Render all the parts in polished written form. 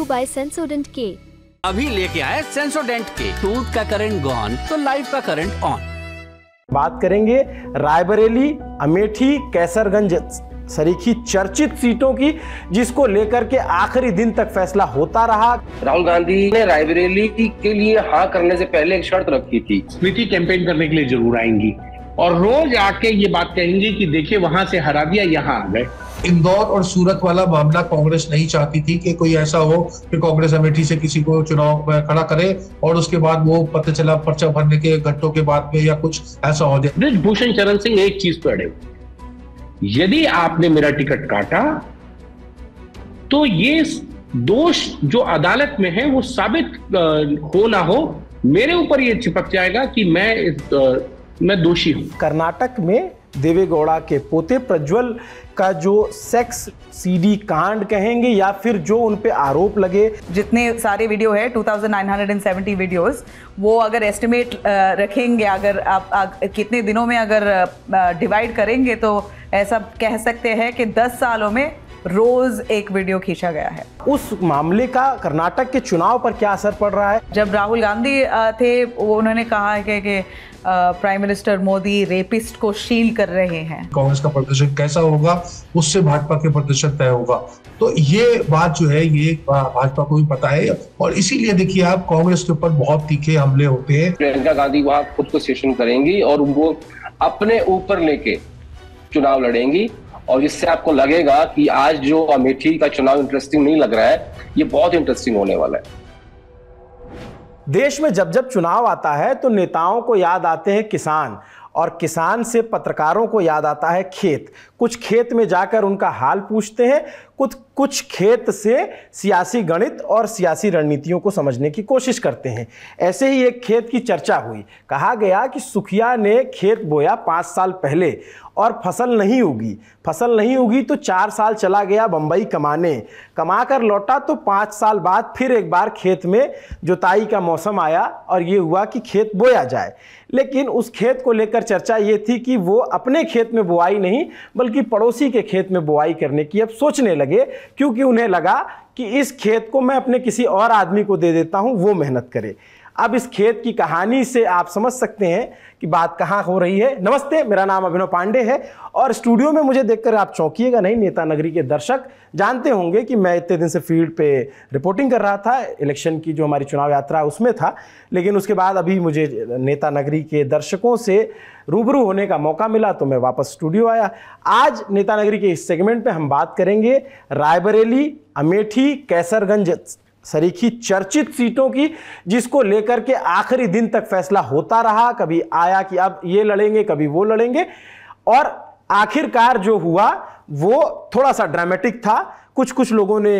by Sensodent K। अभी लेके आए सेंसोडेंट के। टूथ का करंट गॉन तो लाइफ का करंट ऑन। बात करेंगे रायबरेली, अमेठी, कैसरगंज सरीखी चर्चित सीटों की, जिसको लेकर के आखिरी दिन तक फैसला होता रहा। राहुल गांधी ने रायबरेली के लिए हाँ करने से पहले एक शर्त रखी थी, स्मृति कैंपेन करने के लिए जरूर आएंगी और रोज आके ये बात कहेंगी कि देखिए वहां से हरा दिया, यहाँ आ गए। इंदौर और सूरत वाला मामला कांग्रेस नहीं चाहती थी कि कोई ऐसा हो कि कांग्रेस अमेठी से किसी को चुनाव में खड़ा करे और उसके बाद वो पता चला पर्चा भरने के घंटों के बाद में या कुछ ऐसा हो जाए। बृजभूषण शरण सिंह एक चीज पे अड़े, यदि आपने मेरा टिकट काटा तो ये दोष जो अदालत में है वो साबित हो ना हो, मेरे ऊपर ये चिपक जाएगा कि मैं दोषी हूं। कर्नाटक में देवेगौड़ा के पोते प्रज्वल का जो सेक्स सीडी कांड कहेंगे या फिर जो उन पे आरोप लगे, जितने सारे वीडियो है 2970 वीडियोस, वो अगर एस्टिमेट रखेंगे, अगर आप कितने दिनों में अगर डिवाइड करेंगे तो ऐसा कह सकते हैं कि 10 सालों में रोज एक वीडियो खींचा गया है। उस मामले का कर्नाटक के चुनाव पर क्या असर पड़ रहा है? जब राहुल गांधी थे वो उन्होंने कहा है कि प्राइम मिनिस्टर मोदी रेपिस्ट को शील्ड कर रहे हैं। कांग्रेस का प्रदर्शन कैसा होगा उससे भाजपा के प्रदर्शन तय होगा। तो ये बात जो है ये भाजपा को भी पता है और इसीलिए देखिए आप कांग्रेस के ऊपर बहुत तीखे हमले होते हैं। प्रियंका गांधी वहां खुद को सेशन करेंगी और वो अपने ऊपर लेके चुनाव लड़ेंगी और जिससे आपको लगेगा कि आज जो अमेठी का चुनाव इंटरेस्टिंग नहीं लग रहा है, ये बहुत इंटरेस्टिंग होने वाला है। देश में जब जब चुनाव आता है तो नेताओं को याद आते हैं किसान और किसान से पत्रकारों को याद आता है खेत। कुछ खेत में जाकर उनका हाल पूछते हैं, कुछ खेत से सियासी गणित और सियासी रणनीतियों को समझने की कोशिश करते हैं। ऐसे ही एक खेत की चर्चा हुई। कहा गया कि सुखिया ने खेत बोया 5 साल पहले और फसल नहीं उगी तो 4 साल चला गया बंबई कमा कर लौटा तो 5 साल बाद फिर एक बार खेत में जुताई का मौसम आया और ये हुआ कि खेत बोया जाए। लेकिन उस खेत को लेकर चर्चा ये थी कि वो अपने खेत में बुआई नहीं बल्कि पड़ोसी के खेत में बुआई करने की अब सोचने लगे, क्योंकि उन्हें लगा कि इस खेत को मैं अपने किसी और आदमी को दे देता हूं, वो मेहनत करे। अब इस खेत की कहानी से आप समझ सकते हैं कि बात कहाँ हो रही है। नमस्ते, मेरा नाम अभिनव पांडे है और स्टूडियो में मुझे देखकर आप चौंकिएगा नहीं। नेता नगरी के दर्शक जानते होंगे कि मैं इतने दिन से फील्ड पे रिपोर्टिंग कर रहा था, इलेक्शन की जो हमारी चुनाव यात्रा उसमें था, लेकिन उसके बाद अभी मुझे नेता नगरी के दर्शकों से रूबरू होने का मौका मिला तो मैं वापस स्टूडियो आया। आज नेता नगरी के इस सेगमेंट में हम बात करेंगे रायबरेली, अमेठी, कैसरगंज सरीखी चर्चित सीटों की, जिसको लेकर के आखिरी दिन तक फैसला होता रहा। कभी आया कि अब ये लड़ेंगे, कभी वो लड़ेंगे और आखिरकार जो हुआ वो थोड़ा सा ड्रामेटिक था। कुछ लोगों ने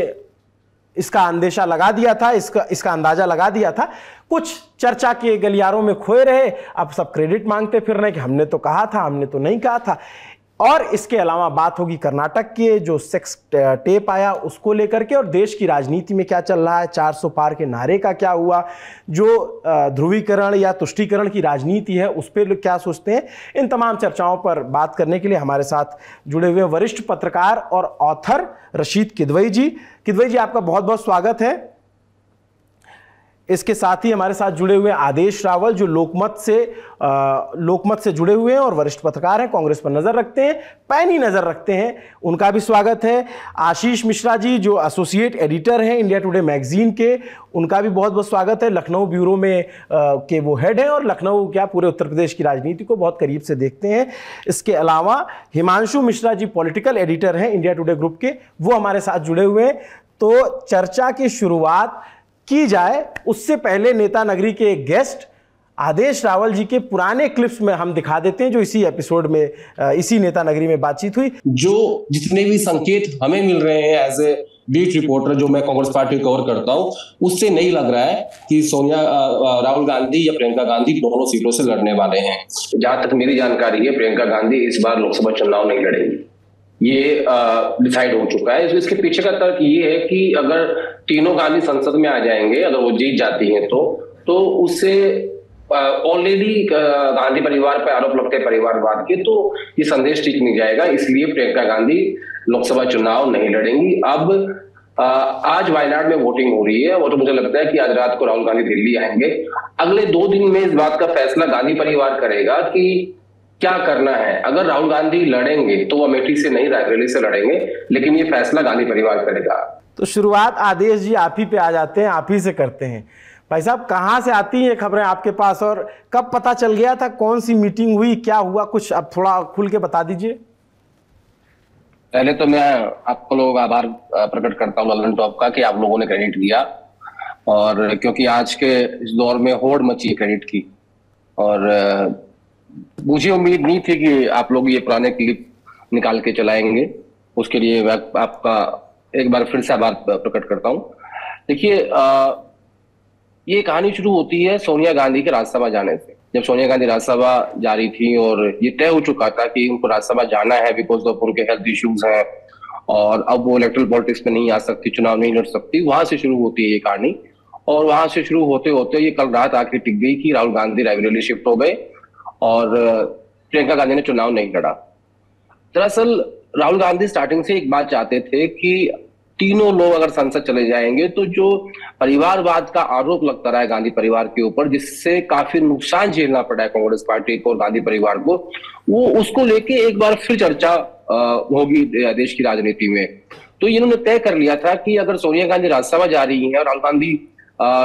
इसका अंदेशा लगा दिया था, इसका अंदाजा लगा दिया था। कुछ चर्चा के गलियारों में खोए रहे, अब सब क्रेडिट मांगते फिर रहे कि हमने तो कहा था, हमने तो नहीं कहा था। और इसके अलावा बात होगी कर्नाटक के जो सेक्स टेप आया उसको लेकर के और देश की राजनीति में क्या चल रहा है, 400 पार के नारे का क्या हुआ, जो ध्रुवीकरण या तुष्टीकरण की राजनीति है उस पर लोग क्या सोचते हैं। इन तमाम चर्चाओं पर बात करने के लिए हमारे साथ जुड़े हुए वरिष्ठ पत्रकार और ऑथर रशीद किदवई जी। किदवई जी, आपका बहुत बहुत स्वागत है। इसके साथ ही हमारे साथ जुड़े हुए आदेश रावल, जो लोकमत से जुड़े हुए हैं और वरिष्ठ पत्रकार हैं, कांग्रेस पर नजर रखते हैं, पैनी नजर रखते हैं, उनका भी स्वागत है। आशीष मिश्रा जी, जो एसोसिएट एडिटर हैं इंडिया टुडे मैगजीन के, उनका भी बहुत बहुत स्वागत है। लखनऊ ब्यूरो में के वो हेड हैं और लखनऊ क्या पूरे उत्तर प्रदेश की राजनीति को बहुत करीब से देखते हैं। इसके अलावा हिमांशु मिश्रा जी पॉलिटिकल एडिटर हैं इंडिया टुडे ग्रुप के, वो हमारे साथ जुड़े हुए हैं। तो चर्चा की शुरुआत की जाए उससे पहले नेता नगरी के एक गेस्ट आदेश रावल जी के पुराने क्लिप्स में हम दिखा देते हैं, जो इसी एपिसोड में इसी नेता नगरी में बातचीत हुई। जो जितने भी संकेत हमें मिल रहे हैं एज ए बीट रिपोर्टर जो मैं कांग्रेस पार्टी कवर करता हूं, उससे नहीं लग रहा है कि राहुल गांधी या प्रियंका गांधी दोनों सीटों से लड़ने वाले हैं। जहां तक मेरी जानकारी है, प्रियंका गांधी इस बार लोकसभा चुनाव नहीं लड़ेंगी, ये डिसाइड हो चुका है। इसके पीछे का तर्क ये है कि अगर तीनों गांधी संसद में आ जाएंगे, अगर वो जीत जाती हैं तो उससे ऑलरेडी गांधी परिवार पर आरोप लगते हैं परिवारवाद के, तो ये संदेश ठीक नहीं जाएगा। इसलिए प्रियंका गांधी लोकसभा चुनाव नहीं लड़ेंगी। अब आज वायनाड में वोटिंग हो रही है, और तो मुझे लगता है कि आज रात को राहुल गांधी दिल्ली आएंगे। अगले 2 दिन में इस बात का फैसला गांधी परिवार करेगा कि क्या करना है। अगर राहुल गांधी लड़ेंगे तो वो अमेठी से नहीं, रायबरेली से लड़ेंगे, लेकिन ये फैसला गांधी परिवार करेगा। तो शुरुआत आदेश जी आप ही पे आ जाते हैं, आप ही से करते हैं। भाई साहब, कहाँ से आती हैं खबरें आपके पास, और कब पता चल गया था, कौन सी मीटिंग हुई, क्या हुआ, कुछ अब थोड़ा खुल के बता दीजिए। पहले तो मैं आपको लोगों का आभार प्रकट करता हूँ ललन टॉप का, कि आप लोगों ने क्रेडिट दिया, और क्योंकि आज के इस दौर में होड़ मची है क्रेडिट की, और मुझे उम्मीद नहीं थी कि आप लोग ये पुराने क्लिप निकाल के चलाएंगे। उसके लिए मैं आपका एक बार फिर से आभार प्रकट करता हूँ। देखिए, ये कहानी शुरू होती है सोनिया गांधी के राज्यसभा जाने से। जब सोनिया गांधी राज्यसभा जा रही थी और ये तय हो चुका था कि उनको राज्यसभा जाना है बिकॉज ऑफ उनके हेल्थ इश्यूज हैं, और अब वो इलेक्ट्रल पॉलिटिक्स में नहीं आ सकती, चुनाव नहीं लड़ सकती, वहां से शुरू होती है ये कहानी। और वहां से शुरू होते होते ये कल रात आके टिक गई कि राहुल गांधी रायबरेली शिफ्ट हो गए और प्रियंका गांधी ने चुनाव नहीं लड़ा। दरअसल राहुल गांधी स्टार्टिंग से एक बात चाहते थे कि तीनों लोग अगर संसद चले जाएंगे तो जो परिवारवाद का आरोप लगता रहा है गांधी परिवार के ऊपर, जिससे काफी नुकसान झेलना पड़ा है कांग्रेस पार्टी को और गांधी परिवार को, वो उसको लेके एक बार फिर चर्चा होगी देश की राजनीति में। तो इन्होंने तय कर लिया था कि अगर सोनिया गांधी राज्यसभा जा रही है और राहुल गांधी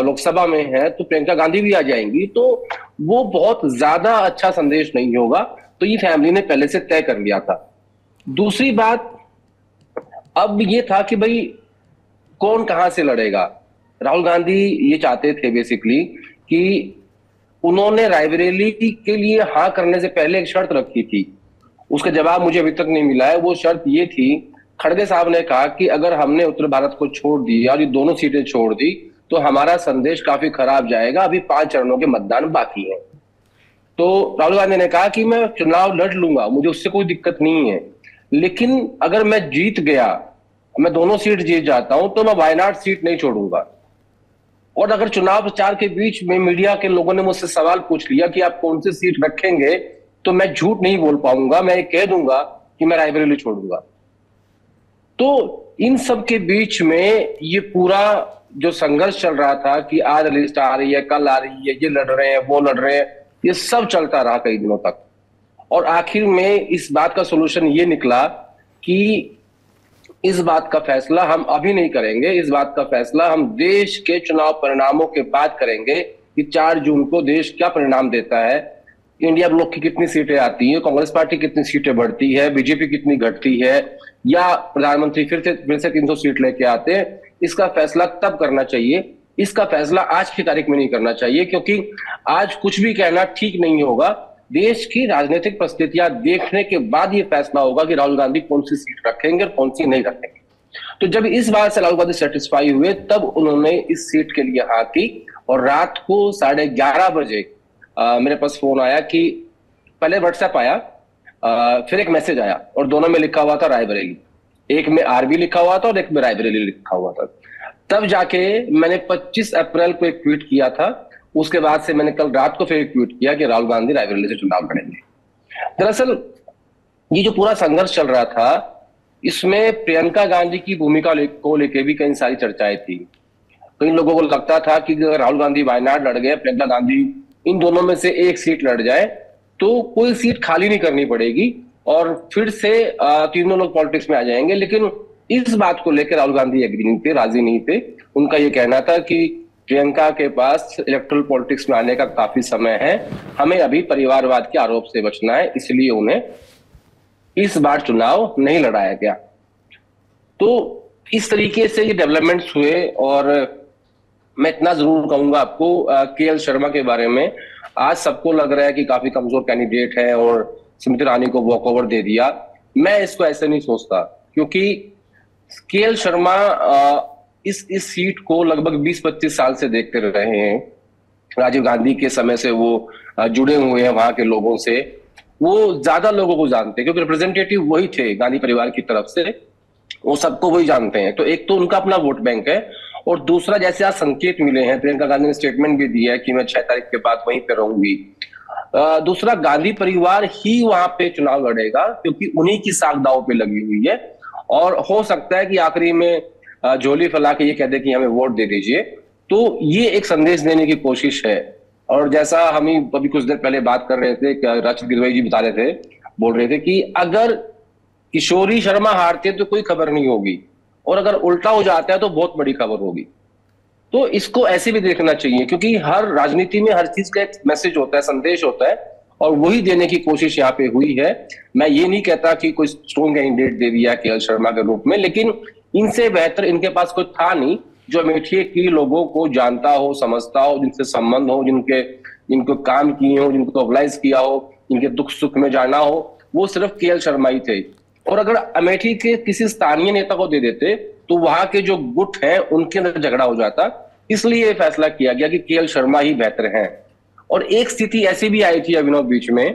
लोकसभा में है तो प्रियंका गांधी भी आ जाएंगी, तो वो बहुत ज्यादा अच्छा संदेश नहीं होगा। तो ये फैमिली ने पहले से तय कर लिया था। दूसरी बात अब ये था कि भाई कौन कहां से लड़ेगा। राहुल गांधी ये चाहते थे बेसिकली कि उन्होंने रायबरेली के लिए हाँ करने से पहले एक शर्त रखी थी, उसका जवाब मुझे अभी तक नहीं मिला है। वो शर्त ये थी, खड़गे साहब ने कहा कि अगर हमने उत्तर भारत को छोड़ दिया और ये दोनों सीटें छोड़ दी तो हमारा संदेश काफी खराब जाएगा, अभी 5 चरणों के मतदान बाकी हैं। तो राहुल गांधी ने कहा कि मैं चुनाव लड़ लूंगा, मुझे उससे कोई दिक्कत नहीं है, लेकिन अगर मैं जीत गया, मैं दोनों सीट जीत जाता हूं, तो मैं वायनाड सीट नहीं छोड़ूंगा। और अगर चुनाव प्रचार के बीच में मीडिया के लोगों ने मुझसे सवाल पूछ लिया कि आप कौन सी सीट रखेंगे, तो मैं झूठ नहीं बोल पाऊंगा, मैं कह दूंगा कि मैं रायबरेली छोड़ूंगा। तो इन सब के बीच में ये पूरा जो संघर्ष चल रहा था कि आज लिस्ट आ रही है, कल आ रही है, ये लड़ रहे हैं, वो लड़ रहे हैं, ये सब चलता रहा कई दिनों तक। और आखिर में इस बात का सोल्यूशन ये निकला कि इस बात का फैसला हम अभी नहीं करेंगे, इस बात का फैसला हम देश के चुनाव परिणामों के बाद करेंगे कि 4 जून को देश क्या परिणाम देता है, इंडिया ब्लॉक की कितनी सीटें आती हैं, कांग्रेस पार्टी कितनी सीटें बढ़ती है, बीजेपी कितनी घटती है, या प्रधानमंत्री फिर से 300 सीट लेके आते हैं। इसका फैसला तब करना चाहिए, इसका फैसला आज की तारीख में नहीं करना चाहिए, क्योंकि आज कुछ भी कहना ठीक नहीं होगा। देश की राजनीतिक परिस्थितियां देखने के बाद ये फैसला होगा कि राहुल गांधी कौन सी सीट रखेंगे और कौन सी नहीं रखेंगे। तो जब इस बात से राहुल गांधी सेटिस्फाई हुए तब उन्होंने इस सीट के लिए हाँ की, और रात को 11:30 बजे मेरे पास फोन आया कि पहले व्हाट्सएप आया, फिर एक मैसेज आया और दोनों में लिखा हुआ था रायबरेली, एक में आरबी लिखा हुआ था और एक में रायबरेली लिखा हुआ था। तब जाके मैंने 25 अप्रैल को एक ट्वीट किया था, उसके बाद से मैंने कल रात को फिर एक ट्वीट किया कि राहुल गांधी रायबरेली से चुनाव लड़ेंगे। दरअसल ये जो पूरा संघर्ष चल रहा था, इसमें प्रियंका गांधी की भूमिका को लेकर भी कई सारी चर्चाएं थी। कई लोगों को लगता था कि अगर राहुल गांधी वायनाड लड़ गए, प्रियंका गांधी इन दोनों में से एक सीट लड़ जाए तो कोई सीट खाली नहीं करनी पड़ेगी और फिर से तीनों लोग पॉलिटिक्स में आ जाएंगे। लेकिन इस बात को लेकर राहुल गांधी एग्री नहीं थे, राजी नहीं थे। उनका ये कहना था कि प्रियंका के पास इलेक्ट्रल पॉलिटिक्स में आने का काफी समय है, हमें अभी परिवारवाद के आरोप से बचना है, इसलिए उन्हें इस बार चुनाव नहीं लड़ाया गया। तो इस तरीके से ये डेवलपमेंट्स हुए। और मैं इतना जरूर कहूंगा आपको केएल शर्मा के बारे में, आज सबको लग रहा है कि काफी कमजोर कैंडिडेट है और स्मृति ईरानी को वॉकओवर दे दिया। मैं इसको ऐसे नहीं सोचता, क्योंकि केएल शर्मा इस सीट को लगभग 20-25 साल से देखते रहे हैं। राजीव गांधी के समय से वो जुड़े हुए हैं वहां के लोगों से, वो ज्यादा लोगों को जानते हैं क्योंकि रिप्रेजेंटेटिव वही थे गांधी परिवार की तरफ से, वो सबको वही जानते हैं। तो एक तो उनका अपना वोट बैंक है, और दूसरा जैसे आज संकेत मिले हैं, प्रियंका गांधी ने स्टेटमेंट भी दिया है कि मैं 6 तारीख के बाद वहीं पे रहूंगी। दूसरा, गांधी परिवार ही वहां पे चुनाव लड़ेगा क्योंकि उन्हीं की साख दांव पे लगी हुई है, और हो सकता है कि आखिरी में झोली फैला के ये कह दे कि हमें वोट दे दीजिए, तो ये एक संदेश देने की कोशिश है। और जैसा हम ही अभी कुछ देर पहले बात कर रहे थे, रचित गिरवई जी बता रहे थे, बोल रहे थे कि अगर किशोरी शर्मा हारते तो कोई खबर नहीं होगी, और अगर उल्टा हो जाता है तो बहुत बड़ी खबर होगी। तो इसको ऐसे भी देखना चाहिए, क्योंकि हर राजनीति में हर चीज का एक मैसेज होता है, संदेश होता है, और वही देने की कोशिश यहाँ पे हुई है। मैं ये नहीं कहता कि कोई स्ट्रॉन्ग कैंडिडेट दे दिया केएल शर्मा के रूप में, लेकिन इनसे बेहतर इनके पास कोई था नहीं जो अमेठी के लोगों को जानता हो, समझता हो, जिनसे संबंध हो, जिनको काम किए हो, जिनको मोबिलाइज किया हो, इनके दुख सुख में जाना हो, वो सिर्फ केएल शर्मा ही थे। और अगर अमेठी के किसी स्थानीय नेता को दे देते तो वहां के जो गुट हैं उनके अंदर झगड़ा हो जाता, इसलिए यह फैसला किया गया कि केएल शर्मा ही बेहतर हैं। और एक स्थिति ऐसी भी आई थी अभिनव बीच में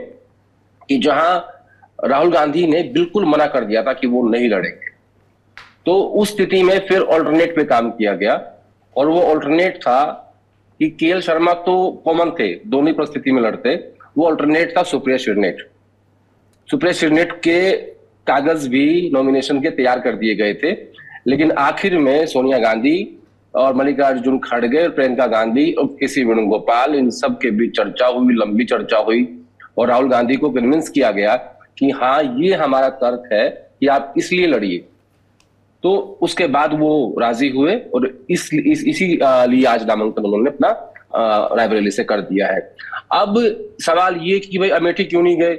कि जहां राहुल गांधी ने बिल्कुल मना कर दिया था कि वो नहीं लड़ेंगे, तो उस स्थिति में फिर ऑल्टरनेट पे काम किया गया, और वो ऑल्टरनेट था कि केएल शर्मा तो कॉमन थे, दोनों परिस्थिति में लड़ते, वो ऑल्टरनेट था सुप्रिया श्रीनेट। सुप्रिया श्रीनेट के कागज भी नॉमिनेशन के तैयार कर दिए गए थे, लेकिन आखिर में सोनिया गांधी और मल्लिकार्जुन खड़गे और प्रियंका गांधी और केसी वेणुगोपाल, इन सब के बीच चर्चा हुई, लंबी चर्चा हुई, और राहुल गांधी को कन्विंस किया गया कि हाँ ये हमारा तर्क है कि आप इसलिए लड़िए। तो उसके बाद वो राजी हुए, और इसी लिए आज नामांकन उन्होंने अपना रायबरेली से कर दिया है। अब सवाल ये कि भाई अमेठी क्यों नहीं गए?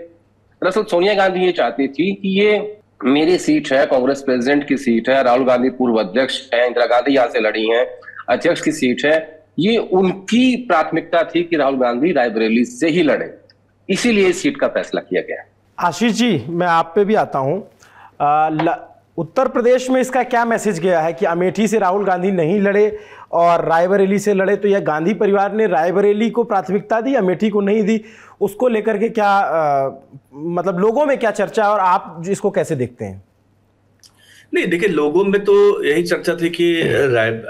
दरअसल सोनिया गांधी ये चाहती थी कि ये मेरी सीट है, कांग्रेस प्रेसिडेंट की सीट है, राहुल गांधी पूर्व अध्यक्ष है, इंदिरा गांधी यहाँ से लड़ी हैं, अध्यक्ष की सीट है, ये उनकी प्राथमिकता थी कि राहुल गांधी रायबरेली से ही लड़े, इसीलिए इस सीट का फैसला किया गया। आशीष जी, मैं आप पे भी आता हूँ। उत्तर प्रदेश में इसका क्या मैसेज गया है कि अमेठी से राहुल गांधी नहीं लड़े और रायबरेली से लड़े? तो यह गांधी परिवार ने रायबरेली को प्राथमिकता दी, अमेठी को नहीं दी, उसको लेकर के क्या मतलब लोगों में क्या चर्चा है और आप इसको कैसे देखते हैं? नहीं देखिए, लोगों में तो यही चर्चा थी कि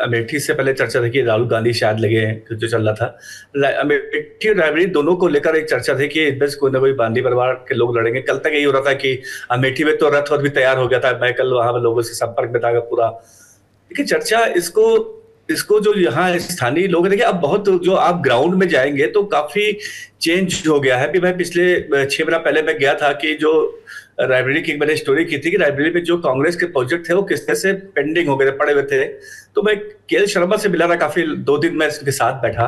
अमेठी से पहले चर्चा थी कि राहुल गांधी शायद लगे, जो चल रहा था। अमेठी और रायबरेली दोनों को लेकर एक चर्चा थी कि बस कोई ना कोई गांधी परिवार के लोग लड़ेंगे। कल तक यही हो रहा था कि अमेठी में तो रथ भी तैयार हो गया था, मैं कल वहां लोगों से संपर्क में था पूरा। देखिए चर्चा इसको जो यहाँ स्थानीय लोग, देखिए अब बहुत जो आप ग्राउंड में जाएंगे तो काफी चेंज हो गया है। मैं पिछले 6 महीना पहले मैं गया था कि जो रायबरेली की मैंने स्टोरी की थी कि रायबरेली में जो कांग्रेस के प्रोजेक्ट थे वो किस तरह से पेंडिंग हो गए, पड़े हुए थे। तो मैं केएल शर्मा से मिला था, काफी 2 दिन मैं इसके साथ बैठा।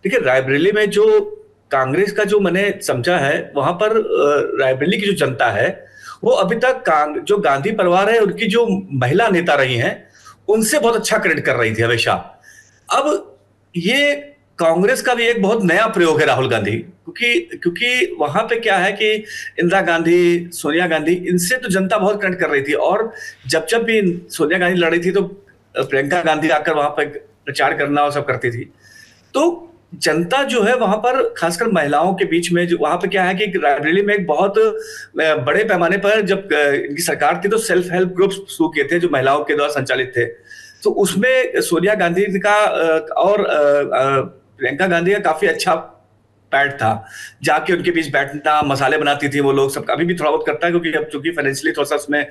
देखिए रायबरेली में जो कांग्रेस का जो मैंने समझा है, वहां पर रायबरेली की जो जनता है वो अभी तक जो गांधी परिवार है उनकी जो महिला नेता रही हैं उनसे बहुत अच्छा क्रेडिट कर रही थी हमेशा। अब ये कांग्रेस का भी एक बहुत नया प्रयोग है राहुल गांधी, क्योंकि वहां पे क्या है कि इंदिरा गांधी, सोनिया गांधी, इनसे तो जनता बहुत कनेक्ट कर रही थी, और जब भी सोनिया गांधी लड़ी थी तो प्रियंका गांधी आकर वहां पर प्रचार करना और सब करती थी। तो जनता जो है वहां पर खासकर महिलाओं के बीच में, जो वहां पे क्या है कि रायबरेली में एक बहुत बड़े पैमाने पर जब इनकी सरकार थी तो सेल्फ हेल्प ग्रुप्स शुरू किए थे जो महिलाओं के द्वारा संचालित थे। तो उसमें सोनिया गांधी का और प्रियंका गांधी का काफी अच्छा पैठ था, जाके उनके बीच बैठना, मसाले बनाती थी वो लोग सब। अभी भी थोड़ा बहुत करता है क्योंकि अब चूंकि फाइनेंशियली थोड़ा सा उसमें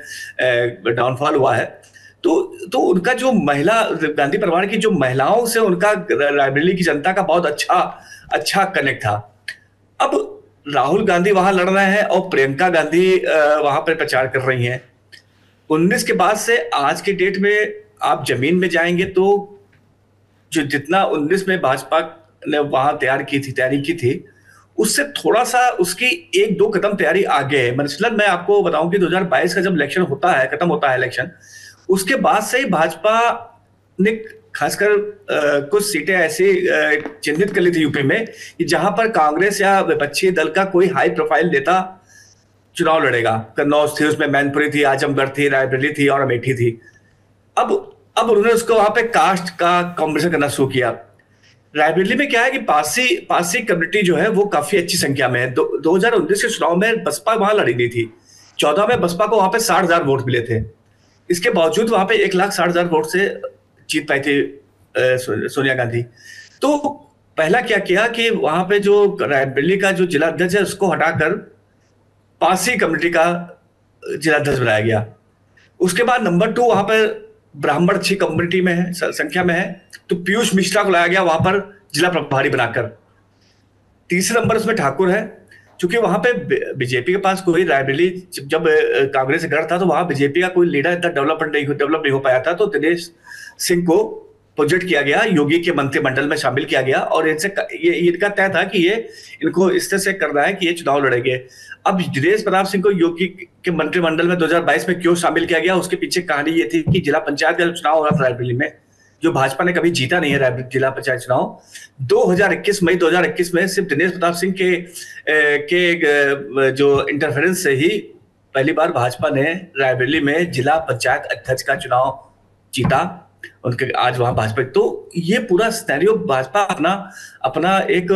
डाउनफॉल हुआ है। तो उनका जो महिला, गांधी परिवार की जो महिलाओं से उनका रायबरेली की जनता का बहुत अच्छा कनेक्ट था। अब राहुल गांधी वहां लड़ रहे हैं और प्रियंका गांधी वहां पर प्रचार कर रही हैं। 19 के बाद से आज के डेट में आप जमीन में जाएंगे तो जो जितना 19 में भाजपा ने वहां तैयारी की थी उससे थोड़ा सा उसकी 1-2 कदम तैयारी आगे है। मतलब मैं आपको बताऊं कि 2022 का जब इलेक्शन होता है, खत्म होता है इलेक्शन, उसके बाद से ही भाजपा ने खासकर कुछ सीटें ऐसी चिन्हित कर ली थी यूपी में कि जहां पर कांग्रेस या विपक्षी दल का कोई हाई प्रोफाइल नेता चुनाव लड़ेगा। कन्नौज थी, उसमें मैनपुरी थी, आजमगढ़ थी, रायबरेली थी और अमेठी थी। अब उन्होंने उसको वहां पे कास्ट का कॉम्बिनेशन करना शुरू किया। रायबरेली में क्या है कि पारसी कम्युनिटी जो है वो काफी अच्छी संख्या में है। 2019 के चुनाव में बसपा वहां लड़ी गई थी। 14 में बसपा को वहां पे 60,000 वोट मिले थे। इसके बावजूद वहां पे 1,60,000 वोट से जीत पाई थी सोनिया गांधी। तो पहला क्या किया कि वहां पे जो रायबरेली का जो जिला अध्यक्ष है उसको हटाकर पारसी कम्युनिटी का जिला अध्यक्ष बनाया गया। उसके बाद नंबर 2 वहां पर ब्राह्मण अच्छी कम्युनिटी में है, संख्या में है, तो पीयूष मिश्रा को लाया गया वहां पर जिला प्रभारी बनाकर। तीसरे नंबर उसमें ठाकुर है, क्योंकि वहां पे बीजेपी के पास कोई रायबरेली, जब कांग्रेस गढ़ था तो वहां बीजेपी का कोई लीडर इतना डेवलप नहीं हो पाया था, तो दिनेश सिंह को प्रोजेक्ट किया गया, योगी के मंत्रिमंडल में शामिल किया गया, और इनसे ये इनका तय था कि ये इनको इस तरह से करना है कि ये चुनाव लड़ेंगे। अब दिनेश प्रताप सिंह को योगी के मंत्रिमंडल में 2022 में क्यों शामिल किया गया, उसके पीछे कहानी ये थी कि जिला पंचायत का चुनाव हो रहा था रायबरेली में, जो भाजपा ने कभी जीता नहीं है जिला पंचायत चुनाव। 2021 मई 2021 में सिर्फ दिनेश प्रताप सिंह के जो इंटरफेरेंस से ही पहली बार भाजपा ने रायबरेली में जिला पंचायत अध्यक्ष का चुनाव जीता। उनके आज वहां भाजपा, तो ये पूरा सिनेरियो भाजपा अपना एक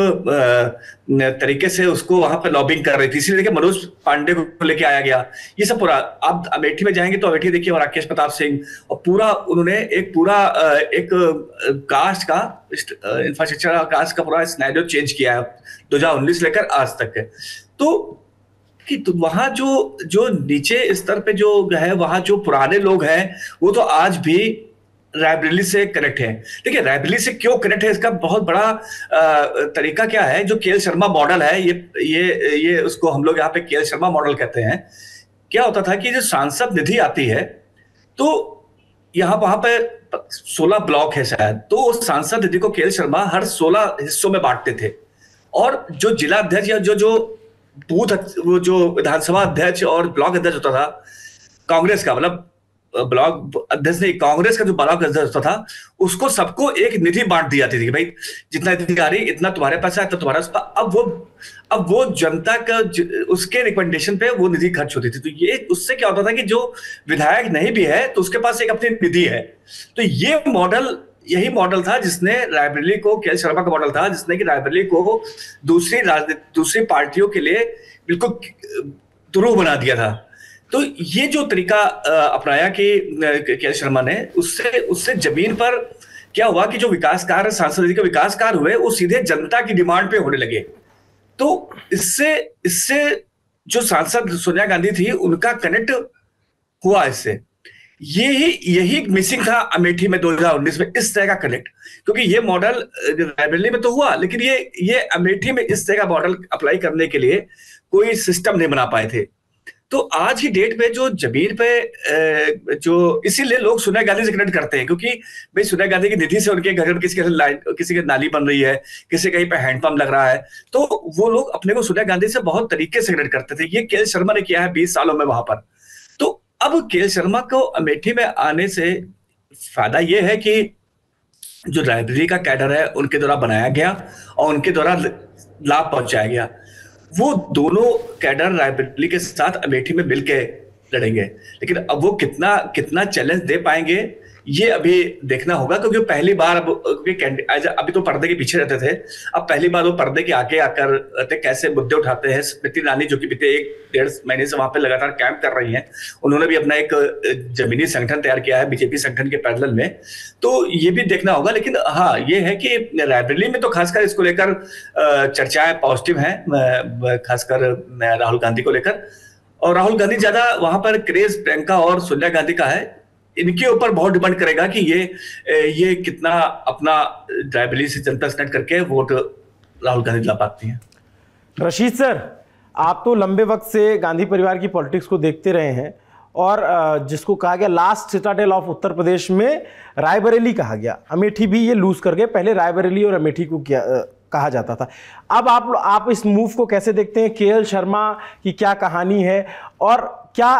तरीके से उसको वहां पर लॉबिंग कर रही थी, इसीलिए देखिए मनोज पांडे को लेके आया गया। ये सब पूरा, आप अमेठी में जाएंगे तो अमेठी देखिए राकेश प्रताप सिंह, और पूरा उन्होंने एक कास्ट का इंफ्रास्ट्रक्चर, कास्ट का पूरा सिनेरियो चेंज किया है 2019 लेकर आज तक है। तो वहां जो नीचे स्तर पे जो है, वहां जो पुराने लोग हैं वो तो आज भी रायबरेली से कनेक्ट है। देखिए रायबरेली से क्यों कनेक्ट है, इसका बहुत बड़ा तरीका क्या है, जो के.एल. शर्मा मॉडल है, ये उसको हम लोग यहाँ पे के.एल. शर्मा मॉडल कहते हैं। क्या होता था कि जो सांसद निधि आती है, तो वहां पे 16 ब्लॉक है शायद, तो सांसद निधि को के.एल. शर्मा हर 16 हिस्सों में बांटते थे, और जो जिला अध्यक्ष या जो बूथ, वो जो विधानसभा अध्यक्ष और ब्लॉक अध्यक्ष होता था कांग्रेस का, मतलब ब्लॉक अध्यक्ष नहीं, कांग्रेस का जो ब्लॉक अध्यक्ष था, उसको सबको एक निधि बांट दी जाती थी कि भाई जितना निधि आ रही, इतना तुम्हारे पास है, इतना तुम्हारा। अब वो जनता का उसके रिकमेंडेशन पे वो निधि खर्च होती थी। तो ये उससे क्या होता था कि जो विधायक नहीं भी है तो उसके पास एक अपनी निधि है। तो ये मॉडल, यही मॉडल था जिसने रायबरेली को, के.एल. शर्मा का मॉडल था जिसने कि रायबरेली को दूसरी पार्टियों के लिए बिल्कुल तुरुह बना दिया था। तो ये जो तरीका अपनाया कि के.एल. शर्मा ने, उससे जमीन पर क्या हुआ कि जो विकास कार्य, सांसद निधि के विकास कार्य हुए, वो सीधे जनता की डिमांड पे होने लगे। तो इससे जो सांसद सोनिया गांधी थी उनका कनेक्ट हुआ इससे। यही मिसिंग था अमेठी में 2019 में, इस तरह का कनेक्ट, क्योंकि ये मॉडल रायबरेली में तो हुआ, लेकिन ये अमेठी में इस तरह का मॉडल अप्लाई करने के लिए कोई सिस्टम नहीं बना पाए थे। तो आज की डेट पे जो जमीन पे जो, इसीलिए लोग सोनिया गांधी से कनेक्ट करते हैं, क्योंकि भाई सोनिया गांधी की निधि से उनके घर में किसी के नाली बन रही है, किसी कहीं पे हैंडपंप लग रहा है, तो वो लोग अपने को सोनिया गांधी से बहुत तरीके से कनेक्ट करते थे। ये के.एल. शर्मा ने किया है 20 सालों में वहां पर। तो अब के.एल. शर्मा को अमेठी में आने से फायदा ये है कि जो रायबरेली का कैडर है उनके द्वारा बनाया गया और उनके द्वारा लाभ पहुंचाया गया। वो दोनों कैडर रायबरेली के साथ अमेठी में मिलके लड़ेंगे, लेकिन अब वो कितना चैलेंज दे पाएंगे ये अभी देखना होगा, क्योंकि पहली बार अभी तो पर्दे के पीछे रहते थे, अब पहली बार वो पर्दे के आगे आकर कैसे मुद्दे उठाते हैं। स्मृति ईरानी जो कि बीते 1-1.5 महीने से वहां पे लगातार कैंप कर रही हैं, उन्होंने भी अपना एक जमीनी संगठन तैयार किया है बीजेपी संगठन के पैरेलल में, तो ये भी देखना होगा। लेकिन हाँ, ये है कि रायबरेली में तो खासकर इसको लेकर चर्चाएं पॉजिटिव हैं, खासकर राहुल गांधी को लेकर, और राहुल गांधी ज्यादा वहां पर क्रेज प्रियंका और सोनिया गांधी का है, इनके ऊपर बहुत डिपेंड करेगा कि ये कितना अपना रायबरेली से जनता से कनेक्ट करके वोट राहुल गांधी ला पाती हैं। रशीद सर, आप तो लंबे वक्त से गांधी परिवार की पॉलिटिक्स को देखते रहे हैं, और जिसको कहा गया last Citadel of Uttar Pradesh में रायबरेली कहा गया, अमेठी भी ये लूज कर गए, पहले रायबरेली और अमेठी को कहा जाता था। अब आप इस मूव को कैसे देखते हैं? के.एल. शर्मा की क्या कहानी है, और क्या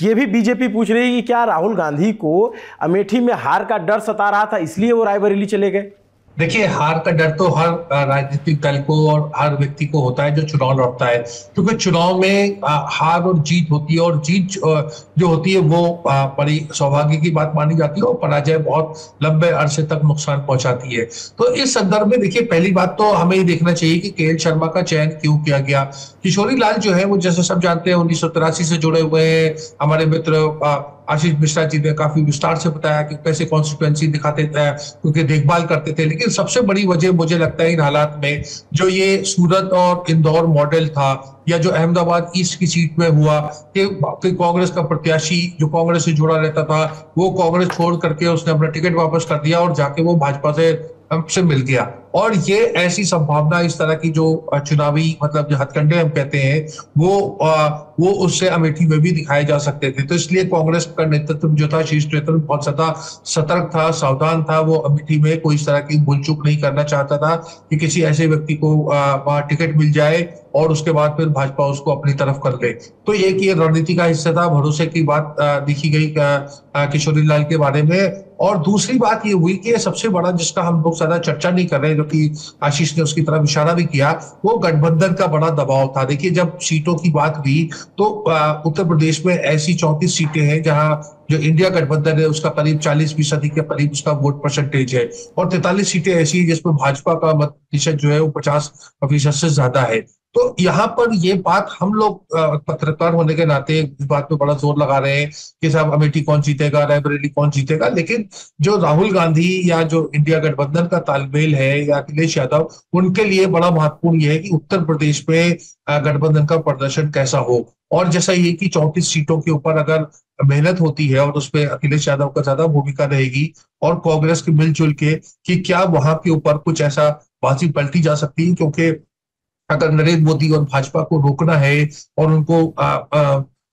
ये भी बीजेपी पूछ रही है कि क्या राहुल गांधी को अमेठी में हार का डर सता रहा था इसलिए वो रायबरेली चले गए? देखिए, हार का डर तो हर राजनीतिक दल को और हर व्यक्ति को होता है जो चुनाव लड़ता है, क्योंकि चुनाव में हार और जीत होती है, और जीत जो होती है वो बड़ी सौभाग्य की बात मानी जाती है, और पराजय बहुत लंबे अरसे तक नुकसान पहुंचाती है। तो इस संदर्भ में देखिए, पहली बात तो हमें ये देखना चाहिए कि के.एल. शर्मा का चयन क्यों किया गया। किशोरी लाल जो है वो, जैसे सब जानते हैं, 1983 से जुड़े हुए हैं, हमारे मित्र आशीष मिश्रा जी ने काफी विस्तार से बताया कि कैसे कॉन्स्टिट्यूएंसी दिखाते थे, क्योंकि देखभाल करते थे। लेकिन सबसे बड़ी वजह मुझे लगता है इन हालात में जो ये सूरत और इंदौर मॉडल था, या जो अहमदाबाद ईस्ट की सीट में हुआ कि कांग्रेस का प्रत्याशी जो कांग्रेस से जुड़ा रहता था वो कांग्रेस छोड़ करके उसने अपना टिकट वापस कर दिया और जाके वो भाजपा से मिल गया। और ये ऐसी संभावना, इस तरह की जो चुनावी मतलब जो हथकंडे हम कहते हैं वो उससे अमेठी में भी दिखाए जा सकते थे। तो इसलिए कांग्रेस का नेतृत्व जो था, शीर्ष नेतृत्व बहुत ज्यादा सतर्क था, सावधान था। वो अमेठी में कोई इस तरह की भूलचूक नहीं करना चाहता था कि किसी ऐसे व्यक्ति को वहां टिकट मिल जाए और उसके बाद फिर भाजपा उसको अपनी तरफ कर ले। तो एक ये रणनीति का हिस्सा था। भरोसे की बात देखी गई किशोरी लाल के बारे में। और दूसरी बात ये हुई कि सबसे बड़ा जिसका हम लोग ज्यादा चर्चा नहीं कर रहे, जो कि आशीष ने उसकी तरफ इशारा भी किया, वो गठबंधन का बड़ा दबाव था। देखिए, जब सीटों की बात हुई तो उत्तर प्रदेश में ऐसी 34 सीटें हैं जहां जो इंडिया गठबंधन है उसका करीब 40% के करीब उसका वोट परसेंटेज है, और 43 सीटें ऐसी है जिसमें भाजपा का मत प्रतिशत जो है वो 50% से ज्यादा है। तो यहाँ पर ये बात हम लोग पत्रकार होने के नाते इस बात पे बड़ा जोर लगा रहे हैं कि साहब अमेठी कौन जीतेगा, रायबरेली कौन जीतेगा। लेकिन जो राहुल गांधी या जो इंडिया गठबंधन का तालमेल है या अखिलेश यादव, उनके लिए बड़ा महत्वपूर्ण ये है कि उत्तर प्रदेश में गठबंधन का प्रदर्शन कैसा हो। और जैसा ये कि 34 सीटों के ऊपर अगर मेहनत होती है और उसमें अखिलेश यादव का ज्यादा भूमिका रहेगी और कांग्रेस के मिलजुल के, कि क्या वहां के ऊपर कुछ ऐसा बाजी पलटी जा सकती है। क्योंकि अगर नरेंद्र मोदी और भाजपा को रोकना है और उनको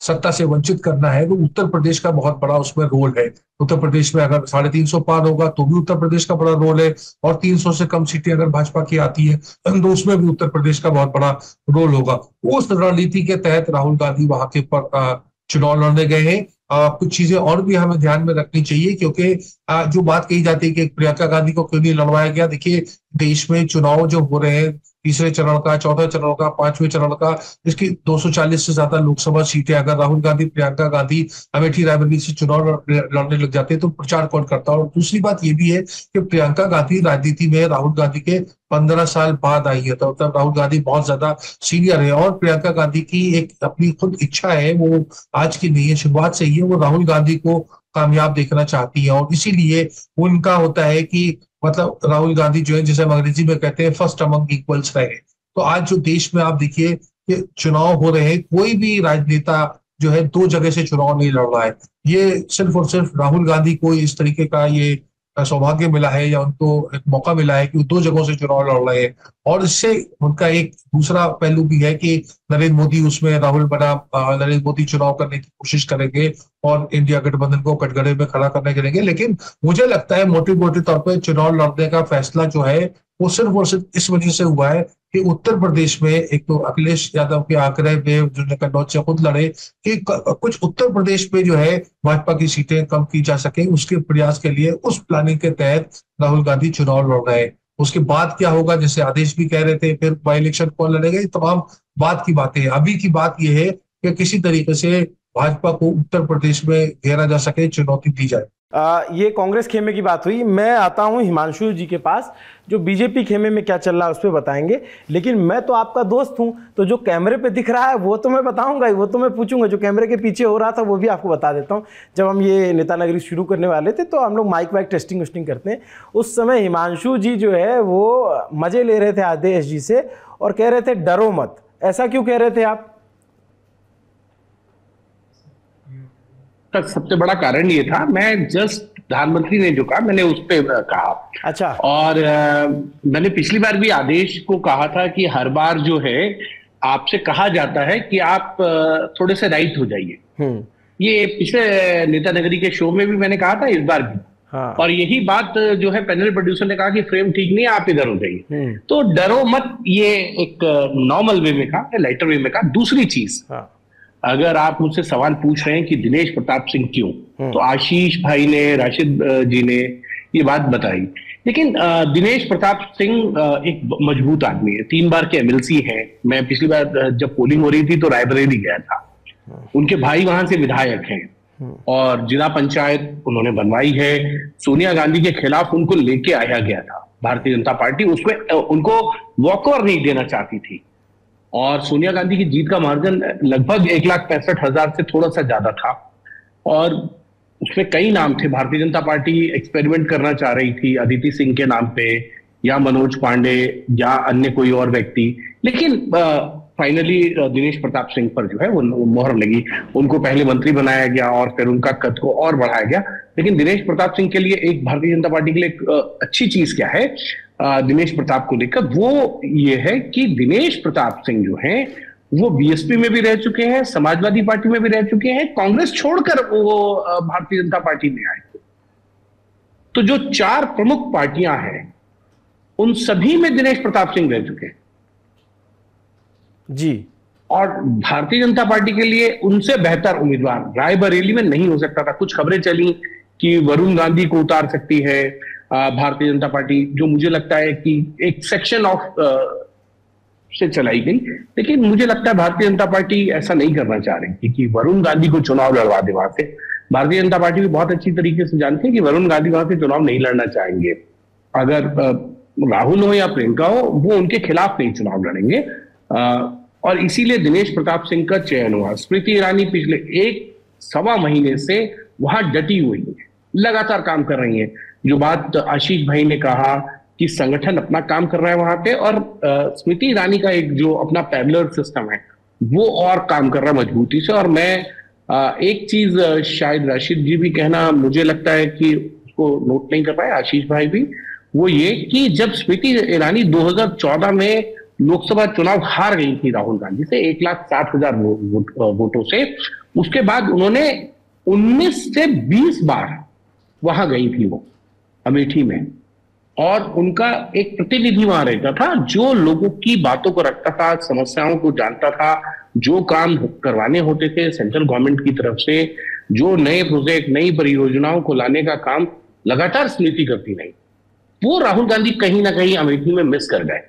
सत्ता से वंचित करना है तो उत्तर प्रदेश का बहुत बड़ा उसमें रोल है। उत्तर प्रदेश में अगर 350 पार होगा तो भी उत्तर प्रदेश का बड़ा रोल है, और 300 से कम सीटें अगर भाजपा की आती है तो उसमें भी उत्तर प्रदेश का बहुत बड़ा रोल होगा। उस रणनीति के तहत राहुल गांधी वहां के ऊपर चुनाव लड़ने गए हैं। कुछ चीजें और भी हमें ध्यान में रखनी चाहिए, क्योंकि जो बात कही जाती है कि प्रियंका गांधी को क्यों नहीं लड़वाया गया। देखिए, देश में चुनाव जो हो रहे हैं, तीसरे चरण का, चौथे चरण का, पांचवें चरण का, इसकी 240 से ज्यादा लोकसभा सीटें अगर राहुल गांधी, प्रियंका गांधी अमेठी रायबरेली से चुनाव लड़ने लग जाते हैं तो प्रचार कौन करता है। और दूसरी बात ये भी है कि प्रियंका गांधी राजनीति में राहुल गांधी के 15 साल बाद आई है, तो तब राहुल गांधी बहुत ज्यादा सीनियर है। और प्रियंका गांधी की एक अपनी खुद इच्छा है, वो आज की नहीं है, शुरुआत से ही है, वो राहुल गांधी को कामयाब देखना चाहती है। और इसीलिए उनका होता है कि मतलब राहुल गांधी जो है, जैसे हम अंग्रेजी में कहते हैं, फर्स्ट अमंग इक्वल्स रहे। तो आज जो देश में आप देखिए कि चुनाव हो रहे हैं, कोई भी राजनेता जो है 2 जगह से चुनाव नहीं लड़ रहा है। ये सिर्फ और सिर्फ राहुल गांधी को इस तरीके का ये सौभाग्य मिला है या उनको एक मौका मिला है कि वो 2 जगहों से चुनाव लड़ रहे हैं। और इससे उनका एक दूसरा पहलू भी है कि नरेंद्र मोदी उसमें राहुल बना, नरेंद्र मोदी चुनाव करने की कोशिश करेंगे और इंडिया गठबंधन को कटघरे में खड़ा करने करेंगे। लेकिन मुझे लगता है मोटे तौर पर चुनाव लड़ने का फैसला जो है वो सिर्फ और सिर्फ इस वजह से हुआ है कि उत्तर प्रदेश में एक तो अखिलेश यादव के आंकड़े में जो कन्नौज से खुद लड़े कि कुछ उत्तर प्रदेश में जो है भाजपा की सीटें कम की जा सके, उसके प्रयास के लिए, उस प्लानिंग के तहत राहुल गांधी चुनाव लड़ रहे हैं। उसके बाद क्या होगा, जैसे आदेश भी कह रहे थे, फिर बाई इलेक्शन कौन लड़ेगा, ये तमाम बात की बातें हैं। अभी की बात यह है कि किसी तरीके से भाजपा को उत्तर प्रदेश में घेरा जा सके, चुनौती दी जाए। ये कांग्रेस खेमे की बात हुई। मैं आता हूं हिमांशु जी के पास, जो बीजेपी खेमे में क्या चल रहा है उस पर बताएंगे। लेकिन मैं तो आपका दोस्त हूं, तो जो कैमरे पे दिख रहा है वो तो मैं बताऊंगा ही, वो तो मैं पूछूंगा। जो कैमरे के पीछे हो रहा था वो भी आपको बता देता हूं। जब हम ये नेता नगरी शुरू करने वाले थे तो हम लोग माइक वाइक टेस्टिंग वेस्टिंग करते हैं। उस समय हिमांशु जी जो है वो मजे ले रहे थे आदेश जी से और कह रहे थे डरो मत। ऐसा क्यों कह रहे थे आप? तक सबसे बड़ा कारण ये था, मैं जस्ट प्रधानमंत्री ने जो कहा मैंने उस पर कहा। अच्छा। और मैंने पिछली बार भी आदेश को कहा था कि हर बार जो है आपसे कहा जाता है कि आप थोड़े से राइट हो जाइए। ये पिछले नेता नगरी के शो में भी मैंने कहा था, इस बार भी। हाँ। और यही बात जो है पैनल प्रोड्यूसर ने कहा कि फ्रेम ठीक नहीं है, आप इधर हो जाइए। तो डरो मत, ये एक नॉर्मल वे में कहा, लाइटर वे में कहा। दूसरी चीज, अगर आप मुझसे सवाल पूछ रहे हैं कि दिनेश प्रताप सिंह क्यों, तो आशीष भाई ने, राशिद जी ने ये बात बताई। लेकिन दिनेश प्रताप सिंह एक मजबूत आदमी है, 3 बार के एमएलसी हैं। मैं पिछली बार जब पोलिंग हो रही थी तो रायबरेली गया था, उनके भाई वहां से विधायक हैं और जिला पंचायत उन्होंने बनवाई है। सोनिया गांधी के खिलाफ उनको लेके आया गया था भारतीय जनता पार्टी, उसमें उनको वॉकओवर नहीं देना चाहती थी। और सोनिया गांधी की जीत का मार्जिन लगभग 1,65,000 से थोड़ा सा ज्यादा था। और उसमें कई नाम थे। भारतीय जनता पार्टी एक्सपेरिमेंट करना चाह रही थी अदिति सिंह के नाम पे, या मनोज पांडे, या अन्य कोई और व्यक्ति, लेकिन फाइनली दिनेश प्रताप सिंह पर जो है वो मोहर लगी। उनको पहले मंत्री बनाया गया और फिर उनका कद को और बढ़ाया गया। लेकिन दिनेश प्रताप सिंह के लिए एक भारतीय जनता पार्टी के लिए अच्छी चीज क्या है दिनेश प्रताप को लेकर, वो ये है कि दिनेश प्रताप सिंह जो है वो बीएसपी में भी रह चुके हैं, समाजवादी पार्टी में भी रह चुके हैं, कांग्रेस छोड़कर वो भारतीय जनता पार्टी में आए। तो जो 4 प्रमुख पार्टियां हैं उन सभी में दिनेश प्रताप सिंह रह चुके हैं जी। और भारतीय जनता पार्टी के लिए उनसे बेहतर उम्मीदवार रायबरेली में नहीं हो सकता था। कुछ खबरें चली कि वरुण गांधी को उतार सकती है भारतीय जनता पार्टी, जो मुझे लगता है कि एक सेक्शन ऑफ से चलाई गई। लेकिन मुझे लगता है भारतीय जनता पार्टी ऐसा नहीं करना चाह रही थी कि वरुण गांधी को चुनाव लड़वा दे वहां से। भारतीय जनता पार्टी भी बहुत अच्छी तरीके से जानती है कि वरुण गांधी वहां से चुनाव नहीं लड़ना चाहेंगे। अगर राहुल हो या प्रियंका हो, वो उनके खिलाफ नहीं चुनाव लड़ेंगे। और इसीलिए दिनेश प्रताप सिंह का चयन हुआ। स्मृति ईरानी पिछले 1-1.25 महीने से वहां डटी हुई है, लगातार काम कर रही है। जो बात आशीष भाई ने कहा कि संगठन अपना काम कर रहा है वहां पे, और स्मृति ईरानी का एक जो अपना पैरेलल सिस्टम है वो और काम कर रहा है मजबूती से। और मैं एक चीज शायद राशिद जी भी कहना, मुझे लगता है कि उसको नोट नहीं कर पाए आशीष भाई भी, वो ये कि जब स्मृति ईरानी 2014 में लोकसभा चुनाव हार गई थी राहुल गांधी से 1,60,000 वोटों से, उसके बाद उन्होंने 19 से 20 बार वहां गई थी वो अमेठी में, और उनका एक प्रतिनिधि वहां रहता था जो लोगों की बातों को रखता था, समस्याओं को जानता था, जो काम करवाने होते थे सेंट्रल गवर्नमेंट की तरफ से, जो नए प्रोजेक्ट नई परियोजनाओं को लाने का काम लगातार स्मृति करती रही। वो राहुल गांधी कहीं ना कहीं अमेठी में मिस कर गए।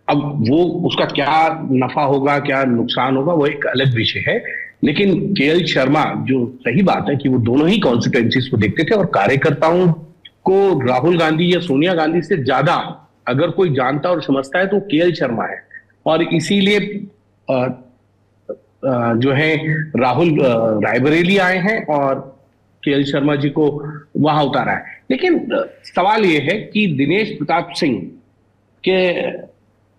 अब वो उसका क्या नफा होगा क्या नुकसान होगा वो एक अलग विषय है। लेकिन केएल शर्मा, जो सही बात है कि वो दोनों ही कॉन्स्टिट्यूएंसीज को देखते थे, और कार्यकर्ताओं को राहुल गांधी या सोनिया गांधी से ज्यादा अगर कोई जानता और समझता है तो केएल शर्मा है। और इसीलिए जो है राहुल रायबरेली आए हैं और केएल शर्मा जी को वहां उतारा है। लेकिन सवाल यह है कि दिनेश प्रताप सिंह के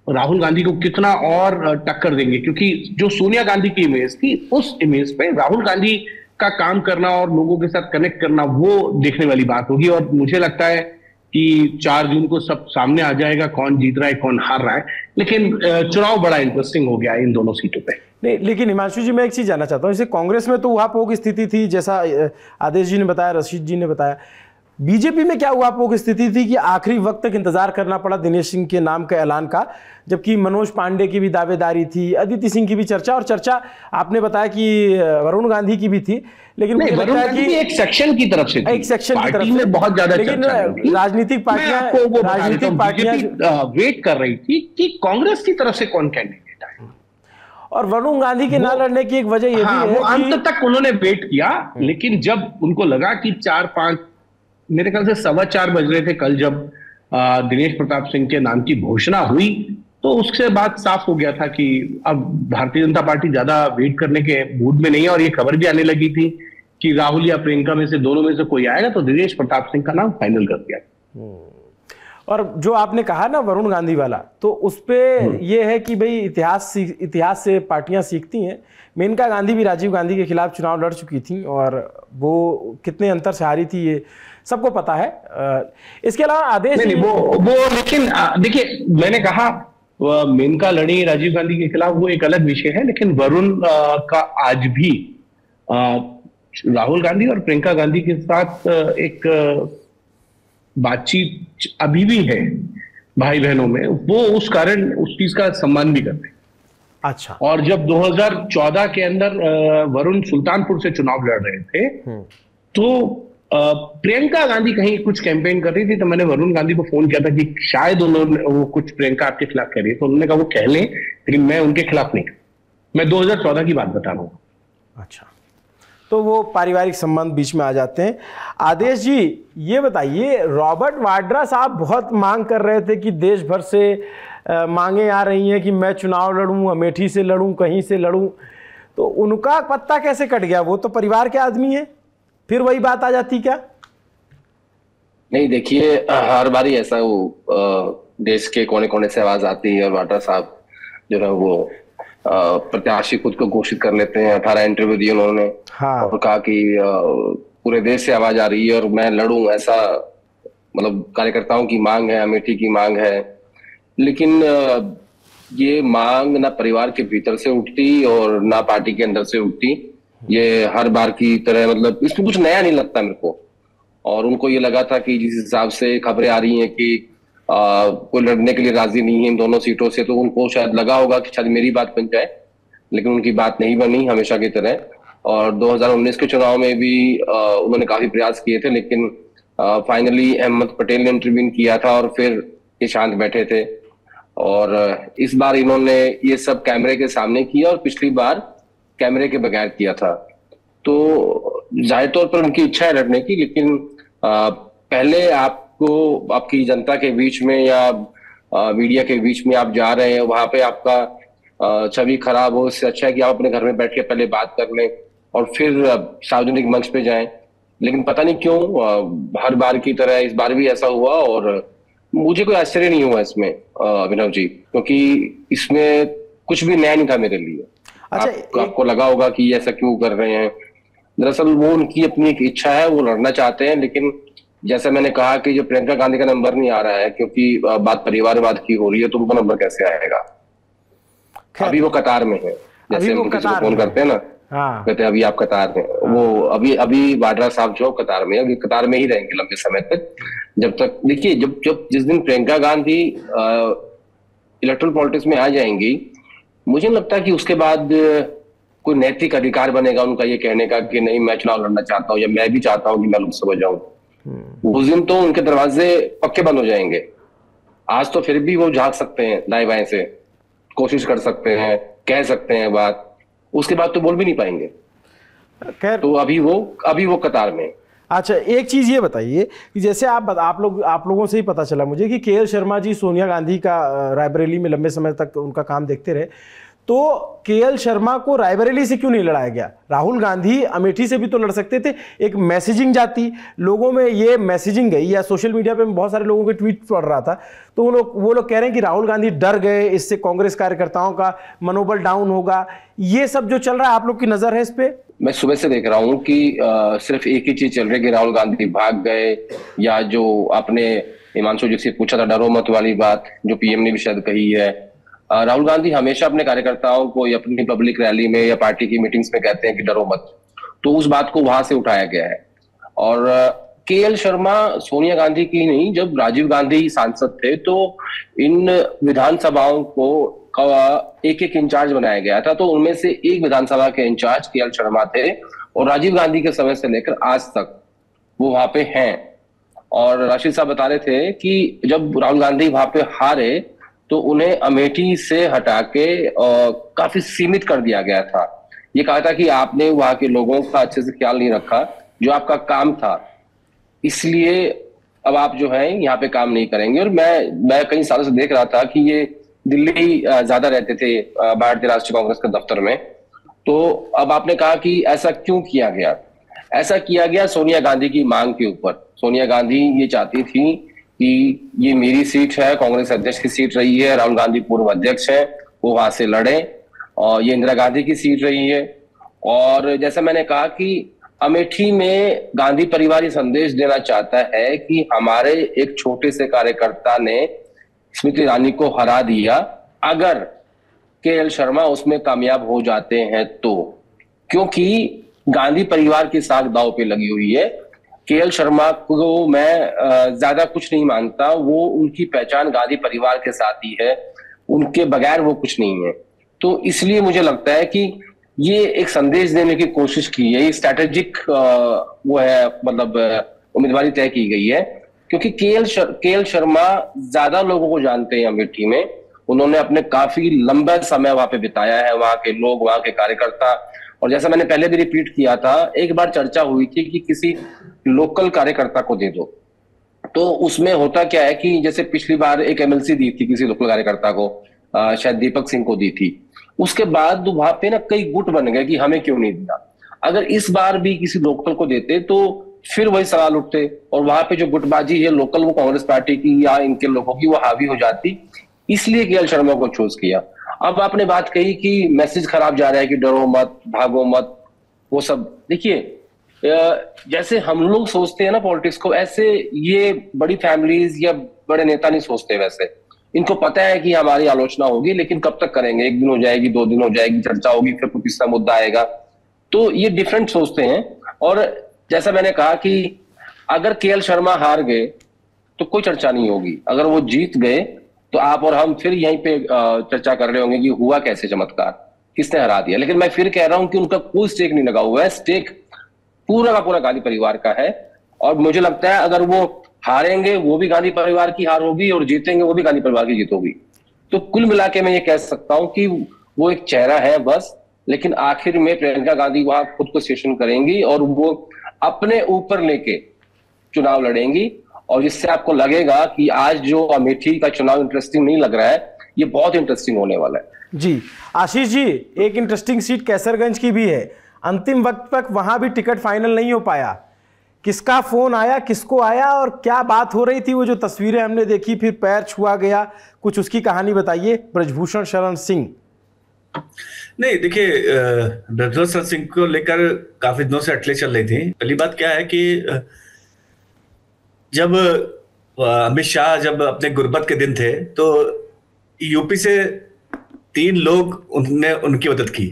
राहुल गांधी को कितना और टक्कर देंगे, क्योंकि जो सोनिया गांधी की इमेज थी उस इमेज पे राहुल गांधी का काम करना और लोगों के साथ कनेक्ट करना वो देखने वाली बात होगी। और मुझे लगता है कि 4 जून को सब सामने आ जाएगा, कौन जीत रहा है कौन हार रहा है। लेकिन चुनाव बड़ा इंटरेस्टिंग हो गया इन दोनों सीटों पे। नहीं, लेकिन हिमांशु जी मैं एक चीज जानना चाहता हूँ, जैसे कांग्रेस में तो उहापोह की स्थिति थी, जैसा आदेश जी ने बताया, रशीद जी ने बताया। बीजेपी में क्या उहापोह की स्थिति थी कि आखिरी वक्त तक इंतजार करना पड़ा दिनेश सिंह के नाम के ऐलान का, जबकि मनोज पांडे की भी दावेदारी थी, अदिति सिंह की भी चर्चा, और चर्चा आपने बताया कि वरुण गांधी की भी थी। लेकिन मुझे लगता है कि एक सेक्शन की तरफ से, एक सेक्शन की तरफ से बहुत ज्यादा, लेकिन राजनीतिक पार्टियां वेट कर रही थी कि कांग्रेस की तरफ से कौन कैंडिडेट आए, और वरुण गांधी के ना लड़ने की एक वजह यह भी है कि अंत तक उन्होंने वेट किया। लेकिन जब उनको लगा कि 4-5, मेरे ख्याल से 4:15 बज रहे थे कल, जब दिनेश प्रताप सिंह के नाम की घोषणा हुई, तो उसके बाद साफ हो गया था कि अब भारतीय जनता पार्टी ज्यादा वेट करने के मूड में नहीं है। और ये खबर भी आने लगी थी कि राहुल या प्रियंका में से दोनों में से कोई आएगा, तो दिनेश प्रताप सिंह का नाम फाइनल कर दिया। और जो आपने कहा ना वरुण गांधी वाला, तो उस पे ये है कि भाई इतिहास से पार्टियां सीखती हैं। मेनका गांधी भी राजीव गांधी के खिलाफ चुनाव लड़ चुकी थी, और वो कितने अंतर से हारी थी ये सबको पता है। इसके अलावा आदेश वो लेकिन देखिए, मैंने कहा मेनका लड़ी राजीव गांधी के खिलाफ, वो एक अलग विषय है। लेकिन वरुण का आज भी राहुल गांधी और प्रियंका गांधी के साथ एक बातचीत अभी भी है भाई बहनों में, वो उस कारण उस चीज का सम्मान भी करते हैं। अच्छा। और जब 2014 के अंदर वरुण सुल्तानपुर से चुनाव लड़ रहे थे, तो प्रियंका गांधी कहीं कुछ कैंपेन कर रही थी, तो मैंने वरुण गांधी को फोन किया था कि शायद उन्होंने वो कुछ प्रियंका आपके खिलाफ कह रही है, तो उन्होंने कहा वो कह लें, लेकिन मैं उनके खिलाफ नहीं। मैं 2014 की बात बता रहा हूँ। अच्छा, तो वो पारिवारिक संबंध बीच में आ जाते हैं। आदेश जी ये बताइए, रॉबर्ट वाड्रा साहब बहुत मांग कर रहे थे कि देश भर से मांगे आ रही हैं कि मैं चुनाव लड़ूं, अमेठी से लड़ूं, कहीं से लड़ूं, तो उनका पत्ता कैसे कट गया? वो तो परिवार के आदमी है, फिर वही बात आ जाती क्या? नहीं, देखिए, हर बार ही ऐसा वो देश के कोने कोने से आवाज आती है और वाड्रा साहब जो है वो प्रत्याशी खुद को घोषित कर लेते हैं। 18 इंटरव्यू दिए उन्होंने। हाँ। और कहा कि पूरे देश से आवाज आ रही है और मैं लड़ूं, ऐसा मतलब कार्यकर्ताओं की मांग है, अमेठी की मांग है। लेकिन ये मांग ना परिवार के भीतर से उठती और ना पार्टी के अंदर से उठती। ये हर बार की तरह, मतलब इसमें कुछ नया नहीं लगता मेरे को। और उनको ये लगा था कि जिस हिसाब से खबरें आ रही हैं कि कोई लड़ने के लिए राजी नहीं है इन दोनों सीटों से, तो उनको शायद लगा होगा कि शायद मेरी बात बन जाए, लेकिन उनकी बात नहीं बनी हमेशा की तरह। और 2019 के चुनाव में भी उन्होंने काफी प्रयास किए थे, लेकिन फाइनली अहमद पटेल ने इंटरव्यू किया था और फिर ये शांत बैठे थे। और इस बार इन्होंने ये सब कैमरे के सामने किया और पिछली बार कैमरे के बगैर किया था। तो जाहिर तौर पर उनकी इच्छा है लड़ने की, लेकिन पहले आपको आपकी जनता के बीच में या मीडिया के बीच में आप जा रहे हैं, वहां पे आपका छवि खराब हो, इससे अच्छा है कि आप अपने घर में बैठ के पहले बात कर लें और फिर सार्वजनिक मंच पे जाएं। लेकिन पता नहीं क्यों हर बार की तरह इस बार भी ऐसा हुआ। और मुझे कोई आश्चर्य नहीं हुआ इसमें अभिनव जी, क्योंकि इसमें कुछ भी नया नहीं था मेरे लिए। अच्छा, आपको लगा होगा कि ऐसा क्यों कर रहे हैं। दरअसल वो उनकी अपनी एक इच्छा है, वो लड़ना चाहते हैं। लेकिन जैसे मैंने कहा कि जो प्रियंका गांधी का नंबर नहीं आ रहा है, क्योंकि बात परिवारवाद की हो रही है, तो उनका नंबर कैसे आएगा? अभी वो कतार में है, जैसे हम किसी को फोन करते हैं ना, हाँ। कहते हैं अभी आप कतार में। हाँ। वो अभी वाड्रा साहब जो कतार में, अभी कतार में ही रहेंगे लंबे समय तक, जब तक। देखिए, जब जिस दिन प्रियंका गांधी इलेक्ट्रल पॉलिटिक्स में आ जाएंगी, मुझे लगता है कि उसके बाद कोई नैतिक अधिकार बनेगा उनका ये कहने का कि नहीं, मैं चुनाव लड़ना चाहता हूँ या मैं भी चाहता हूँ कि मैं लोकसभा जाऊं। उस दिन तो उनके दरवाजे पक्के बंद हो जाएंगे। आज तो फिर भी वो झांक सकते हैं दाएं बाएं से, कोशिश कर सकते हैं, कह सकते हैं बात, उसके बाद तो बोल भी नहीं पाएंगे। तो अभी वो कतार में। अच्छा, एक चीज ये बताइए कि जैसे आप लोगों से ही पता चला मुझे कि केएल शर्मा जी सोनिया गांधी का रायबरेली में लंबे समय तक उनका काम देखते रहे, तो केएल शर्मा को रायबरेली से क्यों नहीं लड़ाया गया? राहुल गांधी अमेठी से भी तो लड़ सकते थे। एक मैसेजिंग जाती, लोगों में ये मैसेजिंग गई, या सोशल मीडिया पे बहुत सारे लोगों के ट्वीट पढ़ रहा था, तो वो लोग कह रहे हैं कि राहुल गांधी डर गए, इससे कांग्रेस कार्यकर्ताओं का मनोबल डाउन होगा। ये सब जो चल रहा है, आप लोग की नजर है इस पे? मैं सुबह से देख रहा हूं कि सिर्फ एक ही चीज चल रही है कि राहुल गांधी भाग गए, या जो आपने हिमांशु जी से पूछा था डरो मत वाली बात, जो पीएम ने भी शायद कही है। राहुल गांधी हमेशा अपने कार्यकर्ताओं को या अपनी पब्लिक रैली में या पार्टी की मीटिंग्स में कहते हैं कि डरो मत, तो उस बात को वहां से उठाया गया है। और केएल शर्मा सोनिया गांधी की नहीं, जब राजीव गांधी सांसद थे तो इन विधानसभाओं को एक एक इंचार्ज बनाया गया था, तो उनमें से एक विधानसभा के इंचार्ज केएल शर्मा थे, और राजीव गांधी के समय से लेकर आज तक वो वहां पे हैं। और राशिद साहब बता रहे थे कि जब राहुल गांधी वहां पे हारे तो उन्हें अमेठी से हटा के काफी सीमित कर दिया गया था। ये कहा था कि आपने वहां के लोगों का अच्छे से ख्याल नहीं रखा, जो आपका काम था, इसलिए अब आप जो है यहाँ पे काम नहीं करेंगे। और मैं कई सालों से देख रहा था कि ये दिल्ली ज्यादा रहते थे भारतीय राष्ट्रीय कांग्रेस के दफ्तर में। तो अब आपने कहा कि ऐसा क्यों किया गया? ऐसा किया गया सोनिया गांधी की मांग के ऊपर। सोनिया गांधी ये चाहती थी कि ये मेरी सीट है, कांग्रेस अध्यक्ष की सीट रही है, राहुल गांधी पूर्व अध्यक्ष है, वो वहां से लड़े, और ये इंदिरा गांधी की सीट रही है। और जैसा मैंने कहा कि अमेठी में गांधी परिवार ये संदेश देना चाहता है कि हमारे एक छोटे से कार्यकर्ता ने स्मृति ईरानी को हरा दिया, अगर केएल शर्मा उसमें कामयाब हो जाते हैं तो, क्योंकि गांधी परिवार की साख दांव पे लगी हुई है। केएल शर्मा को मैं ज्यादा कुछ नहीं मानता, वो उनकी पहचान गांधी परिवार के साथ ही है, उनके बगैर वो कुछ नहीं है। तो इसलिए मुझे लगता है कि ये एक संदेश देने की कोशिश की है, ये स्ट्रैटेजिक वो है, मतलब उम्मीदवारी तय की गई है, क्योंकि केएल शर्मा ज्यादा लोगों को जानते हैं अमेठी में। उन्होंने अपने काफी लंबा समय वहां पे बिताया है, वहां के लोग, वहां के कार्यकर्ता। और जैसा मैंने पहले भी रिपीट किया था, एक बार चर्चा हुई थी कि किसी लोकल कार्यकर्ता को दे दो, तो उसमें होता क्या है कि जैसे पिछली बार एक एमएलसी दी थी किसी लोकल कार्यकर्ता को, शायद दीपक सिंह को दी थी, उसके बाद वहां पे ना कई गुट बन गए कि हमें क्यों नहीं दिया। अगर इस बार भी किसी लोकल को देते तो फिर वही सवाल उठते और वहां पे जो गुटबाजी है लोकल वो कांग्रेस पार्टी की या इनके लोगों की वो हावी हो जाती, इसलिए केएल शर्मा को चूज किया। अब आपने बात कही कि मैसेज खराब जा रहा है कि डरो मत, भागो मत, वो सब देखिए जैसे हम लोग सोचते हैं ना पॉलिटिक्स को, ऐसे ये बड़ी फैमिलीज या बड़े नेता नहीं सोचते। वैसे इनको पता है कि हमारी आलोचना होगी, लेकिन कब तक करेंगे, 1 दिन हो जाएगी, 2 दिन हो जाएगी, चर्चा होगी, फिर कोई तीसरा मुद्दा आएगा। तो ये डिफरेंट सोचते हैं। और जैसा मैंने कहा कि अगर केएल शर्मा हार गए तो कोई चर्चा नहीं होगी, अगर वो जीत गए तो आप और हम फिर यहीं पे चर्चा कर रहे होंगे कि हुआ कैसे चमत्कार, किसने हरा दिया। लेकिन मैं फिर कह रहा हूं कि उनका कोई स्टेक नहीं लगा हुआ है, स्टेक पूरा का पूरा गांधी परिवार का है। और मुझे लगता है अगर वो हारेंगे वो भी गांधी परिवार की हार होगी और जीतेंगे वो भी गांधी परिवार की जीत होगी। तो कुल मिला के मैं ये कह सकता हूं कि वो एक चेहरा है बस, लेकिन आखिर में प्रियंका गांधी वहां खुद को सेशन करेंगी और वो अपने ऊपर लेके चुनाव लड़ेंगी। और जिससे आपको लगेगा कि आज जो अमेठी का चुनाव इंटरेस्टिंग नहीं लग रहा है, ये बहुत इंटरेस्टिंग होने वाला है। जी आशीष जी, एक इंटरेस्टिंग सीट कैसरगंज की भी है, अंतिम वक्त तक वहां भी टिकट फाइनल नहीं हो पाया। किसका फोन आया, किसको आया और क्या बात हो रही थी? वो जो तस्वीरें हमने देखी फिर पैर छुआ गया, कुछ उसकी कहानी बताइए। ब्रजभूषण शरण सिंह। नहीं देखिए, ब्रजभूषण शरण सिंह को लेकर काफी दिनों से अटले चल रही थी। पहली बात क्या है कि जब अमित शाह जब अपने गुर्बत के दिन थे तो यूपी से 3 लोग उन्होंने उनकी मदद की।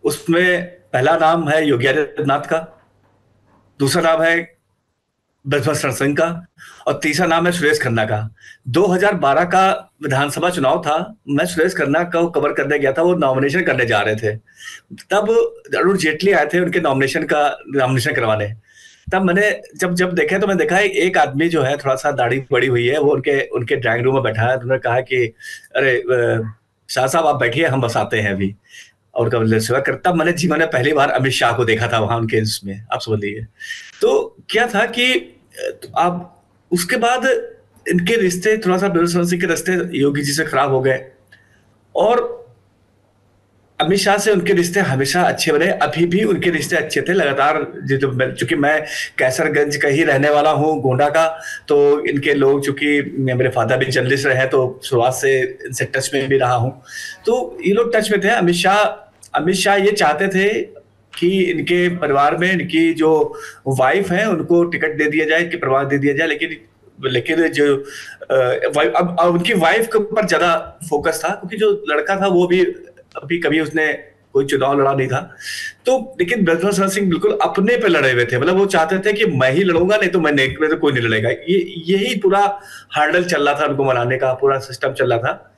उसमें पहला नाम है योगी आदित्यनाथ का, दूसरा नाम है ब्रजभूषण सिंह का और तीसरा नाम है सुरेश खन्ना का। 2012 का विधानसभा चुनाव था, मैं सुरेश खन्ना को कवर करने गया था, वो नॉमिनेशन करने जा रहे थे। तब अरुण जेटली आए थे उनके नॉमिनेशन करवाने। तब मैंने जब देखा तो मैंने देखा एक आदमी जो है थोड़ा सा दाढ़ी बड़ी हुई है, वो उनके ड्राइंग रूम में बैठा है। उन्होंने कहा कि अरे शाह साहब आप बैठिए, हम बस आते हैं अभी, और उनका सेवा कर। तब मैंने जीवन में पहली बार अमित शाह को देखा था वहां उनके इसमें, आप समझ लीजिए। तो क्या था कि आप उसके बाद इनके रिश्ते थोड़ा सा ब्रजभूषण सिंह के रिश्ते योगी जी से खराब हो गए और अमित शाह से उनके रिश्ते हमेशा अच्छे बने। अभी भी उनके रिश्ते अच्छे थे लगातार। चूंकि मैं कैसरगंज का ही रहने वाला हूँ, गोंडा का, तो इनके लोग, चूंकि मेरे फादर भी जर्नलिस्ट रहे तो शुरुआत से इनसे टच में भी रहा हूँ, तो ये लोग टच में थे। अमित शाह ये चाहते थे कि इनके परिवार में इनकी जो वाइफ है उनको टिकट दे दिया जाए, इनके परिवार दे दिया जाए, लेकिन जो अब उनकी वाइफ के ऊपर ज्यादा फोकस था, क्योंकि जो लड़का था वो भी अभी कभी उसने कोई चुनाव लड़ा नहीं था। तो लेकिन ब्रजभूषण सिंह बिल्कुल अपने पे लड़े हुए थे, मतलब वो चाहते थे कि मैं ही लड़ूंगा, नहीं तो मैं तो कोई नहीं लड़ेगा। यही पूरा हर्डल चल रहा था, उनको मनाने का पूरा सिस्टम चल रहा था।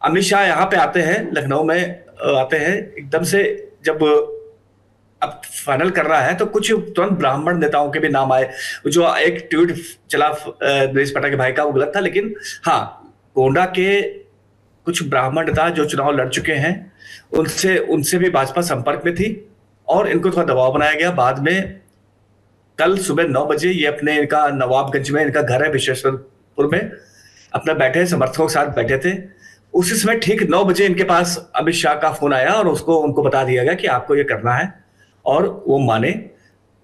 अमित शाह यहाँ पे आते हैं, लखनऊ में आते हैं एकदम से, जब अब फाइनल कर रहा है तो कुछ तुरंत ब्राह्मण नेताओं के भी नाम आए। जो एक ट्वीट चला नरेश पाठक के भाई का, वो गलत था, लेकिन हाँ गोंडा के कुछ ब्राह्मण नेता जो चुनाव लड़ चुके हैं उनसे भी भाजपा संपर्क में थी और इनको थोड़ा दबाव बनाया गया। बाद में कल सुबह 9 बजे ये अपने इनका नवाबगंज में इनका घर है विश्वेश्वरपुर में, अपना बैठे समर्थकों के साथ बैठे थे। उसी समय ठीक 9 बजे इनके पास अमित शाह का फोन आया और उनको बता दिया गया कि आपको ये करना है, और वो माने।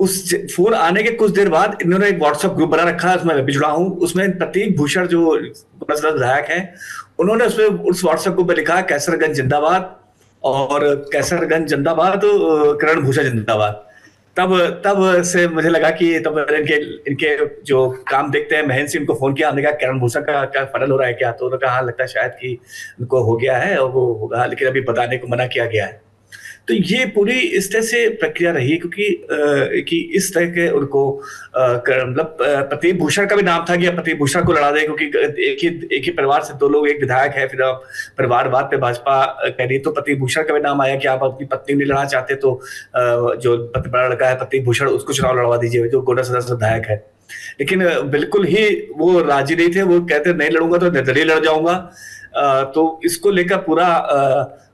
उस फोन आने के कुछ देर बाद इन्होंने एक व्हाट्सएप ग्रुप बना रखा है, उसमें मैं भी जुड़ा हूं। उसमें प्रतीक भूषण जो विधायक है, उन्होंने उसमें उस व्हाट्सएप ग्रुप में लिखा कैसरगंज जिंदाबाद और कैसरगंज जिंदाबाद, करण भूषण जिंदाबाद। तब से मुझे लगा कि तब इनके जो काम देखते हैं महेंद्र सिंह को फोन किया, हमने कहा करण भूषण का क्या फाइनल हो रहा है क्या? तो उन्होंने कहा हाँ लगता है शायद कि उनको हो गया है और वो होगा, लेकिन अभी बताने को मना किया गया है। तो ये पूरी इस तरह से प्रक्रिया रही, क्योंकि कि इस तरह के उनको मतलब प्रतीक भूषण का भी नाम था कि प्रतीक भूषण को लड़ा दे, क्योंकि एक ही परिवार से 2 लोग, एक विधायक है, फिर आप परिवारवाद पे भाजपा कह रही, तो प्रतीक भूषण का भी नाम आया कि आप अपनी पत्नी नहीं लड़ना चाहते तो जो बड़ा लड़का है प्रतीक भूषण उसको चुनाव लड़वा दीजिए, जो गोंडा सदस्य विधायक है। लेकिन बिल्कुल ही वो राजी नहीं थे, वो कहते नहीं लड़ूंगा तो निर्दलीय लड़ जाऊंगा। तो इसको लेकर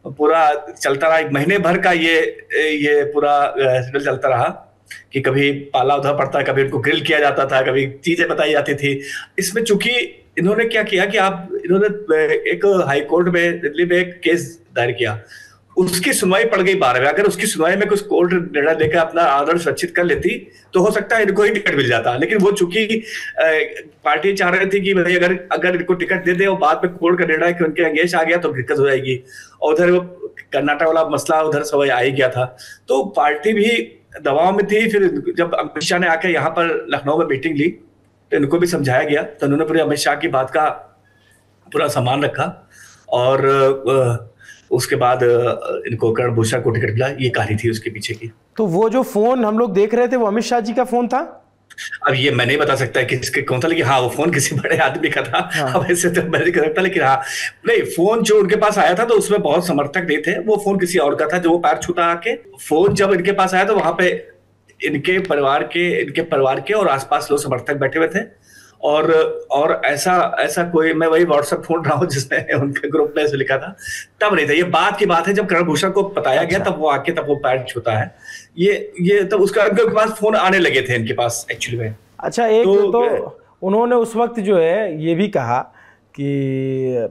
पूरा चलता रहा, 1 महीने भर का ये पूरा चलता रहा कि कभी पाला उधर पड़ता, कभी उनको ग्रिल किया जाता था, कभी चीजें बताई जाती थी। इसमें चूंकि इन्होंने क्या किया कि इन्होंने एक हाई कोर्ट में दिल्ली में एक केस दायर किया, उसकी सुनवाई पड़ गई 12 में। अगर उसकी सुनवाई में कुछ कोर्ट निर्णय लेकर अपना आदर्श सुरक्षित कर लेती तो हो सकता है इनको ही टिकट मिल जाता, लेकिन वो चूंकि पार्टी चाह रही थी कि भाई अगर इनको टिकट दे दे और बाद में कोर्ट का निर्णय कि उनके अगेंस्ट आ गया तो दिक्कत हो जाएगी, और उधर कर्नाटक वाला मसला उधर सब आ ही गया था, तो पार्टी भी दबाव में थी। फिर जब अमित शाह ने आकर यहाँ पर लखनऊ में मीटिंग ली तो इनको भी समझाया गया, तो उन्होंने पूरे अमित शाह की बात का पूरा सम्मान रखा और उसके बाद इनको कर्ण भूषण को टिकट मिला। ये कहानी थी उसके पीछे की। तो वो जो फोन हम लोग देख रहे थे वो अमित शाह जी का फोन था? अब ये मैं नहीं बता सकता है किसके कौन था, लेकिन हाँ वो फोन किसी बड़े आदमी का था। हाँ। अब ऐसे तो मैं नहीं कर सकता, लेकिन हाँ नहीं, फोन जो उनके पास आया था तो उसमें बहुत समर्थक नहीं थे, वो फोन किसी और का था जो वो पैर छूता आके। फोन जब इनके पास आया तो वहां पे इनके परिवार के और आसपास लोग समर्थक बैठे हुए थे, और ऐसा कोई, मैं वही व्हाट्सएप ढूंढ रहा हूँ जिसमें उनके ग्रुप में ऐसे लिखा था, तब नहीं था। ये बात की बात है जब कर्ण भूषण को बताया गया तब वो आके तब वो पैर छूता है। ये तब उसका उनके पास फोन आने लगे थे इनके पास एक्चुअली में। अच्छा, एक तो उन्होंने उस वक्त जो है ये भी कहा कि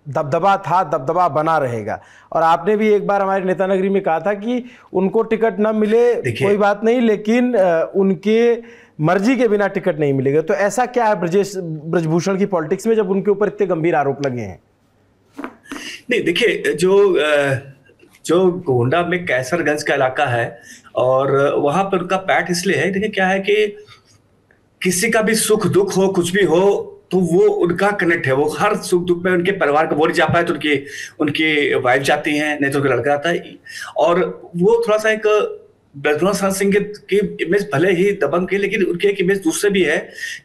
दबदबा था, दबदबा बना रहेगा, और आपने भी एक बार हमारे नेता नगरी में कहा था कि उनको टिकट ना मिले कोई बात नहीं, लेकिन उनके मर्जी के बिना टिकट नहीं मिलेगा। तो ऐसा क्या है ब्रजभूषण की पॉलिटिक्स में जब उनके ऊपर इतने गंभीर आरोप लगे हैं? नहीं देखिए, जो गोंडा में कैसरगंज का इलाका है और वहां पर उनका पैठ इसलिए है, देखिए क्या है कि किसी का भी सुख दुख हो, कुछ भी हो, तो वो उनका कनेक्ट है, वो हर सुख दुख में उनके परिवार का, वो नहीं जा पाए तो उनकी वाइफ जाती हैं, नहीं तो उनका लड़का आता है। और वो थोड़ा सा एक ब्रजभूषण सिंह की इमेज भले ही दबंग की, लेकिन उनकी एक इमेज दूसरे भी है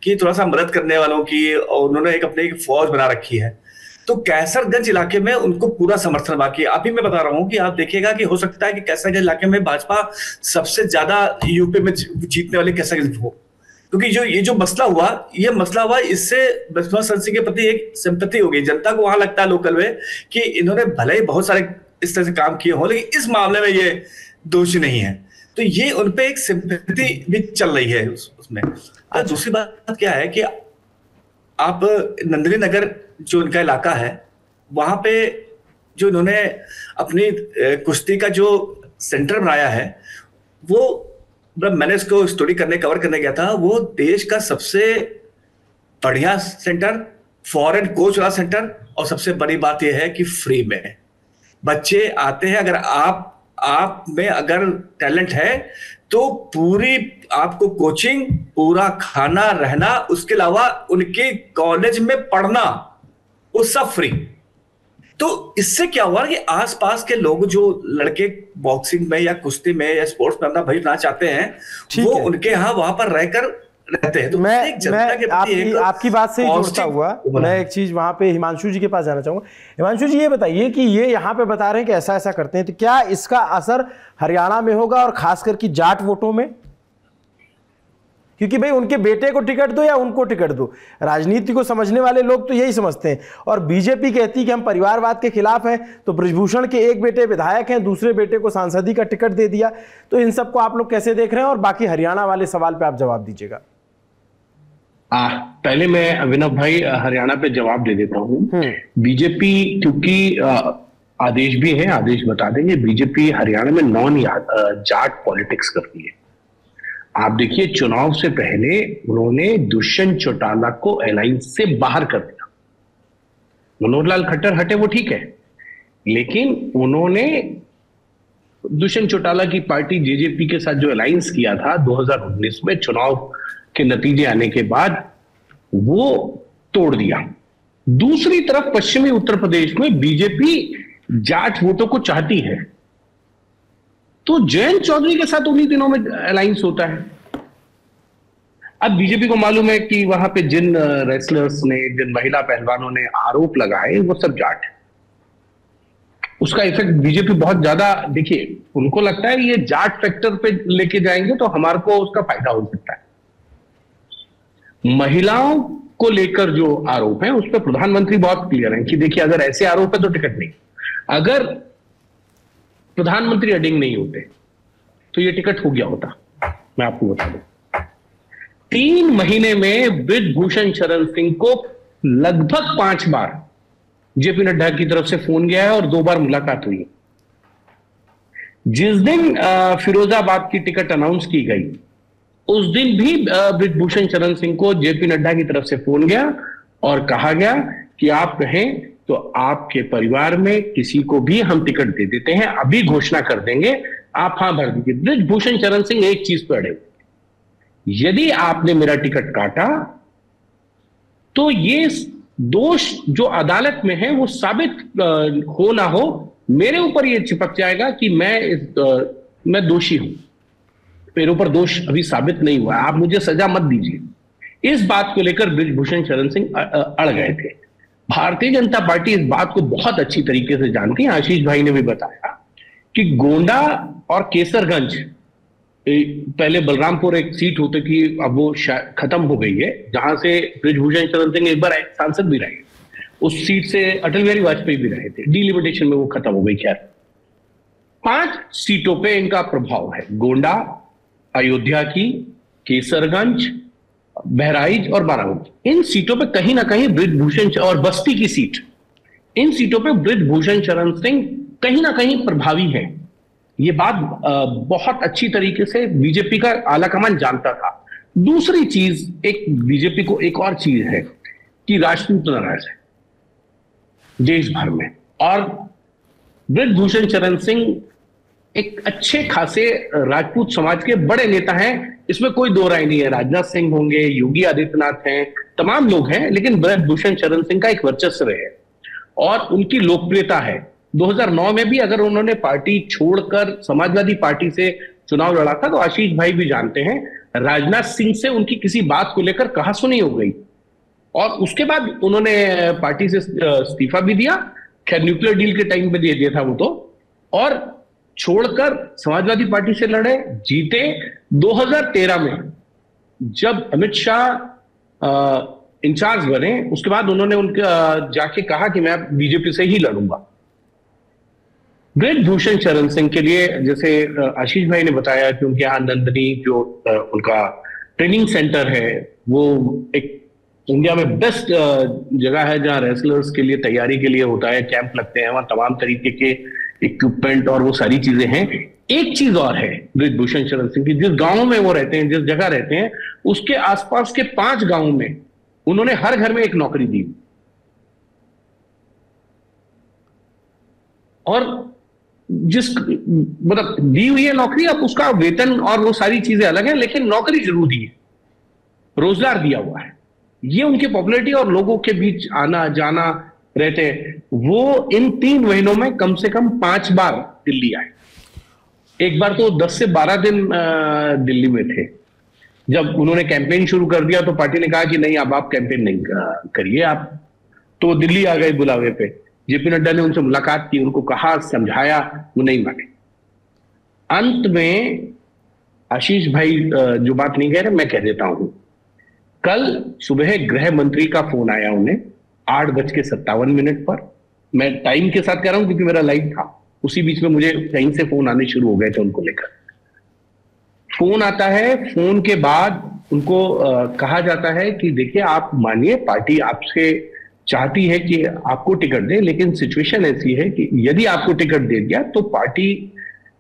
कि थोड़ा सा मदद करने वालों की, और उन्होंने अपनी एक फौज बना रखी है। तो कैसरगंज इलाके में उनको पूरा समर्थन बाकी। अभी मैं बता रहा हूं कि आप देखिएगा कि हो सकता है कि कैसरगंज इलाके में भाजपा सबसे ज्यादा यूपी में जीतने वाले कैसरगंज हो, क्योंकि ये जो मसला हुआ, इससे ब्रजभूषण सिंह के प्रति एक सिंपैथी हो गई। जनता को वहां लगता है लोकल में कि इन्होंने भले ही बहुत सारे इस तरह से काम किए हो, लेकिन इस मामले में ये दोषी नहीं है, तो ये उनपे एक सिंपैथी भी चल रही है उसमें। दूसरी बात क्या है कि आप नंदिनी नगर जो उनका इलाका है, वहां पे जो इन्होंने अपनी कुश्ती का जो सेंटर बनाया है, वो मैंने इसको स्टोरी कवर करने गया था, वो देश का सबसे बढ़िया सेंटर, फॉरेन कोच वाला सेंटर, और सबसे बड़ी बात यह है कि फ्री में बच्चे आते हैं। अगर आप में अगर टैलेंट है तो पूरी आपको कोचिंग, पूरा खाना, रहना, उसके अलावा उनके कॉलेज में पढ़ना, वो सब फ्री। तो इससे क्या हुआ कि आसपास के लोग, जो लड़के बॉक्सिंग में या कुश्ती में या स्पोर्ट्स में अपना भविष्य चाहते हैं, वो उनके यहाँ वहां पर रहकर रहते हैं। तो मैं आपकी बात से ही जुड़ता हुआ मैं एक चीज वहां पे हिमांशु जी के पास जाना चाहूंगा। हिमांशु जी, ये बताइए कि ये यहाँ पे बता रहे हैं कि ऐसा ऐसा करते हैं, तो क्या इसका असर हरियाणा में होगा, और खास करके जाट वोटों में? क्योंकि भाई उनके बेटे को टिकट दो या उनको टिकट दो, राजनीति को समझने वाले लोग तो यही समझते हैं। और बीजेपी कहती है कि हम परिवारवाद के खिलाफ हैं, तो ब्रजभूषण के एक बेटे विधायक हैं, दूसरे बेटे को सांसदी का टिकट दे दिया। तो इन सबको आप लोग कैसे देख रहे हैं? और बाकी हरियाणा वाले सवाल पे आप जवाब दीजिएगा। पहले मैं अभिनव भाई हरियाणा पे जवाब दे देता हूँ। बीजेपी, क्योंकि आदेश भी है, आदेश बता देंगे, बीजेपी हरियाणा में नॉन जाट पॉलिटिक्स करती है। आप देखिए, चुनाव से पहले उन्होंने दुष्यंत चौटाला को अलायंस से बाहर कर दिया। मनोहर लाल खट्टर हटे वो ठीक है, लेकिन उन्होंने दुष्यंत चौटाला की पार्टी जेजेपी के साथ जो अलायंस किया था 2019 में चुनाव के नतीजे आने के बाद, वो तोड़ दिया। दूसरी तरफ पश्चिमी उत्तर प्रदेश में बीजेपी जाट वोटों को चाहती है, तो जयंत चौधरी के साथ उन्हीं दिनों में अलायंस होता है। अब बीजेपी को मालूम है कि वहां पे जिन रेसलर्स ने, जिन महिला पहलवानों ने आरोप लगाए, वो सब जाट है। उसका इफेक्ट बीजेपी बहुत ज्यादा, देखिए उनको लगता है ये जाट फैक्टर पे लेके जाएंगे तो हमारे को उसका फायदा हो सकता है। महिलाओं को लेकर जो आरोप है उस पर प्रधानमंत्री बहुत क्लियर है कि देखिए, अगर ऐसे आरोप है तो टिकट नहीं। अगर प्रधानमंत्री अडिंग नहीं होते तो ये टिकट हो गया होता। मैं आपको बता दूं, 3 महीने में ब्रजभूषण शरण सिंह को लगभग 5 बार जेपी नड्डा की तरफ से फोन गया है और 2 बार मुलाकात हुई है। जिस दिन फिरोजाबाद की टिकट अनाउंस की गई उस दिन भी ब्रिजभूषण शरण सिंह को जेपी नड्डा की तरफ से फोन गया और कहा गया कि आप कहें तो आपके परिवार में किसी को भी हम टिकट दे देते हैं, अभी घोषणा कर देंगे, आप हां भर दीजिए। ब्रिजभूषण शरण सिंह एक चीज पर अड़े, यदि आपने मेरा टिकट काटा तो ये दोष जो अदालत में है वो साबित हो ना हो, मेरे ऊपर ये चिपक जाएगा कि मैं दोषी हूं, मेरे ऊपर दोष अभी साबित नहीं हुआ, आप मुझे सजा मत दीजिए। इस बात को लेकर ब्रिजभूषण शरण सिंह अड़ गए थे। भारतीय जनता पार्टी इस बात को बहुत अच्छी तरीके से जानती है। आशीष भाई ने भी बताया कि गोंडा और केसरगंज, पहले बलरामपुर एक सीट होती थी, अब वो खत्म हो गई है, जहां से ब्रिजभूषण शरण सिंह एक बार सांसद भी रहे, उस सीट से अटल बिहारी वाजपेयी भी रहे थे, डिलिमिटेशन में वो खत्म हो गई। खैर 5 सीटों पे इनका प्रभाव है, गोंडा, अयोध्या की, केसरगंज, बहराइच और बाराबंकी। इन सीटों पे कहीं ना कहीं ब्रिजभूषण, और बस्ती की सीट, इन सीटों पे ब्रिजभूषण शरण सिंह कहीं ना कहीं प्रभावी है। ये बात बहुत अच्छी तरीके से बीजेपी का आलाकमान जानता था। दूसरी चीज, एक बीजेपी को एक और चीज है कि राजपूत नाराज है देश भर में, और ब्रिजभूषण शरण सिंह एक अच्छे खासे राजपूत समाज के बड़े नेता हैं, इसमें कोई दो राय नहीं है। राजनाथ सिंह होंगे, योगी आदित्यनाथ हैं, तमाम लोग हैं, लेकिन ब्रिजभूषण शरण सिंह का एक वर्चस्व है और उनकी लोकप्रियता है। 2009 में भी अगर उन्होंने पार्टी छोड़कर समाजवादी पार्टी से चुनाव लड़ा था तो आशीष भाई भी जानते हैं, राजनाथ सिंह से उनकी किसी बात को लेकर कहासुनी हो गई और उसके बाद उन्होंने पार्टी से इस्तीफा भी दिया। खैर न्यूक्लियर डील के टाइम पे दे दिया था वो तो, और छोड़कर समाजवादी पार्टी से लड़े, जीते। 2013 में जब अमित शाह इंचार्ज बने उसके बाद उन्होंने उनका जाके कहा कि मैं बीजेपी से ही लड़ूंगा। ब्रिजभूषण शरण सिंह के लिए, जैसे आशीष भाई ने बताया कि उनके यहाँ नंदनी जो उनका ट्रेनिंग सेंटर है वो एक इंडिया में बेस्ट जगह है जहां रेसलर्स के लिए तैयारी के लिए होता है, कैंप लगते हैं, वहां तमाम तरीके के इक्विपमेंट और वो सारी चीजें हैं। एक चीज और है ब्रिजभूषण शरण सिंह की, जिस गांव में वो रहते हैं, जिस जगह रहते हैं, उसके आसपास के 5 गांवों में उन्होंने हर घर में एक नौकरी दी। और जिस मतलब दी हुई है नौकरी, अब उसका वेतन और वो सारी चीजें अलग है, लेकिन नौकरी जरूर दी है, रोजगार दिया हुआ है। ये उनकी पॉपुलैरिटी और लोगों के बीच आना जाना रहते हैं। वो इन 3 महीनों में कम से कम 5 बार दिल्ली आए। एक बार तो 10 से 12 दिन दिल्ली में थे। जब उन्होंने कैंपेन शुरू कर दिया तो पार्टी ने कहा कि नहीं, अब आप कैंपेन नहीं करिए आप, तो दिल्ली आ गए बुलावे पे। जेपी नड्डा ने उनसे मुलाकात की, उनको कहा, समझाया, वो नहीं माने। अंत में आशीष भाई जो बात नहीं कह रहे मैं कह देता हूं। कल सुबह गृह मंत्री का फोन आया उन्हें 8:57 पर। मैं टाइम के साथ कह रहा हूं क्योंकि मेरा लाइव था, उसी बीच में मुझे कहीं से फोन आने शुरू हो गए थे उनको लेकर। फोन आता है, फोन के बाद उनको कहा जाता है कि देखिए आप मानिए, पार्टी आपसे चाहती है कि आपको टिकट दे, लेकिन सिचुएशन ऐसी है कि यदि आपको टिकट दे दिया तो पार्टी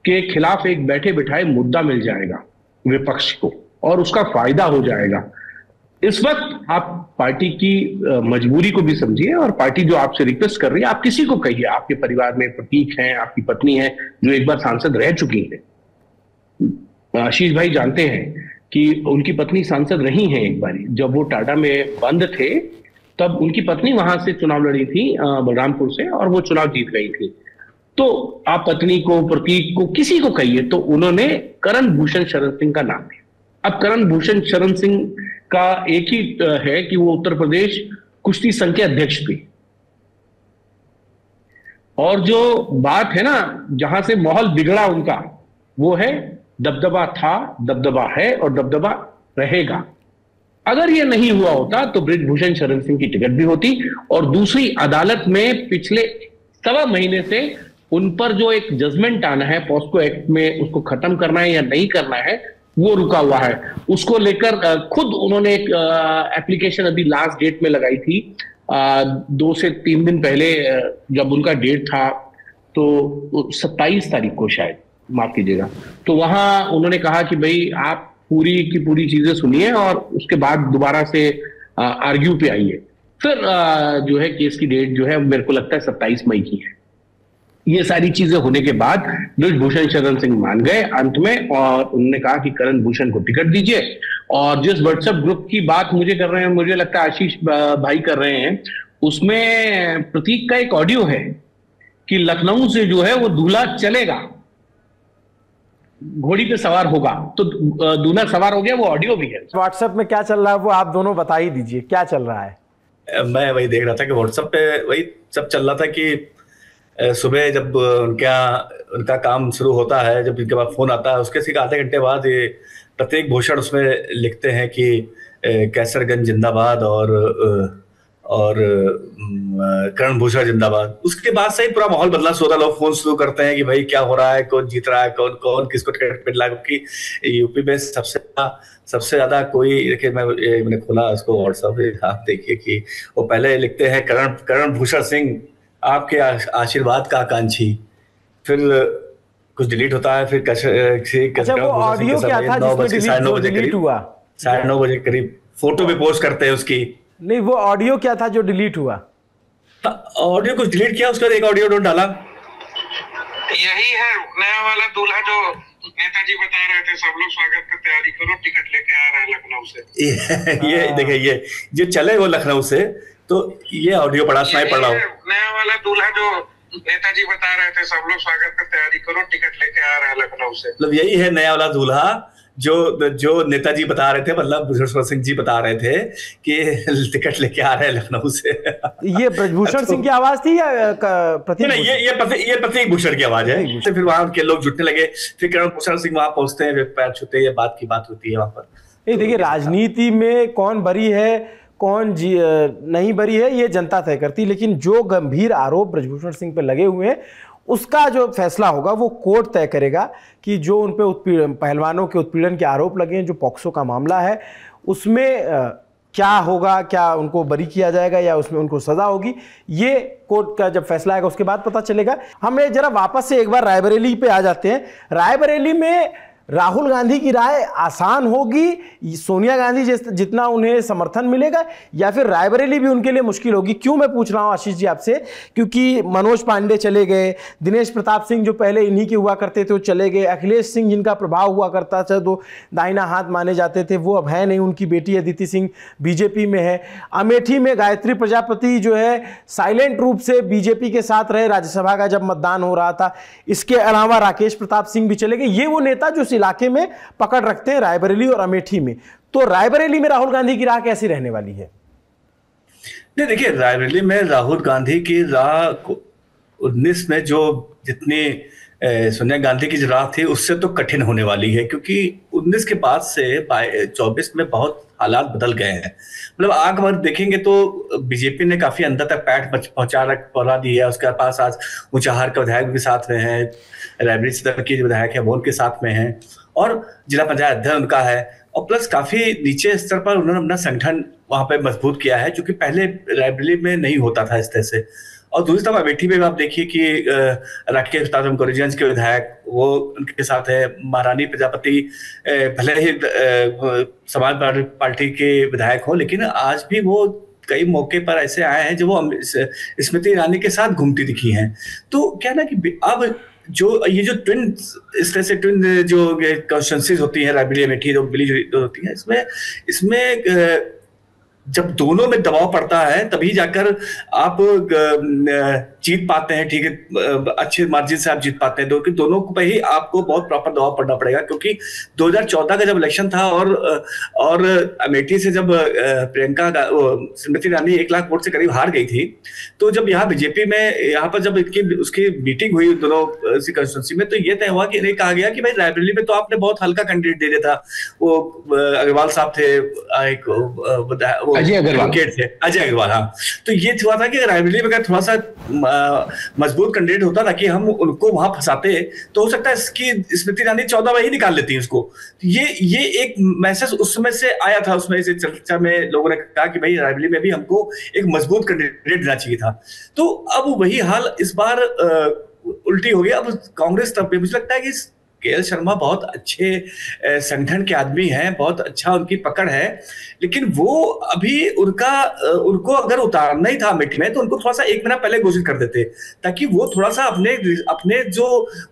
के खिलाफ एक बैठे बिठाए मुद्दा मिल जाएगा विपक्ष को और उसका फायदा हो जाएगा। इस वक्त आप पार्टी की मजबूरी को भी समझिए और पार्टी जो आपसे रिक्वेस्ट कर रही है, आप किसी को कहिए, आपके परिवार में प्रतीक हैं, आपकी पत्नी है जो एक बार सांसद रह चुकी है। आशीष भाई जानते हैं कि उनकी पत्नी सांसद रही हैं एक बार, जब वो टाटा में बंद थे तब उनकी पत्नी वहां से चुनाव लड़ी थी बलरामपुर से, और वो चुनाव जीत गई थी। तो आप पत्नी को, प्रतीक को, किसी को कहिए, तो उन्होंने करण भूषण शरण सिंह का नाम दिया। अब करण भूषण शरण सिंह का एक ही है कि वो उत्तर प्रदेश कुश्ती संघ के अध्यक्ष भी, और जो बात है ना जहां से माहौल बिगड़ा उनका, वो है दबदबा था, दबदबा है और दबदबा रहेगा। अगर ये नहीं हुआ होता तो ब्रिजभूषण शरण सिंह की टिकट भी होती, और दूसरी अदालत में पिछले 1.25 महीने से उन पर जो एक जजमेंट आना है पॉस्को एक्ट में, उसको खत्म करना है या नहीं करना है, वो रुका हुआ है। उसको लेकर खुद उन्होंने एक एप्लीकेशन अभी लास्ट डेट में लगाई थी 2 से 3 दिन पहले जब उनका डेट था, तो 27 तारीख को शायद, माफ कीजिएगा, तो वहां उन्होंने कहा कि भाई आप पूरी की पूरी चीजें सुनिए और उसके बाद दोबारा से आर्ग्यू पे आइए। फिर जो है केस की डेट जो है मेरे को लगता है 27 मई की है। ये सारी चीजें होने के बाद ब्रजभूषण शरण सिंह मान गए अंत में, और उन्होंने कहा कि करण भूषण को टिकट दीजिए। और जिस व्हाट्सएप ग्रुप की बात मुझे कर रहे हैं, मुझे लगता है आशीष भाई कर रहे हैं, उसमें प्रतीक का एक ऑडियो है कि लखनऊ से जो है वो दूल्हा चलेगा, घोड़ी पे सवार होगा, तो दूल्हा सवार हो गया, वो ऑडियो भी है। व्हाट्सएप में क्या चल रहा है वो आप दोनों बता ही दीजिए, क्या चल रहा है। मैं वही देख रहा था कि व्हाट्सएप पे वही सब चल रहा था कि सुबह जब उनका काम शुरू होता है, जब इनके बाद फोन आता है, उसके सिर्फ आधे घंटे बाद ये प्रतीक भूषण उसमें लिखते हैं कि कैसरगंज जिंदाबाद और करण भूषण जिंदाबाद। उसके बाद से ही पूरा माहौल बदला, 16 लोग फोन शुरू करते हैं कि भाई क्या हो रहा है, कौन जीत रहा है, कौन किसको टिकट मिल रहा है। क्योंकि यूपी में सबसे ज्यादा कोई, देखिए मैंने खोला उसको व्हाट्सएप, आप देखिए कि वो पहले लिखते हैं करण भूषण सिंह आपके आशीर्वाद का आकांक्षी, फिर कुछ डिलीट होता है, फिर अच्छा वो ऑडियो क्या था जिसमें डिलीट हुआ? 9:30 बजे करीब फोटो भी पोस्ट करते हैं उसकी। नहीं, वो ऑडियो क्या था जो डिलीट हुआ? ऑडियो कुछ डिलीट किया, उसका एक ऑडियो डाला। यही है नया वाला दूल्हा जो नेताजी बता रहे थे, सब लोग स्वागत का तैयारी करो, टिकट लेके आ रहा है लखनऊ से। ये देखिए, ये जो चले वो लखनऊ से, तो ये ऑडियो पढ़ा सुनाई पड़ रहा हो। नया वाला दूल्हा जो नेताजी बता रहे थे, सब लोग स्वागत का तैयारी करो, टिकट लेके आ रहा है लखनऊ से। मतलब यही है नया वाला दूल्हा जो नेताजी बता रहे थे, मतलब ब्रजभूषण सिंह जी बता रहे थे कि टिकट लेके आ रहे हैं लखनऊ से। ये ब्रजभूषण सिंह की आवाज थी या प्रतीक? नहीं, ये प्रतीक भूषण की आवाज है। फिर वहां के लोग जुटने लगे, फिर करण भूषण सिंह वहां पहुंचते हैं, पैर छूते हैं, ये बात की बात होती है वहां पर। देखिए, राजनीति में कौन बरी है कौन नहीं बरी है ये जनता तय करती, लेकिन जो गंभीर आरोप ब्रजभूषण सिंह पे लगे हुए हैं उसका जो फैसला होगा वो कोर्ट तय करेगा कि जो उन पे पहलवानों के उत्पीड़न के आरोप लगे हैं, जो पॉक्सो का मामला है, उसमें क्या होगा, क्या उनको बरी किया जाएगा या उसमें उनको सजा होगी, ये कोर्ट का जब फैसला आएगा उसके बाद पता चलेगा। हमें जरा वापस से एक बार रायबरेली पे आ जाते हैं। रायबरेली में राहुल गांधी की राय आसान होगी, सोनिया गांधी जितना उन्हें समर्थन मिलेगा, या फिर रायबरेली भी उनके लिए मुश्किल होगी? क्यों मैं पूछ रहा हूं आशीष जी आपसे, क्योंकि मनोज पांडे चले गए, दिनेश प्रताप सिंह जो पहले इन्हीं के हुआ करते थे वो चले गए, अखिलेश सिंह जिनका प्रभाव हुआ करता था तो दाहिना हाथ माने जाते थे वो अब है नहीं, उनकी बेटी अदिति सिंह बीजेपी में है। अमेठी में गायत्री प्रजापति जो है साइलेंट रूप से बीजेपी के साथ रहे राज्यसभा का जब मतदान हो रहा था। इसके अलावा राकेश प्रताप सिंह भी चले गए। ये वो नेता जो इलाके में पकड़ रखते हैं रायबरेली और अमेठी में। तो रायबरेली में राहुल गांधी की राह कैसी रहने वाली है? नहीं, देखिए, रायबरेली में राहुल गांधी की राह 19 में जो जितनी सोनिया गांधी की जो राह थी उससे तो कठिन होने वाली है, क्योंकि 19 के बाद से 24 में बहुत हालात बदल गए हैं। मतलब आग भर देखेंगे तो बीजेपी ने काफी अंदर तक पैठ पहुंचा दी है। उसके पास आज ऊंचाहार का विधायक भी साथ में है, रायबरेली सदर की विधायक है वो उनके साथ में है, और जिला पंचायत अध्यक्ष उनका है, और प्लस काफी नीचे स्तर पर उन्होंने अपना संगठन वहां पे मजबूत किया है, जो कि पहले रायबरेली में नहीं होता था इस तरह से। और दूसरी तरफ अमेठी में आप देखिए कि राकेश प्रताप गोरीगंज के विधायक वो उनके साथ है, महारानी प्रजापति भले ही समाज पार्टी के विधायक हो, लेकिन आज भी वो कई मौके पर ऐसे आए हैं जो वो स्मृति ईरानी के साथ घूमती दिखी हैं। तो क्या ना कि अब जो ये जो ट्विन इस तरह से ट्विन जो कॉन्स्टिट्यूंसीज होती है रायबरेली अमेठी जो मिली होती है, इसमें जब दोनों में दबाव पड़ता है तभी जाकर आप जीत पाते हैं। ठीक है, अच्छे मार्जिन से आप जीत पाते हैं, क्योंकि दोनों पे ही आपको बहुत प्रॉपर दबाव पड़ना पड़ेगा। क्योंकि 2014 का जब इलेक्शन था और अमेठी से जब प्रियंका स्मृति ईरानी 1 लाख वोट से करीब हार गई थी, तो जब यहाँ बीजेपी में यहाँ पर जब उसकी मीटिंग हुई दोनों कंस्टिट्यूंसी में, तो ये तय हुआ कि नहीं, कहा गया कि भाई रायबरेली में तो आपने बहुत हल्का कैंडिडेट दे दिया था, वो अग्रवाल साहब थे, एक अजय अग्रवाल थे, अजय अग्रवाल। हाँ, तो ये हुआ था कि रायबरेली में अगर थोड़ा सा मजबूत कैंडिडेट होता ना कि हम उनको वहां फंसाते, तो हो सकता है इसकी स्मृति ईरानी 14 में ही निकाल लेती उसको। ये एक मैसेज उस समय से आया था, उसमें से चर्चा में लोगों ने कहा कि भाई रायबरेली में भी हमको एक मजबूत कैंडिडेट देना चाहिए था। तो अब वही हाल इस बार उल्टी हो गया। अब कांग्रेस तरफ भी मुझे लगता है कि के.एल. शर्मा बहुत अच्छे संगठन के आदमी हैं, बहुत अच्छा उनकी पकड़ है, लेकिन वो अभी उनको अगर उतारना ही था अमेठी में तो उनको थोड़ा सा 1 महीना पहले घोषित कर देते, ताकि वो थोड़ा सा अपने जो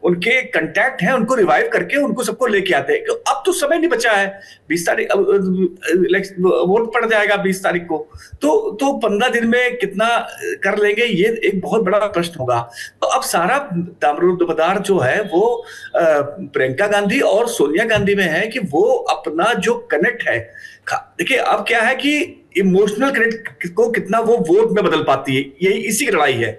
उनके कंटैक्ट हैं उनको रिवाइव करके उनको सबको लेके आते। अब तो समय नहीं बचा है, 20 तारीख वोट पड़ जाएगा 20 तारीख को, तो 15 दिन में कितना कर लेंगे, ये एक बहुत बड़ा प्रश्न होगा। तो अब सारा दामोदर जो है वो प्रियंका गांधी और सोनिया गांधी में है कि वो अपना जो कनेक्ट है, देखिए अब क्या है कि इमोशनल कनेक्ट को कितना वो वोट में बदल पाती है, यही इसी की लड़ाई है।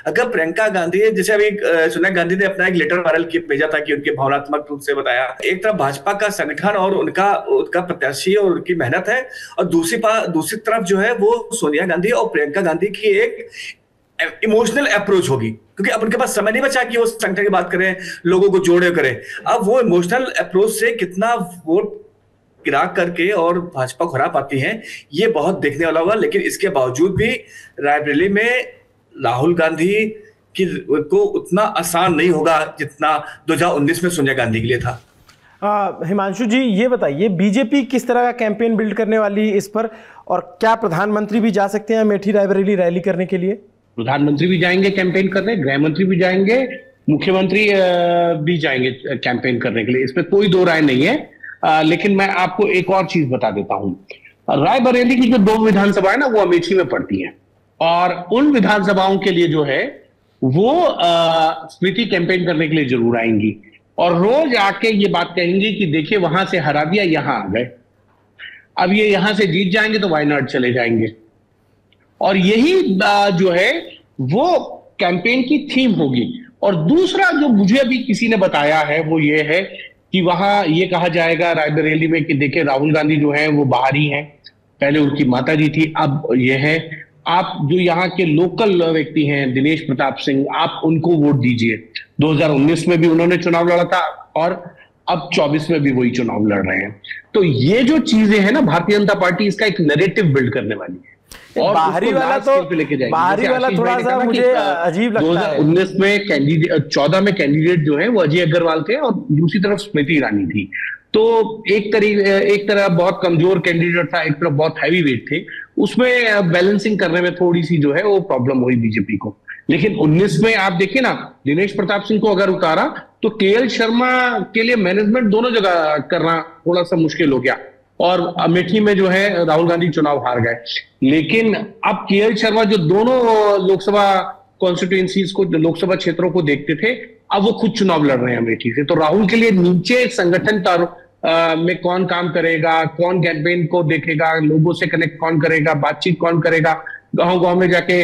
अगर प्रियंका गांधी, जैसे अभी सोनिया गांधी ने अपना एक लेटर वायरल भेजा था कि उनके भावनात्मक रूप से बताया, एक तरफ भाजपा का संगठन और उनका प्रत्याशी और उनकी मेहनत है, और दूसरी तरफ जो है वो सोनिया गांधी और प्रियंका गांधी की एक इमोशनल अप्रोच होगी, क्योंकि अब उनके पास समय नहीं बचा कि वो संगठन की बात करें, लोगों को जोड़े करें। अब वो इमोशनल अप्रोच से कितना वोट गिरा करके और भाजपा को हरा पाती हैं, ये बहुत देखने वाला होगा। लेकिन इसके बावजूद भी रायबरेली में राहुल गांधी को उतना आसान नहीं होगा जितना 2019 में सोनिया गांधी के लिए था। हिमांशु जी, ये बताइए बीजेपी किस तरह का कैंपेन बिल्ड करने वाली इस पर, और क्या प्रधानमंत्री भी जा सकते हैं अमेठी रायबरेली रैली करने के लिए? प्रधानमंत्री भी जाएंगे कैंपेन करने, गृह मंत्री भी जाएंगे, मुख्यमंत्री भी जाएंगे कैंपेन करने के लिए, इसमें कोई दो राय नहीं है। लेकिन मैं आपको एक और चीज बता देता हूं, रायबरेली की जो 2 विधानसभा है ना, वो अमेठी में पड़ती है, और उन विधानसभाओं के लिए जो है वो स्मृति कैंपेन करने के लिए जरूर आएंगी, और रोज आके ये बात कहेंगी कि देखिए वहां से हरा दिया, यहां आ गए, अब ये यहां से जीत जाएंगे तो वायनाड चले जाएंगे। और यही जो है वो कैंपेन की थीम होगी। और दूसरा जो मुझे अभी किसी ने बताया है वो ये है कि वहां ये कहा जाएगा रायबरेली में कि देखिए राहुल गांधी जो है वो बाहरी हैं, पहले उनकी माता जी थी, अब ये है, आप जो यहाँ के लोकल व्यक्ति हैं दिनेश प्रताप सिंह, आप उनको वोट दीजिए। 2019 में भी उन्होंने चुनाव लड़ा था और अब 24 में भी वही चुनाव लड़ रहे हैं। तो ये जो चीजें हैं ना, भारतीय जनता पार्टी इसका एक नैरेटिव बिल्ड करने वाली है। और बाहरी वाला थोड़ा सा मुझे अजीब लगता है। 2019 में कैंडिडेट, 14 में कैंडिडेट जो है वो अजय अग्रवाल थे और दूसरी तरफ स्मृति ईरानी थी। तो एक तरह बहुत कमजोर कैंडिडेट था, एक तरफ बहुत हैवी वेट थे, उसमें बैलेंसिंग करने में थोड़ी सी जो है वो प्रॉब्लम हुई बीजेपी को। लेकिन 19 में आप देखिए ना, दिनेश प्रताप सिंह को अगर उतारा तो के.एल. शर्मा के लिए मैनेजमेंट दोनों जगह करना थोड़ा सा मुश्किल हो गया, और अमेठी में जो है राहुल गांधी चुनाव हार गए। लेकिन अब के.एल. शर्मा जो दोनों लोकसभा कॉन्स्टिट्यूएंसीज को, लोकसभा क्षेत्रों को देखते थे, अब वो खुद चुनाव लड़ रहे हैं अमेठी से। तो राहुल के लिए नीचे संगठन में कौन काम करेगा, कौन कैंपेन को देखेगा, लोगों से कनेक्ट कौन करेगा, बातचीत कौन करेगा, गांव-गांव में जाके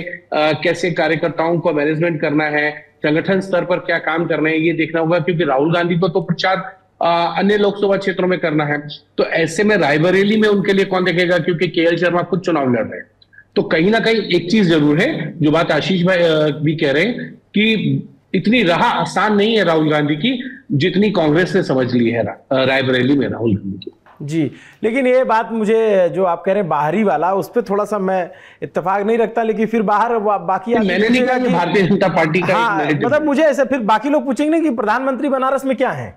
कैसे कार्यकर्ताओं को मैनेजमेंट करना है, संगठन स्तर पर क्या काम करना है, ये देखना होगा। क्योंकि राहुल गांधी को तो प्रचार अन्य लोकसभा क्षेत्रों में करना है, तो ऐसे में रायबरेली में उनके लिए कौन देखेगा, क्योंकि के.एल. शर्मा खुद चुनाव लड़ रहे हैं। तो कहीं ना कहीं एक चीज जरूर है, जो बात आशीष भाई भी कह रहे हैं कि इतनी राह आसान नहीं है राहुल गांधी की जितनी कांग्रेस ने समझ ली है रायबरेली में राहुल गांधी की। जी, लेकिन ये बात मुझे जो आप कह रहे हैं बाहरी वाला, उस पर थोड़ा सा मैं इत्तेफाक नहीं रखता। लेकिन फिर बाहर बाकी मैंने नहीं कहा कि भारतीय जनता पार्टी का, हाँ, मतलब मुझे ऐसे फिर बाकी लोग पूछेंगे कि प्रधानमंत्री बनारस में क्या है।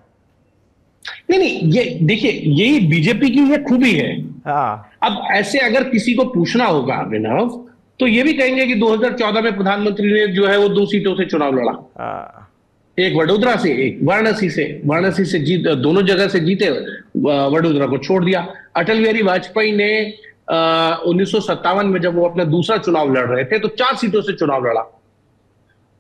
नहीं, ये देखिए यही बीजेपी की ये खूबी है। हाँ। अब ऐसे अगर किसी को पूछना होगा अभिनव, तो ये भी कहेंगे कि 2014 में प्रधानमंत्री ने जो है वो 2 सीटों से चुनाव लड़ा, एक वडोदरा से, एक वाराणसी से जीत, दोनों जगह से जीते, वडोदरा को छोड़ दिया। अटल बिहारी वाजपेयी ने 1957 में जब वो अपना दूसरा चुनाव लड़ रहे थे तो 4 सीटों से चुनाव लड़ा।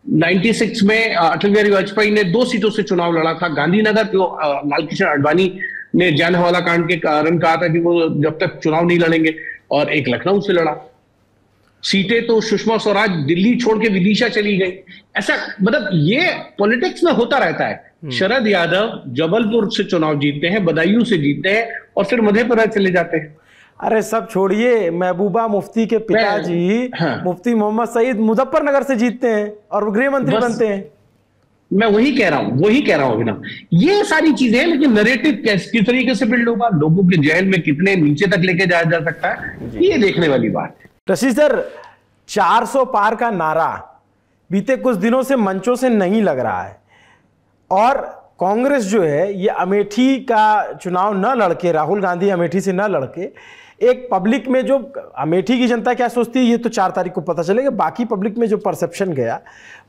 96 में अटल बिहारी वाजपेयी ने 2 सीटों से चुनाव लड़ा था। गांधीनगर, जो लालकृष्ण आडवाणी ने जानहवाला कांड के कारण कहा था कि वो जब तक चुनाव नहीं लड़ेंगे, और एक लखनऊ से लड़ा। सीटें तो सुषमा स्वराज दिल्ली छोड़ के विदिशा चली गई। ऐसा मतलब ये पॉलिटिक्स में होता रहता है। शरद यादव जबलपुर से चुनाव जीतते हैं, बदायूं से जीतते हैं, और फिर मध्य प्रदेश चले जाते हैं। अरे सब छोड़िए, महबूबा मुफ्ती के पिताजी मुफ्ती मोहम्मद सईद मुजफ्फरनगर से जीतते हैं और वो गृह मंत्री बनते हैं। मैं वही कह रहा हूं अभिनव, ये सारी चीजें, लेकिन नैरेटिव किस तरीके से बिल्ड होगा, लोगों के जहन में कितने नीचे तक लेके जाया जा सकता है, ये देखने वाली बात है। रशीद सर, 400 पार का नारा बीते कुछ दिनों से मंचों से नहीं लग रहा है और कांग्रेस जो है ये अमेठी का चुनाव न लड़के, राहुल गांधी अमेठी से न लड़के, एक पब्लिक में जो अमेठी की जनता क्या सोचती है ये तो 4 तारीख को पता चलेगा, बाकी पब्लिक में जो परसेप्शन गया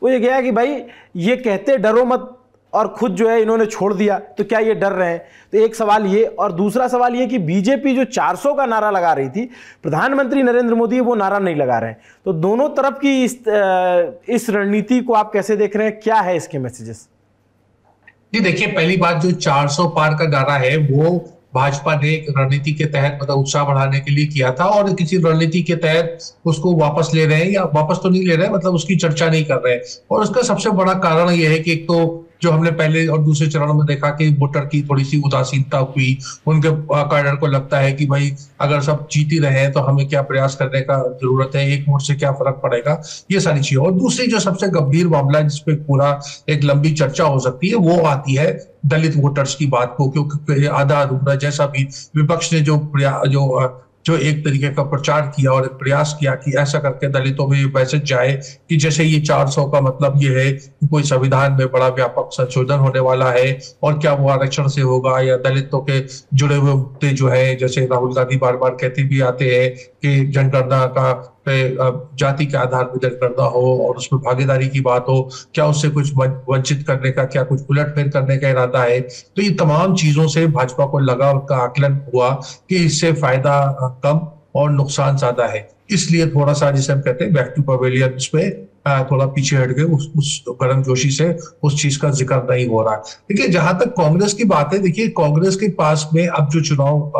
वो ये गया कि भाई ये कहते डरो मत और खुद जो है इन्होंने छोड़ दिया, तो क्या ये डर रहे हैं? तो एक सवाल ये, और दूसरा सवाल ये कि बीजेपी जो 400 का नारा लगा रही थी, प्रधानमंत्री नरेंद्र मोदी वो नारा नहीं लगा रहे हैं, तो दोनों तरफ की इस रणनीति को आप कैसे देख रहे हैं, क्या है इसके मैसेजेस? जी देखिए, पहली बात जो 400 पार का नारा है वो भाजपा ने एक रणनीति के तहत मतलब उत्साह बढ़ाने के लिए किया था और किसी रणनीति के तहत उसको वापस ले रहे हैं या वापस तो नहीं ले रहे हैं, मतलब उसकी चर्चा नहीं कर रहे हैं। और उसका सबसे बड़ा कारण यह है कि एक तो जो हमने पहले और दूसरे चरण में देखा कि वोटर की थोड़ी सी उदासीनता हुई, उनके कैडर को लगता है कि भाई अगर सब जीत ही रहे हैं तो हमें क्या प्रयास करने का जरूरत है, एक वोट से क्या फर्क पड़ेगा, ये सारी चीजें। और दूसरी जो सबसे गंभीर मामला है जिसपे पूरा एक लंबी चर्चा हो सकती है वो आती है दलित वोटर्स की बात को, क्योंकि आधा अधूरा जैसा भी विपक्ष ने जो एक तरीके का प्रचार किया और एक प्रयास किया कि ऐसा करके दलितों में मैसेज जाए कि जैसे ये 400 का मतलब ये है कि कोई संविधान में बड़ा व्यापक संशोधन होने वाला है और क्या वो आरक्षण से होगा या दलितों के जुड़े हुए मुद्दे जो है, जैसे राहुल गांधी बार बार कहते भी आते हैं कि जनगणना का जाति के आधार पर जनगणना हो और उसमें भागीदारी की बात हो, क्या उससे कुछ वंचित करने का, क्या कुछ उलटफेर करने का इरादा है। तो ये तमाम चीजों से भाजपा को लगा, उनका आकलन हुआ कि इससे फायदा कम और नुकसान ज्यादा है, इसलिए थोड़ा सा जिसे हम कहते हैं बैक टू पवेलियन पे थोड़ा पीछे हट गए, उस गर्मजोशी से उस चीज का जिक्र नहीं हो रहा। देखिए, जहां तक कांग्रेस की बात है, देखिए कांग्रेस के पास में अब जो चुनाव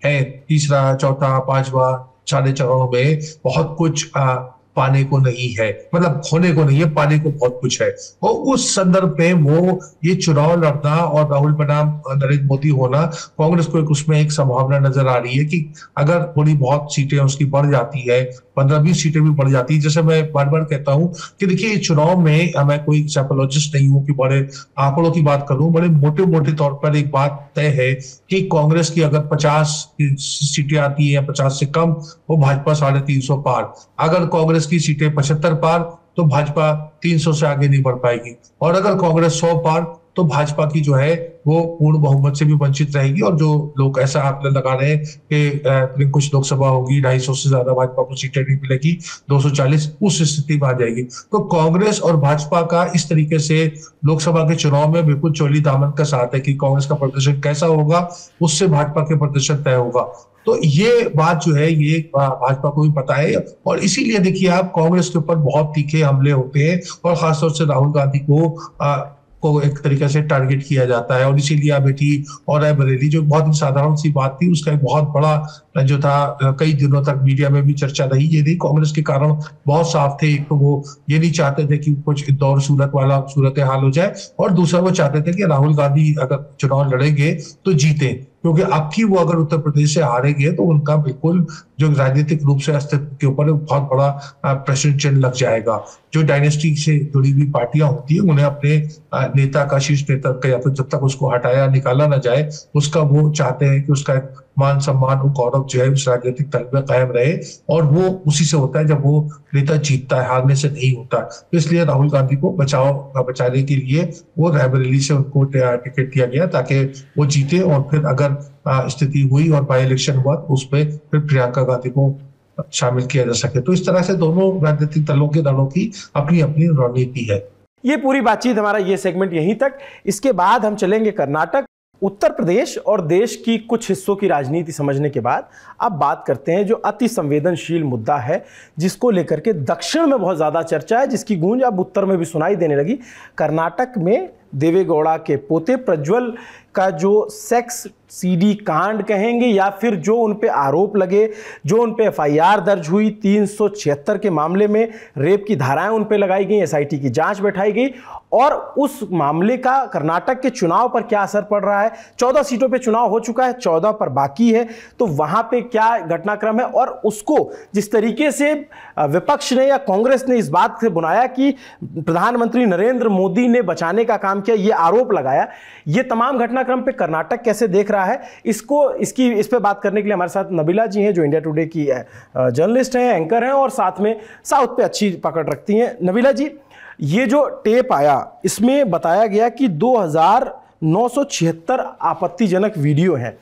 है, तीसरा, चौथा, पांचवा, सारे चरणों में बहुत कुछ पाने को नहीं है, मतलब खोने को नहीं है, पाने को बहुत कुछ है। और उस संदर्भ में वो ये चुनाव लड़ना और राहुल बनाम नरेंद्र मोदी होना, कांग्रेस को उसमें एक संभावना नजर आ रही है कि अगर थोड़ी बहुत सीटें उसकी बढ़ जाती है, 15-20 सीटें भी बढ़ जाती है। जैसे मैं बार बार कहता हूं कि देखिए चुनाव में मैं कोई साइकोलॉजिस्ट नहीं हूं कि बड़े आंकड़ों की बात करूं, बड़े मोटे मोटे तौर पर एक बात तय है कि कांग्रेस की अगर 50 सीटें आती है या 50 से कम, वो भाजपा 350 पार। अगर कांग्रेस की सीटें 75 पार तो भाजपा 300 से आगे नहीं बढ़ पाएगी, और अगर कांग्रेस 100 पार तो भाजपा की जो है वो पूर्ण बहुमत से भी वंचित रहेगी। और जो लोग ऐसा आकलन लगा रहे हैं कि कुछ लोकसभा होगी 250 से ज्यादा भाजपा को सीटें नहीं मिलेगी, 240, उस स्थिति में आ जाएगी। तो कांग्रेस और भाजपा का इस तरीके से लोकसभा के चुनाव में बिल्कुल चोली दामन का साथ है कि कांग्रेस का प्रदर्शन कैसा होगा उससे भाजपा के प्रदर्शन तय होगा। तो ये बात जो है ये भाजपा को भी पता है, और इसीलिए देखिए आप कांग्रेस के ऊपर बहुत तीखे हमले होते हैं और खासतौर से राहुल गांधी को एक तरीके से टारगेट किया जाता है। और इसीलिए अमेठी और रायबरेली जो बहुत ही साधारण सी बात थी, उसका एक बहुत बड़ा जो था कई दिनों तक मीडिया में भी चर्चा रही। ये नहीं, कांग्रेस के कारण बहुत साफ थे, एक तो वो ये नहीं चाहते थे कि कुछ इंदौर सूरत वाला सूरत हाल हो जाए, और दूसरा वो चाहते थे कि राहुल गांधी अगर चुनाव लड़ेंगे तो जीते, क्योंकि अब की वो अगर उत्तर प्रदेश से हारेंगे तो उनका बिल्कुल जो राजनीतिक रूप से अस्तित्व के ऊपर बहुत बड़ा प्रश्न चिन्ह लग जाएगा। जो डायनेस्टी से जुड़ी हुई पार्टियां होती है उन्हें अपने नेता का, शीर्ष नेता का, या फिर जब तक उसको हटाया निकाला ना जाए उसका वो चाहते हैं कि उसका मान सम्मान और गौरव जो है उस राजनीतिक तल में कायम रहे, और वो उसी से होता है जब वो नेता जीतता है, हारने से नहीं होता। तो इसलिए राहुल गांधी को बचाने के लिए वो रायबरेली से उनको टिकट दिया गया ताकि वो जीते, और फिर अगर स्थिति हुई और बाई इलेक्शन हुआ तो उसमें फिर प्रियंका गांधी को शामिल किया जा सके। तो इस तरह से दोनों राजनीतिक दलों की अपनी अपनी रणनीति है। ये पूरी बातचीत, हमारा ये सेगमेंट यहीं तक। इसके बाद हम चलेंगे कर्नाटक, उत्तर प्रदेश और देश की कुछ हिस्सों की राजनीति समझने के बाद अब बात करते हैं जो अति संवेदनशील मुद्दा है, जिसको लेकर के दक्षिण में बहुत ज़्यादा चर्चा है, जिसकी गूंज अब उत्तर में भी सुनाई देने लगी। कर्नाटक में देवेगौड़ा के पोते प्रज्वल का जो सेक्स सीडी कांड कहेंगे या फिर जो उन पे आरोप लगे, जो उन पे एफआईआर दर्ज हुई, 376 के मामले में रेप की धाराएं उन पे लगाई गई, एसआईटी की जांच बैठाई गई, और उस मामले का कर्नाटक के चुनाव पर क्या असर पड़ रहा है। 14 सीटों पे चुनाव हो चुका है, 14 पर बाकी है, तो वहां पे क्या घटनाक्रम है, और उसको जिस तरीके से विपक्ष ने या कांग्रेस ने इस बात से बुनाया कि प्रधानमंत्री नरेंद्र मोदी ने बचाने का काम किया, ये आरोप लगाया, ये तमाम घटनाक्रम पे कर्नाटक कैसे देख रहा है, इस पे बात करने के लिए हमारे साथ नबीला जी हैं, जो इंडिया टुडे की जर्नलिस्ट हैं, एंकर हैं, और साथ में साउथ पे अच्छी पकड़ रखती हैं। नबीला जी, ये जो टेप आया इसमें बताया गया कि 2976 आपत्तिजनक वीडियो हैं,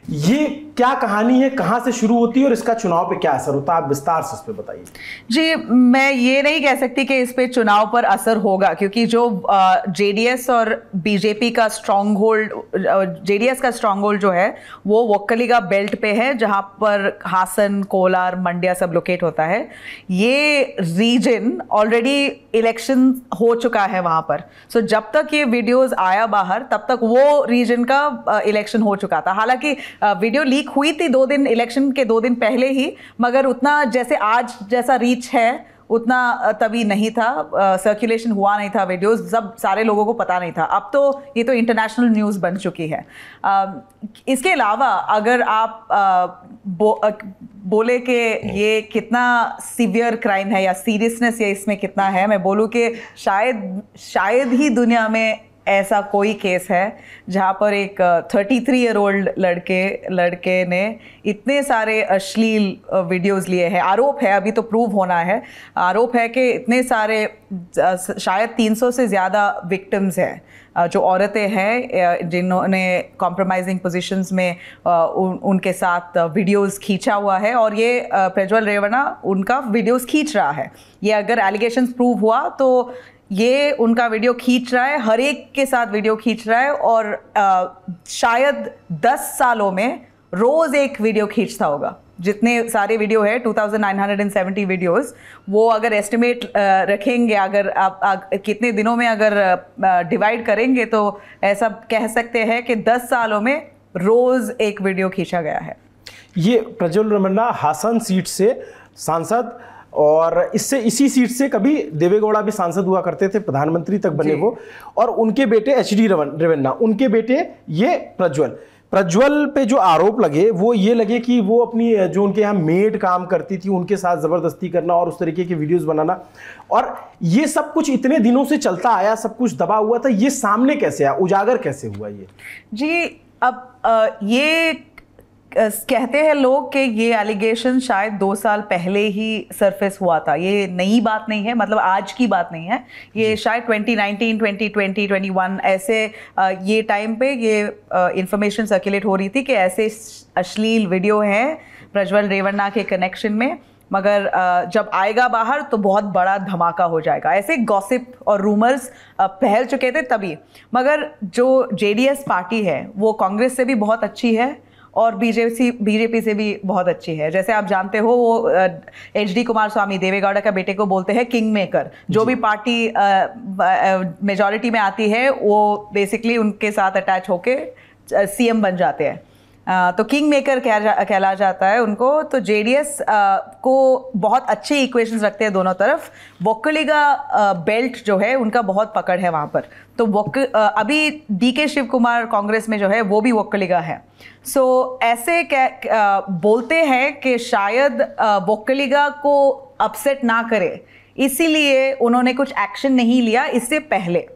ये क्या कहानी है, कहां से शुरू होती है और इसका चुनाव पे क्या असर होता है, आप विस्तार से इस पे बताइए। जी, मैं ये नहीं कह सकती कि इस पे चुनाव पर असर होगा, क्योंकि जो जेडीएस और बीजेपी का स्ट्रांग होल्ड, जेडीएस का स्ट्रांग होल्ड जो है वो वोक्कलिगा बेल्ट पे है, जहां पर हासन, कोलार, मंड्या सब लोकेट होता है। ये रीजन ऑलरेडी इलेक्शन हो चुका है वहां पर, सो जब तक ये वीडियोस आया बाहर तब तक वो रीजन का इलेक्शन हो चुका था। हालांकि वीडियो लीक हुई थी 2 दिन, इलेक्शन के 2 दिन पहले ही, मगर उतना जैसे आज जैसा रीच है उतना तभी नहीं था, सर्कुलेशन हुआ नहीं था वीडियोस, सब सारे लोगों को पता नहीं था। अब तो ये तो इंटरनेशनल न्यूज़ बन चुकी है। इसके अलावा अगर आप बोले कि ये कितना सीवियर क्राइम है या सीरियसनेस ये इसमें कितना है, मैं बोलूँ कि शायद ही दुनिया में ऐसा कोई केस है जहाँ पर एक 33 ईयर ओल्ड लड़के ने इतने सारे अश्लील वीडियोस लिए हैं। आरोप है, अभी तो प्रूव होना है, आरोप है कि इतने सारे शायद 300 से ज़्यादा विक्टिम्स हैं जो औरतें हैं जिन्होंने कॉम्प्रोमाइजिंग पोजीशंस में उनके साथ वीडियोस खींचा हुआ है, और ये प्रज्वल रेवन्ना उनका वीडियोस खींच रहा है। ये अगर एलिगेशंस प्रूव हुआ तो ये उनका वीडियो खींच रहा है, हर एक के साथ वीडियो खींच रहा है, और शायद 10 सालों में रोज एक वीडियो खींचता होगा। जितने सारे वीडियो है 2970 वीडियोस, वो अगर एस्टिमेट रखेंगे, अगर आप कितने दिनों में अगर डिवाइड करेंगे तो ऐसा कह सकते हैं कि 10 सालों में रोज एक वीडियो खींचा गया है। ये प्रज्वल रेवन्ना हासन सीट से सांसद, और इसी सीट से कभी देवेगौड़ा भी सांसद हुआ करते थे, प्रधानमंत्री तक बने वो, और उनके बेटे एचडी रेवन्ना, उनके बेटे ये प्रज्वल पे जो आरोप लगे वो ये लगे कि वो अपनी जो उनके यहाँ मेड काम करती थी उनके साथ ज़बरदस्ती करना और उस तरीके की वीडियोस बनाना, और ये सब कुछ इतने दिनों से चलता आया, सब कुछ दबा हुआ था, ये सामने कैसे आया, उजागर कैसे हुआ ये? जी, अब ये कहते हैं लोग कि ये एलिगेशन शायद 2 साल पहले ही सरफेस हुआ था, ये नई बात नहीं है, मतलब आज की बात नहीं है, ये शायद 2019, 2020, 21 ऐसे ये टाइम पे ये इंफॉर्मेशन सर्कुलेट हो रही थी कि ऐसे अश्लील वीडियो हैं प्रज्वल रेवन्ना के कनेक्शन में, मगर जब आएगा बाहर तो बहुत बड़ा धमाका हो जाएगा। ऐसे गॉसिप और रूमर्स फैल चुके थे तभी, मगर जो जेडीएस पार्टी है वो कांग्रेस से भी बहुत अच्छी है और बीजेपी से भी बहुत अच्छी है। जैसे आप जानते हो वो एचडी कुमारस्वामी देवेगौड़ा का बेटे को बोलते हैं किंग मेकर, जो भी पार्टी मेजॉरिटी में आती है वो बेसिकली उनके साथ अटैच होके सीएम बन जाते हैं, तो किंग मेकर कहला जाता है उनको। तो जेडीएस को बहुत अच्छे इक्वेशंस रखते हैं दोनों तरफ। वोक्कलिगा बेल्ट जो है उनका बहुत पकड़ है वहाँ पर, तो अभी डीके शिव कुमार कांग्रेस में जो है वो भी वोक्कलिगा है। सो ऐसे बोलते हैं कि शायद वोक्कलिगा को अपसेट ना करे, इसीलिए उन्होंने कुछ एक्शन नहीं लिया इससे पहले।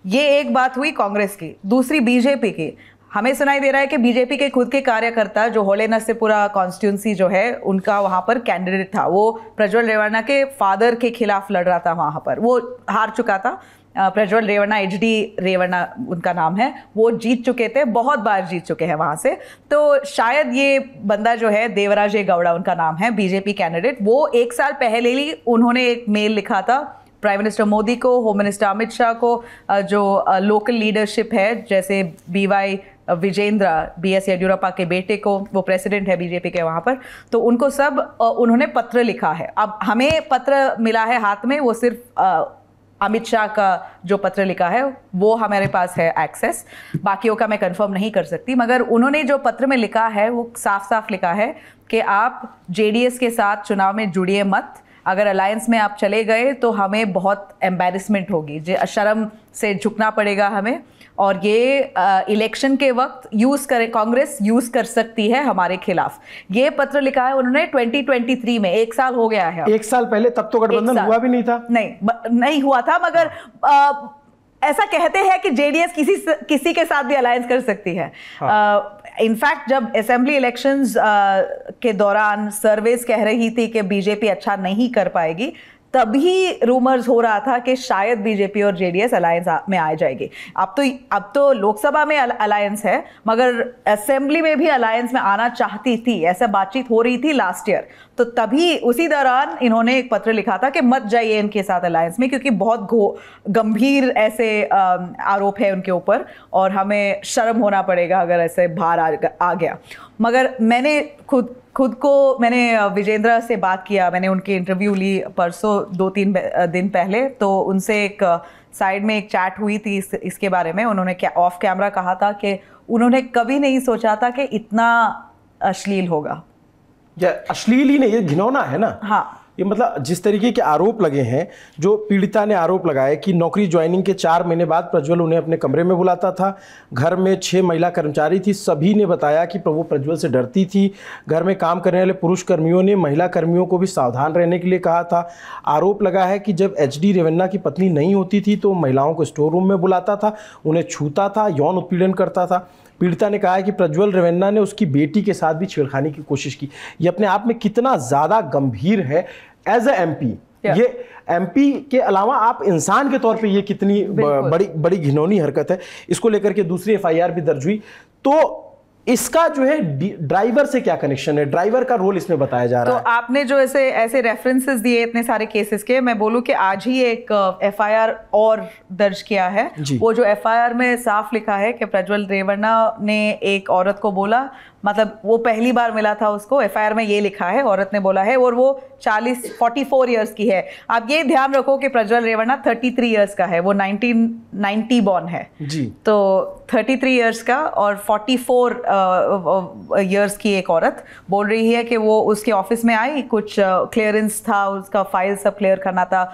ये एक बात हुई कांग्रेस की। दूसरी बीजेपी की, हमें सुनाई दे रहा है कि बीजेपी के खुद के कार्यकर्ता जो होलेनस से पूरा कॉन्स्टिट्यूंसी जो है उनका वहां पर कैंडिडेट था, वो प्रज्वल रेवन्ना के फादर के खिलाफ लड़ रहा था वहां पर, वो हार चुका था। प्रज्वल रेवन्ना, एचडी रेवन्ना उनका नाम है, वो जीत चुके थे, बहुत बार जीत चुके हैं वहां से। तो शायद ये बंदा जो है देवराजे गौड़ा उनका नाम है, बीजेपी कैंडिडेट, वो 1 साल पहले ही उन्होंने एक मेल लिखा था प्राइम मिनिस्टर मोदी को, होम मिनिस्टर अमित शाह को, जो लोकल लीडरशिप है जैसे बीवाई विजेंद्र, बीएस येडियुरप्पा के बेटे को, वो प्रेसिडेंट है बीजेपी के वहाँ पर, तो उनको सब उन्होंने पत्र लिखा है। अब हमें पत्र मिला है हाथ में, वो सिर्फ अमित शाह का जो पत्र लिखा है वो हमारे पास है एक्सेस, बाकियों का मैं कंफर्म नहीं कर सकती, मगर उन्होंने जो पत्र में लिखा है वो साफ साफ लिखा है कि आप जेडीएस के साथ चुनाव में जुड़िए मत, अगर अलायंस में आप चले गए तो हमें बहुत एम्बैरेसमेंट होगी, शर्म से झुकना पड़ेगा हमें, और ये इलेक्शन के वक्त कांग्रेस यूज कर सकती है हमारे खिलाफ। ये पत्र लिखा है उन्होंने 2023 में, 1 साल हो गया है। 1 साल पहले तब तो गठबंधन हुआ भी नहीं था। नहीं हुआ था, मगर ऐसा कहते हैं कि जेडीएस किसी के साथ भी अलायंस कर सकती है। इनफैक्ट जब असेंबली इलेक्शंस के दौरान सर्वेस कह रही थी कि बीजेपी अच्छा नहीं कर पाएगी, तभी रूमर्स हो रहा था कि शायद बीजेपी और जेडीएस अलायंस में आ जाएगी। अब तो लोकसभा में अलायंस है, मगर असेंबली में भी अलायंस में आना चाहती थी, ऐसा बातचीत हो रही थी लास्ट ईयर। तो तभी उसी दौरान इन्होंने एक पत्र लिखा था कि मत जाइए इनके साथ अलायंस में, क्योंकि बहुत गंभीर ऐसे आरोप है उनके ऊपर और हमें शर्म होना पड़ेगा अगर ऐसे बाहर आ गया। मगर मैंने खुद को मैंने विजेंद्र से बात किया, मैंने उनकी इंटरव्यू ली परसों 2-3 दिन पहले, तो उनसे एक साइड में एक चैट हुई थी इसके बारे में। उन्होंने ऑफ कैमरा कहा था कि उन्होंने कभी नहीं सोचा था कि इतना अश्लील होगा। या अश्लील ही नहीं, ये घिनौना है ना। हाँ, ये मतलब जिस तरीके के आरोप लगे हैं, जो पीड़िता ने आरोप लगाया कि नौकरी ज्वाइनिंग के 4 महीने बाद प्रज्वल उन्हें अपने कमरे में बुलाता था, घर में 6 महिला कर्मचारी थी, सभी ने बताया कि वो प्रज्वल से डरती थी, घर में काम करने वाले पुरुष कर्मियों ने महिला कर्मियों को भी सावधान रहने के लिए कहा था। आरोप लगा है कि जब HD रेवन्ना की पत्नी नहीं होती थी तो महिलाओं को स्टोर रूम में बुलाता था, उन्हें छूता था, यौन उत्पीड़न करता था। पीड़िता ने कहा है कि प्रज्वल रेवन्ना ने उसकी बेटी के साथ भी छेड़खानी की कोशिश की। ये अपने आप में कितना ज़्यादा गंभीर है एज ए MP। ये MP के अलावा आप इंसान के तौर पे ये कितनी बड़ी घिनौनी हरकत है। इसको लेकर के दूसरी FIR भी दर्ज हुई। तो इसका जो है ड्राइवर से क्या कनेक्शन है, ड्राइवर का रोल इसमें बताया जा रहा है। तो आपने जो ऐसे रेफरेंसेस दिए इतने सारे केसेस के, मैं बोलूं कि आज ही एक FIR और दर्ज किया है। वो जो FIR में साफ लिखा है कि प्रज्वल रेवन्ना ने एक औरत को बोला, मतलब वो पहली बार मिला था उसको, FIR में ये लिखा है, औरत ने बोला है, और वो 44 इयर्स की है। आप ये ध्यान रखो कि प्रज्वल रेवन्ना 33 इयर्स का है, वो 1990 बॉर्न है जी। तो 33 इयर्स का और 44 इयर्स की एक औरत बोल रही है कि वो उसके ऑफिस में आई, कुछ क्लियरेंस था, उसका फाइल सब क्लियर करना था,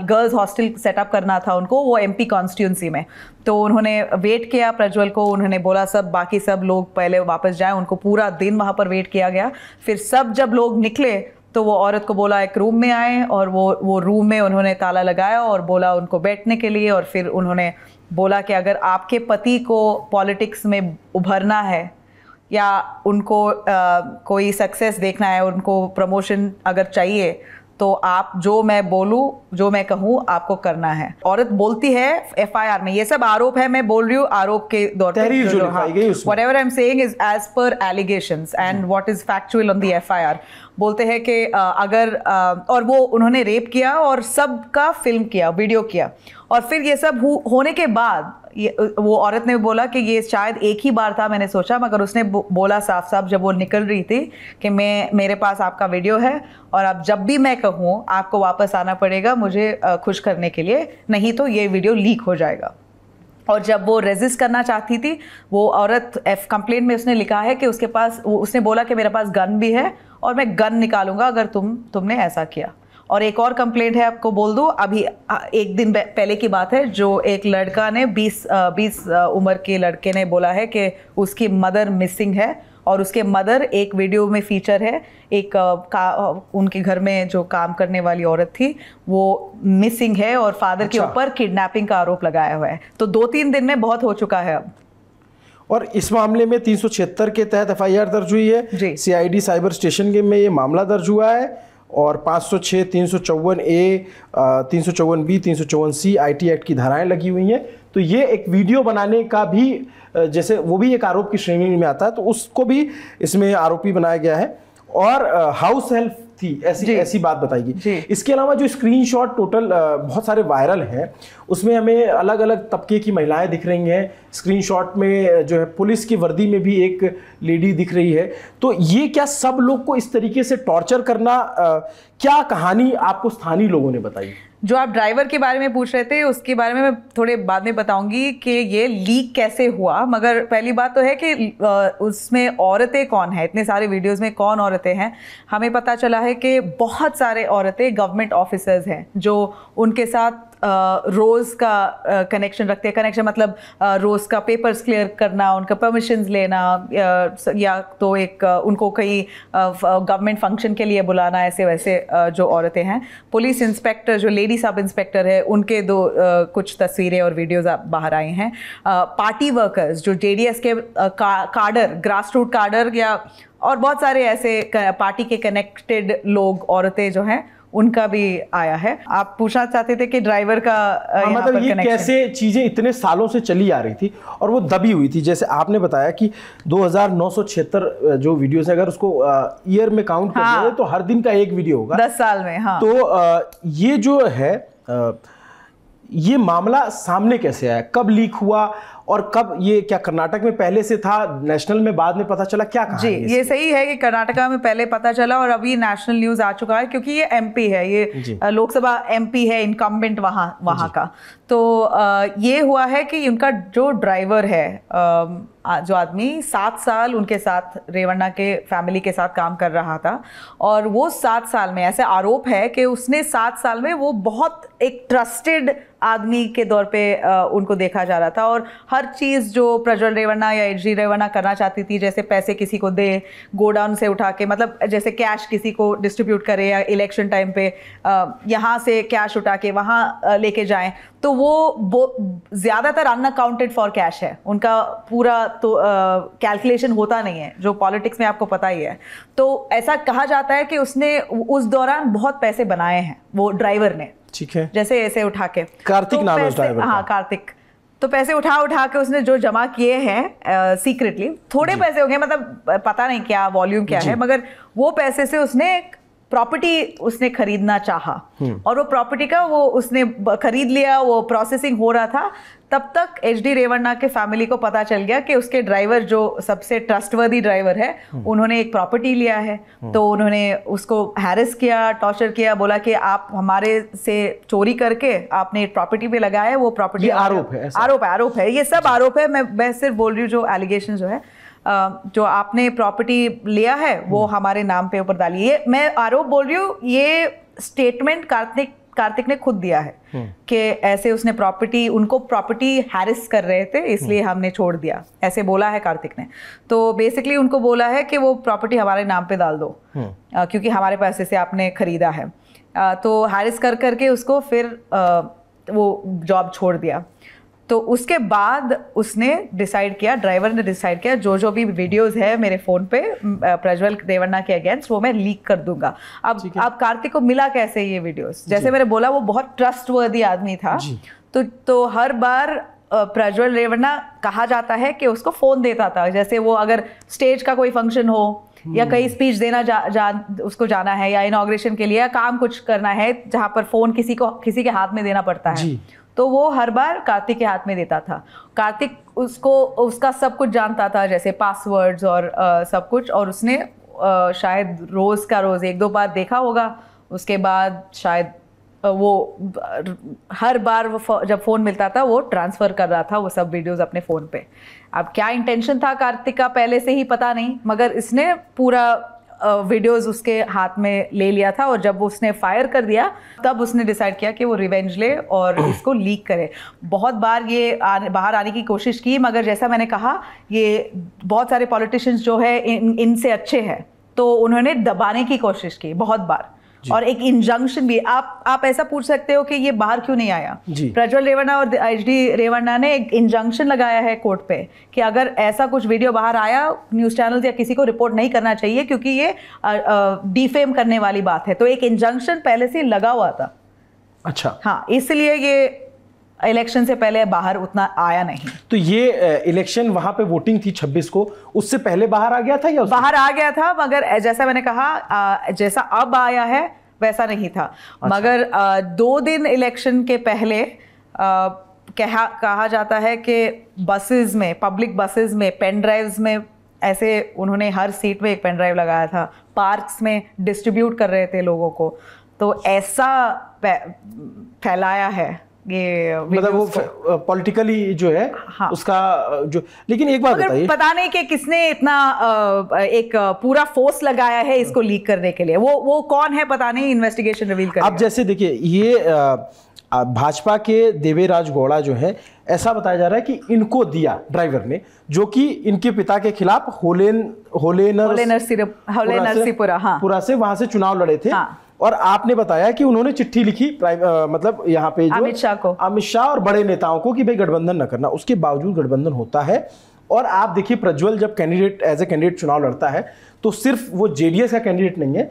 गर्ल्स हॉस्टल सेटअप करना था उनको, वो MP कॉन्स्टिट्यूंसी में। तो उन्होंने वेट किया प्रज्वल को, उन्होंने बोला बाकी सब लोग पहले वापस जाएं, उनको पूरा दिन वहाँ पर वेट किया गया। फिर जब लोग निकले तो वो औरत को बोला एक रूम में आए, और वो रूम में उन्होंने ताला लगाया और बोला उनको बैठने के लिए, और फिर उन्होंने बोला कि अगर आपके पति को पॉलिटिक्स में उभरना है या उनको कोई सक्सेस देखना है, उनको प्रमोशन अगर चाहिए, तो आप जो मैं बोलूं, जो मैं कहूं, आपको करना है। औरत बोलती है FIR में, ये सब आरोप है, मैं बोल रही हूँ आरोप के दौर पे, whatever I'm saying is as per allegations and what is factual on the FIR। बोलते हैं कि अगर और वो उन्होंने रेप किया और सबका फिल्म किया, वीडियो किया, और फिर ये सब होने के बाद वो औरत ने बोला कि ये शायद एक ही बार था, मैंने सोचा, मगर उसने बोला साफ साफ जब वो निकल रही थी कि मेरे पास आपका वीडियो है और अब जब भी मैं कहूँ आपको वापस आना पड़ेगा मुझे खुश करने के लिए, नहीं तो ये वीडियो लीक हो जाएगा। और जब वो रेजिस्ट करना चाहती थी, वो औरत कंप्लेंट में उसने लिखा है कि उसके पास, उसने बोला कि मेरे पास गन भी है और मैं गन निकालूंगा अगर तुमने ऐसा किया। और एक और कंप्लेंट है, आपको बोल दूं, अभी 1 दिन पहले की बात है, जो एक लड़का ने 20 उम्र के लड़के ने बोला है कि उसकी मदर मिसिंग है, और उसके मदर एक वीडियो में फीचर है, उनके घर में जो काम करने वाली औरत थी वो मिसिंग है, और फादर के ऊपर किडनैपिंग का आरोप लगाया हुआ है। तो 2-3 दिन में बहुत हो चुका है अब। और इस मामले में 376 के तहत FIR दर्ज हुई है, CID साइबर स्टेशन के में ये मामला दर्ज हुआ है, और 506, 354A, 354B, 354C IT act की धाराएं लगी हुई हैं। तो ये एक वीडियो बनाने का भी, जैसे वो भी एक आरोप की श्रेणी में आता है, तो उसको भी इसमें आरोपी बनाया गया है। और हाउस हेल्प थी, ऐसी बात बताइए। इसके अलावा जो स्क्रीनशॉट टोटल बहुत सारे वायरल हैं, उसमें हमें अलग अलग तबके की महिलाएं दिख रही हैं। स्क्रीनशॉट में जो है पुलिस की वर्दी में भी एक लेडी दिख रही है। तो ये क्या सब लोग को इस तरीके से टॉर्चर करना, क्या कहानी आपको स्थानीय लोगों ने बताई? जो आप ड्राइवर के बारे में पूछ रहे थे उसके बारे में मैं थोड़े बाद में बताऊंगी कि ये लीक कैसे हुआ। मगर पहली बात तो है कि उसमें औरतें कौन है, इतने सारे वीडियोस में कौन औरतें हैं। हमें पता चला है कि बहुत सारे औरतें गवर्नमेंट ऑफिसर्स हैं जो उनके साथ रोज़ का कनेक्शन रखते हैं। कनेक्शन मतलब रोज़ का पेपर्स क्लियर करना, उनका परमिशंस लेना, या तो एक उनको कहीं गवर्नमेंट फंक्शन के लिए बुलाना, ऐसे वैसे जो औरतें हैं। पुलिस इंस्पेक्टर जो लेडी सब इंस्पेक्टर है, उनके कुछ तस्वीरें और वीडियोस बाहर आई हैं। पार्टी वर्कर्स जो JDS के कार्डर, ग्रास रूट कार्डर, या और बहुत सारे ऐसे पार्टी के कनेक्टेड लोग, औरतें जो हैं, उनका भी आया है। आप पूछना चाहते थे कि ड्राइवर का मतलब ये कैसे चीजें इतने सालों से चली आ रही थी और वो दबी हुई थी। जैसे आपने बताया कि 2976 जो वीडियोस है, अगर उसको ईयर में काउंट कर दिया तो हर दिन का एक वीडियो होगा 10 साल में। हाँ, तो ये जो है ये मामला सामने कैसे आया, कब लीक हुआ और कब ये, क्या कर्नाटक में पहले से था, नेशनल में बाद में पता चला, क्या कहा? जी, ये सही है कि कर्नाटका में पहले पता चला और अभी नेशनल न्यूज आ चुका है, क्योंकि ये MP है, ये लोकसभा MP है, इनकम्बेंट वहाँ का। तो ये हुआ है कि उनका जो ड्राइवर है, जो आदमी 7 साल उनके साथ, रेवन्ना के फैमिली के साथ काम कर रहा था, और वो 7 साल में, ऐसे आरोप है कि उसने 7 साल में वो बहुत एक ट्रस्टेड आदमी के तौर पे उनको देखा जा रहा था। और हर चीज़ जो प्रज्वल रेवन्ना या HD रेवन्ना करना चाहती थी, जैसे पैसे किसी को दे गोडाउन से उठा के, मतलब जैसे कैश किसी को डिस्ट्रीब्यूट करे, या इलेक्शन टाइम पे यहाँ से कैश उठा के वहाँ लेके जाएं, तो वो ज़्यादातर अनअकाउंटेड फॉर कैश है। उनका पूरा तो कैलकुलेशन होता नहीं है, जो पॉलिटिक्स में आपको पता ही है। तो ऐसा कहा जाता है कि उसने उस दौरान बहुत पैसे बनाए हैं, वो ड्राइवर ने। ठीक है, जैसे ऐसे उठा के, कार्तिक नाम है ड्राइवर का। हाँ, कार्तिक। तो पैसे उठा के उसने जो जमा किए हैं सीक्रेटली, थोड़े पैसे हो गए, मतलब पता नहीं क्या वॉल्यूम क्या है, मगर वो पैसे से उसने एक प्रॉपर्टी उसने खरीदना चाहा, और वो प्रॉपर्टी का वो उसने खरीद लिया। वो प्रोसेसिंग हो रहा था, तब तक HD रेवन्ना के फैमिली को पता चल गया कि उसके ड्राइवर, जो सबसे ट्रस्टवर्दी ड्राइवर है, उन्होंने एक प्रॉपर्टी लिया है। तो उन्होंने उसको हैरेस किया, टॉर्चर किया, बोला कि आप हमारे से चोरी करके आपने एक प्रॉपर्टी पे लगाया है, वो प्रॉपर्टी आरोप है, ये सब आरोप है। मैं सिर्फ बोल रही हूँ जो एलिगेशन जो है, जो आपने प्रॉपर्टी लिया है वो हमारे नाम पे ऊपर डाली। ये मैं आरोप बोल रही हूँ, ये स्टेटमेंट कार्तिक ने खुद दिया है कि ऐसे उसने उनको प्रॉपर्टी हैरिस कर रहे थे, इसलिए हमने छोड़ दिया, ऐसे बोला है कार्तिक ने। तो बेसिकली उनको बोला है कि वो प्रॉपर्टी हमारे नाम पे डाल दो, क्योंकि हमारे पैसे से आपने खरीदा है। तो हैरिस करके उसको फिर वो जॉब छोड़ दिया। तो उसके बाद उसने डिसाइड किया, ड्राइवर ने डिसाइड किया, जो भी वीडियोस है मेरे फ़ोन पे प्रज्वल रेवन्ना के अगेंस्ट, वो मैं लीक कर दूंगा। अब कार्तिक को मिला कैसे ये वीडियोस? जैसे मैंने बोला, वो बहुत ट्रस्टवर्दी आदमी था। तो हर बार प्रज्वल रेवन्ना कहा जाता है कि उसको फ़ोन देता था। जैसे वो अगर स्टेज का कोई फंक्शन हो या कहीं स्पीच देना उसको जाना है, या इनॉग्रेशन के लिए, या काम कुछ करना है जहाँ पर फ़ोन किसी के हाथ में देना पड़ता है, तो वो हर बार कार्तिक के हाथ में देता था। कार्तिक उसका सब कुछ जानता था, जैसे पासवर्ड्स और सब कुछ, और उसने शायद रोज़ का रोज़ 1-2 बार देखा होगा। उसके बाद शायद वो हर बार जब फ़ोन मिलता था वो ट्रांसफ़र कर रहा था वो सब वीडियोस अपने फ़ोन पे। अब क्या इंटेंशन था कार्तिक का पहले से ही पता नहीं, मगर इसने पूरा वीडियोस उसके हाथ में ले लिया था, और जब उसने फायर कर दिया तब उसने डिसाइड किया कि वो रिवेंज ले और इसको लीक करे। बहुत बार ये बाहर आने की कोशिश की, मगर जैसा मैंने कहा, ये बहुत सारे पॉलिटिशियंस जो है इनसे अच्छे हैं, तो उन्होंने दबाने की कोशिश की बहुत बार। और एक इंजंक्शन भी, आप ऐसा पूछ सकते हो कि ये बाहर क्यों नहीं आया। प्रज्वल रेवन्ना और HD रेवन्ना ने एक इंजंक्शन लगाया है कोर्ट पे कि अगर ऐसा कुछ वीडियो बाहर आया, न्यूज़ चैनल या किसी को रिपोर्ट नहीं करना चाहिए, क्योंकि ये डिफेम करने वाली बात है। तो एक इंजंक्शन पहले से लगा हुआ था। अच्छा, हाँ, इसलिए ये इलेक्शन से पहले बाहर उतना आया नहीं। तो ये इलेक्शन वहां पे वोटिंग थी 26 को, उससे पहले बाहर आ गया था या बाहर आ गया था, मगर जैसा मैंने कहा जैसा अब आया है वैसा नहीं था। अच्छा। मगर 2 दिन इलेक्शन के पहले कहा जाता है कि बसेस में, पब्लिक बसेस में पेन ड्राइव्स में ऐसे उन्होंने हर सीट में एक पेन ड्राइव लगाया था, पार्क्स में डिस्ट्रीब्यूट कर रहे थे लोगों को, तो ऐसा फैलाया है ये, मतलब वो पॉलिटिकली जो है। हाँ। उसका जो, लेकिन एक बात बताइए, पता नहीं कि किसने इतना एक पूरा फोर्स लगाया है इसको लीक करने के लिए, वो कौन है पता नहीं, इन्वेस्टिगेशन रिवील करेगा। अब जैसे देखिए ये भाजपा के देवेराज गौड़ा जो है, ऐसा बताया जा रहा है कि इनको दिया ड्राइवर ने, जो कि इनके पिता के खिलाफ होलेनरसीपुरा से वहां से चुनाव लड़े थे। हाँ। और आपने बताया कि उन्होंने चिट्ठी लिखी मतलब यहाँ पे जो अमित शाह और बड़े नेताओं को कि भाई गठबंधन न करना। उसके बावजूद गठबंधन होता है। और आप देखिए प्रज्वल जब कैंडिडेट एज ए कैंडिडेट चुनाव लड़ता है तो सिर्फ वो जेडीएस का कैंडिडेट नहीं है,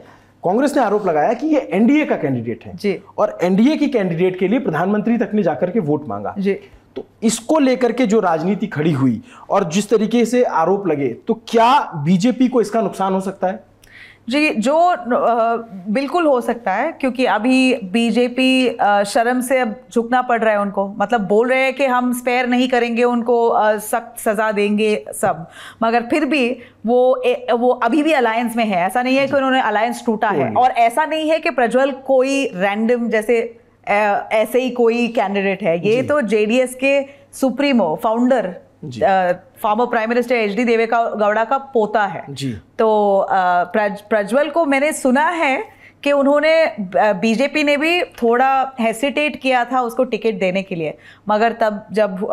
कांग्रेस ने आरोप लगाया कि ये एनडीए का कैंडिडेट है जी। और एनडीए की कैंडिडेट के लिए प्रधानमंत्री तक ने जाकर के वोट मांगा जी। तो इसको लेकर के जो राजनीति खड़ी हुई और जिस तरीके से आरोप लगे, तो क्या बीजेपी को इसका नुकसान हो सकता है? जी, जो बिल्कुल हो सकता है, क्योंकि अभी बीजेपी शर्म से अब झुकना पड़ रहा है उनको, मतलब बोल रहे हैं कि हम स्पेयर नहीं करेंगे उनको, सख्त सजा देंगे सब, मगर फिर भी वो अभी भी अलायंस में है। ऐसा नहीं है कि उन्होंने अलायंस टूटा है, और ऐसा नहीं है कि प्रज्वल कोई रैंडम जैसे ऐसे ही कोई कैंडिडेट है। ये तो जेडीएस के supremo founder former prime minister HD Devegowda का पोता है जी। तो प्रज्वल को मैंने सुना है कि उन्होंने, बीजेपी ने भी थोड़ा हेसिटेट किया था उसको टिकट देने के लिए, मगर तब जब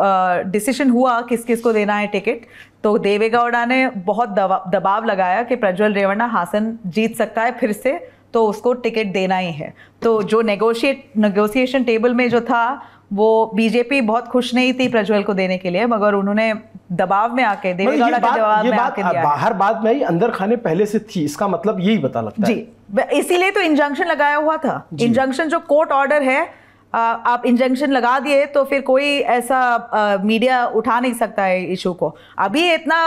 डिसीजन हुआ किस किस को देना है टिकट, तो देवेगौड़ा ने बहुत दबाव लगाया कि प्रज्वल रेवन्ना हासन जीत सकता है फिर से, तो उसको टिकट देना ही है। तो जो नेगोशिएशन टेबल में जो था, वो बीजेपी बहुत खुश नहीं थी प्रज्वल को देने के लिए, मगर उन्होंने दबाव में आके, देवेगौड़ा के दबाव में आके दिया। बाहर बात में ही अंदर खाने पहले से थी, इसका मतलब यही पता लगता है जी। इसीलिए तो इंजंक्शन लगाया हुआ था। इंजंक्शन जो कोर्ट ऑर्डर है, आप इंजंक्शन लगा दिए तो फिर कोई ऐसा मीडिया उठा नहीं सकता है इशू को। अभी इतना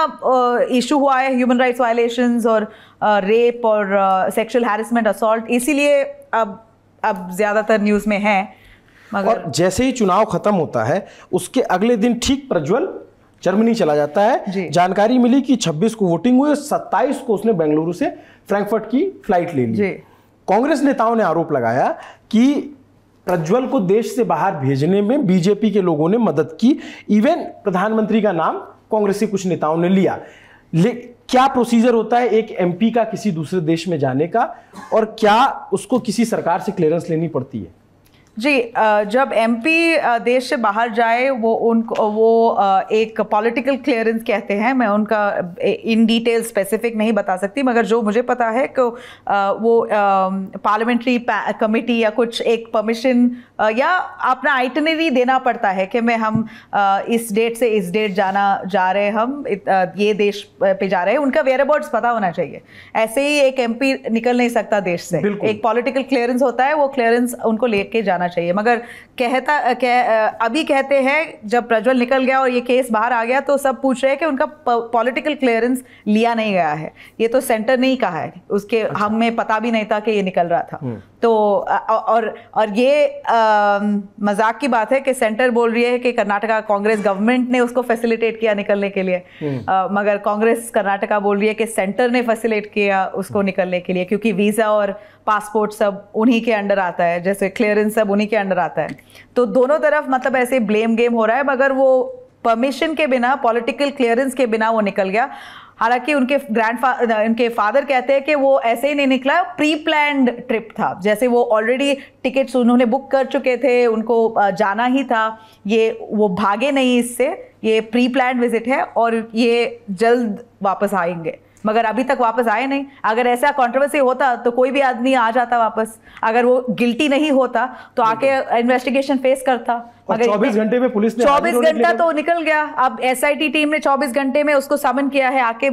इशू हुआ है ह्यूमन राइट्स वायलेशंस और रेप और सेक्सुअल हैरेसमेंट, असॉल्ट, इसीलिए अब ज्यादातर न्यूज में है। और जैसे ही चुनाव खत्म होता है उसके अगले दिन ठीक प्रज्वल जर्मनी चला जाता है। जानकारी मिली कि 26 को वोटिंग हुई, 27 को उसने बेंगलुरु से फ्रैंकफर्ट की फ्लाइट ले ली। कांग्रेस नेताओं ने आरोप लगाया कि प्रज्वल को देश से बाहर भेजने में बीजेपी के लोगों ने मदद की, इवन प्रधानमंत्री का नाम कांग्रेस के कुछ नेताओं ने लिया। क्या प्रोसीजर होता है एक एमपी का किसी दूसरे देश में जाने का, और क्या उसको किसी सरकार से क्लियरेंस लेनी पड़ती है? जी, जब एमपी देश से बाहर जाए वो एक पॉलिटिकल क्लियरेंस कहते हैं। मैं उनका इन डिटेल स्पेसिफिक नहीं बता सकती, मगर जो मुझे पता है कि वो पार्लियामेंट्री कमेटी या कुछ एक परमिशन या अपना आइटनरी देना पड़ता है कि हम इस डेट से इस डेट जा रहे हैं, हम ये देश पे जा रहे हैं, उनका वेयरअबाउट्स पता होना चाहिए। ऐसे ही एक एमपी निकल नहीं सकता देश से, एक पॉलिटिकल क्लियरेंस होता है, वो क्लियरेंस उनको लेके जाना चाहिए। मगर अभी कहते हैं जब प्रज्वल निकल गया और ये केस बाहर आ गया तो सब पूछ रहे हैं कि उनका पॉलिटिकल क्लियरेंस लिया नहीं गया है। ये तो सेंटर ने ही कहा है, उसके हमें पता भी नहीं था कि ये निकल रहा था। तो और ये मजाक की बात है कि सेंटर बोल रही है कि कर्नाटका कांग्रेस गवर्नमेंट ने उसको फैसिलिटेट किया निकलने के लिए, मगर कांग्रेस कर्नाटका बोल रही है कि सेंटर ने फैसिलिटेट किया उसको निकलने के लिए, क्योंकि वीजा और पासपोर्ट सब उन्हीं के अंडर आता है, जैसे क्लियरेंस सब उन्हीं के अंडर आता है। तो दोनों तरफ मतलब ऐसे ब्लेम गेम हो रहा है, मगर वो परमिशन के बिना, पॉलिटिकल क्लियरेंस के बिना वो निकल गया। हालांकि उनके फादर कहते हैं कि वो ऐसे ही नहीं निकला, प्री प्लान्ड ट्रिप था, जैसे वो ऑलरेडी टिकट्स उन्होंने बुक कर चुके थे, उनको जाना ही था, वो भागे नहीं इससे, ये प्री प्लान्ड विजिट है और ये जल्द वापस आएंगे, मगर अभी तक वापस आए नहीं। अगर ऐसा कंट्रोवर्सी होता तो कोई भी आदमी आ जाता वापस, अगर वो गिल्टी नहीं होता तो आके इन्वेस्टिगेशन फेस करता। मगर 24 घंटे में पुलिस ने 24 घंटा तो निकल गया। अब एसआईटी टीम ने 24 घंटे में उसको समन किया है, आके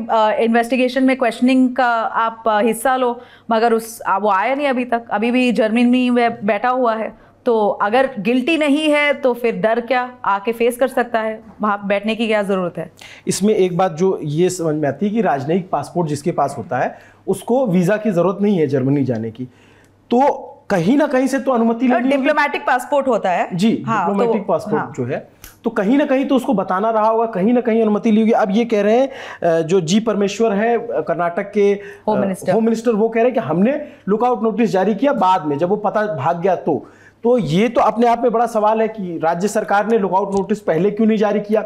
इन्वेस्टिगेशन में क्वेश्चनिंग का आप हिस्सा लो, मगर वो आया नहीं अभी तक, अभी भी जर्मनी में बैठा हुआ है। तो अगर गिल्टी नहीं है तो फिर डर क्या, आके फेस कर सकता है, वहाँ बैठने की क्या ज़रूरत है। इसमें एक बात जो ये समझ में आती है कि राजनयिक पासपोर्ट जिसके पास होता है उसको वीज़ा की ज़रूरत नहीं है जर्मनी जाने की, तो कहीं ना कहीं से तो अनुमति लेनी होगी। डिप्लोमेटिक पासपोर्ट होता है जी, डिप्लोमेटिक पासपोर्ट जो है, तो कहीं ना कहीं तो उसको बताना रहा होगा, कहीं ना कहीं अनुमति ली होगी। अब ये कह रहे हैं जो जी परमेश्वर है कर्नाटक के होम मिनिस्टर, वो कह रहे हैं कि हमने लुकआउट नोटिस जारी किया बाद में, जब वो पता भाग गया तो ये तो अपने आप में बड़ा सवाल है कि राज्य सरकार ने लुकआउट नोटिस पहले क्यों नहीं जारी किया,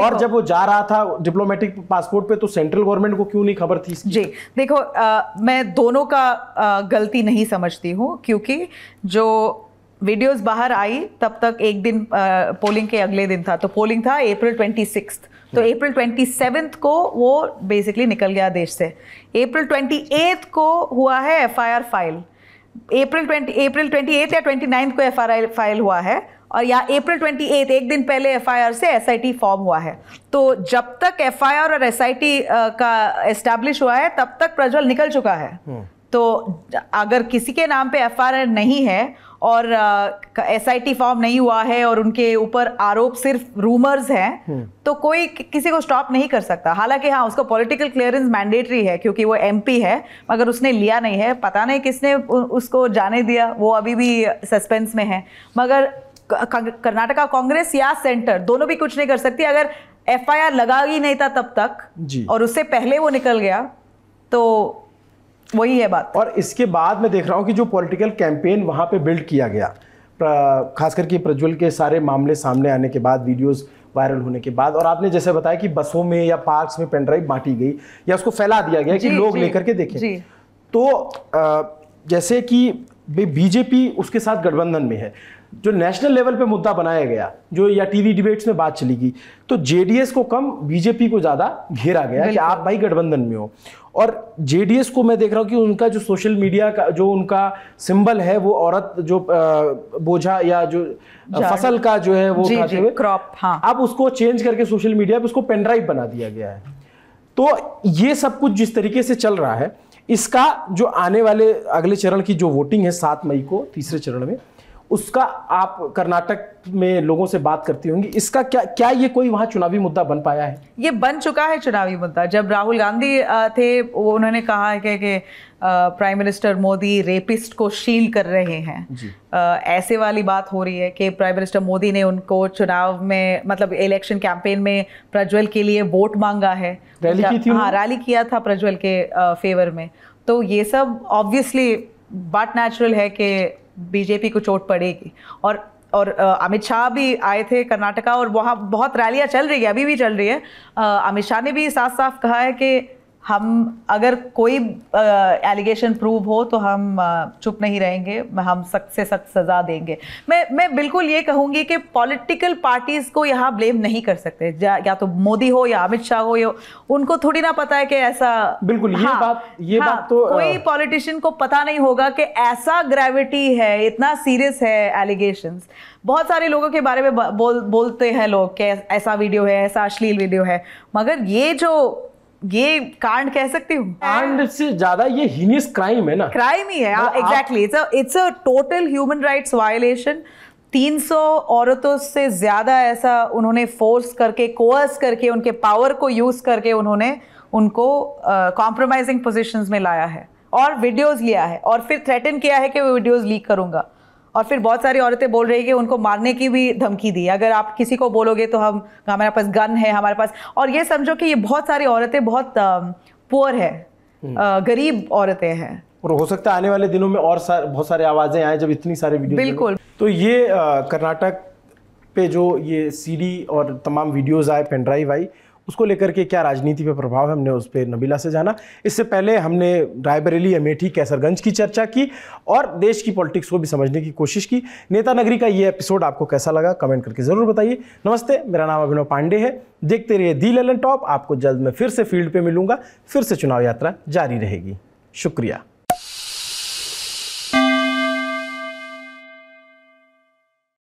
और जब वो जा रहा था डिप्लोमेटिक पासपोर्ट पे तो सेंट्रल गवर्नमेंट को क्यों नहीं खबर थी इसकी? जी देखो, मैं दोनों का गलती नहीं समझती हूँ, क्योंकि जो वीडियोस बाहर आई तब तक एक दिन पोलिंग के अगले दिन था, तो पोलिंग था April 26, तो April 27 को वो बेसिकली निकल गया देश से। April 28 को हुआ है FIR फाइल, April 28 या 29 को FIR फाइल हुआ है, और या April 28 एक दिन पहले FIR से SIT फॉर्म हुआ है। तो जब तक FIR और SIT का एस्टैब्लिश हुआ है तब तक प्रज्वल निकल चुका है। तो अगर किसी के नाम पे FIR नहीं है और SIT फॉर्म नहीं हुआ है और उनके ऊपर आरोप सिर्फ रूमर्स हैं, तो कोई किसी को स्टॉप नहीं कर सकता। हालांकि हाँ, उसको पॉलिटिकल क्लियरेंस मैंडेटरी है क्योंकि वो MP है, मगर उसने लिया नहीं है। पता नहीं किसने उसको जाने दिया, वो अभी भी सस्पेंस में है। मगर कर्नाटका कांग्रेस या सेंटर दोनों भी कुछ नहीं कर सकती। अगर FIR लगा ही नहीं था तब तक और उससे पहले वो निकल गया, तो वही है बात। और इसके बाद मैं देख रहा हूं कि जो पॉलिटिकल कैंपेन वहां पे बिल्ड किया गया, खास करके प्रज्वल के सारे मामले सामने आने के बाद, वीडियोस वायरल होने के बाद, और आपने जैसे बताया कि बसों में या पार्क्स में पेन ड्राइव बांटी गई या उसको फैला दिया गया कि लोग लेकर के देखें, तो जैसे कि बीजेपी उसके साथ गठबंधन में है, जो नेशनल लेवल पे मुद्दा बनाया गया, जो या टीवी डिबेट्स में बात चली गई, तो जेडीएस को कम बीजेपी को ज्यादा घेरा गया कि आप भाई गठबंधन में हो। और जेडीएस को मैं देख रहा हूं कि उनका जो सोशल मीडिया का जो उनका सिंबल है, वो औरत जो बोझा या जो फसल का जो है वो उठाते हुए क्रॉप, हाँ, अब उसको चेंज करके सोशल मीडिया पे उसको पेनड्राइव बना दिया गया है। तो ये सब कुछ जिस तरीके से चल रहा है, इसका जो आने वाले अगले चरण की जो वोटिंग है 7 मई को, तीसरे चरण में, उसका आप कर्नाटक में लोगों से बात करती होंगी, इसका क्या ये कोई वहां चुनावी मुद्दा बन पाया है? ये बन चुका है चुनावी मुद्दा। जब राहुल गांधी थे, उन्होंने कहा है कि प्राइम मिनिस्टर मोदी रेपिस्ट को शील्ड कर रहे हैं। ऐसे वाली बात हो रही है कि प्राइम मिनिस्टर मोदी ने उनको चुनाव में, मतलब इलेक्शन कैंपेन में प्रज्वल के लिए वोट मांगा है, रैली की थी। हाँ, रैली किया था प्रज्वल के फेवर में। तो ये सब ऑब्वियसली बात नेचुरल है कि बीजेपी को चोट पड़ेगी। और अमित शाह भी आए थे कर्नाटका, और वहाँ बहुत रैलियाँ चल रही है, अभी भी चल रही है। अमित शाह ने भी साफ साफ कहा है कि हम अगर कोई एलिगेशन प्रूव हो तो हम चुप नहीं रहेंगे, हम सख्त से सख्त सजा देंगे। मैं बिल्कुल ये कहूँगी कि पॉलिटिकल पार्टीज को यहाँ ब्लेम नहीं कर सकते, या तो मोदी हो या अमित शाह हो, या उनको थोड़ी ना पता है कि ऐसा, बिल्कुल ये बात तो कोई पॉलिटिशियन को पता नहीं होगा कि ऐसा ग्रेविटी है, इतना सीरियस है एलिगेशंस। बहुत सारे लोगों के बारे में बोलते हैं लोग कि ऐसा वीडियो है, ऐसा अश्लील वीडियो है, मगर ये कांड कह सकती हूँ, कांड से ज्यादा ये हीनियस क्राइम है ना, क्राइम ही है। Exactly, it's a total human rights violation. 300 औरतों से ज्यादा ऐसा उन्होंने फोर्स करके, कोर्स करके, उनके पावर को यूज करके उन्होंने उनको कॉम्प्रोमाइजिंग पोजीशंस में लाया है और वीडियोस लिया है, और फिर थ्रेटन किया है कि वो वीडियोस लीक करूंगा। और फिर बहुत सारी औरतें बोल रही है कि उनको मारने की भी धमकी दी, अगर आप किसी को बोलोगे तो हमारे पास गन है, हमारे पास। और ये समझो कि ये बहुत सारी औरतें बहुत पुअर है, गरीब औरतें हैं, और हो सकता है आने वाले दिनों में और बहुत सारे आवाजें आए जब इतनी सारे वीडियो। बिल्कुल। तो ये कर्नाटक पे जो ये सीडी और तमाम वीडियोज आए, पेन ड्राइव आई, उसको लेकर के क्या राजनीति पे प्रभाव है, हमने उस पर नबीला से जाना। इससे पहले हमने रायबरेली, अमेठी, कैसरगंज की चर्चा की और देश की पॉलिटिक्स को भी समझने की कोशिश की। नेता नगरी का ये एपिसोड आपको कैसा लगा, कमेंट करके ज़रूर बताइए। नमस्ते, मेरा नाम अभिनव पांडे है। देखते रहिए दी ललन टॉप। आपको जल्द मैं फिर से फील्ड पे मिलूंगा, फिर से चुनाव यात्रा जारी रहेगी। शुक्रिया।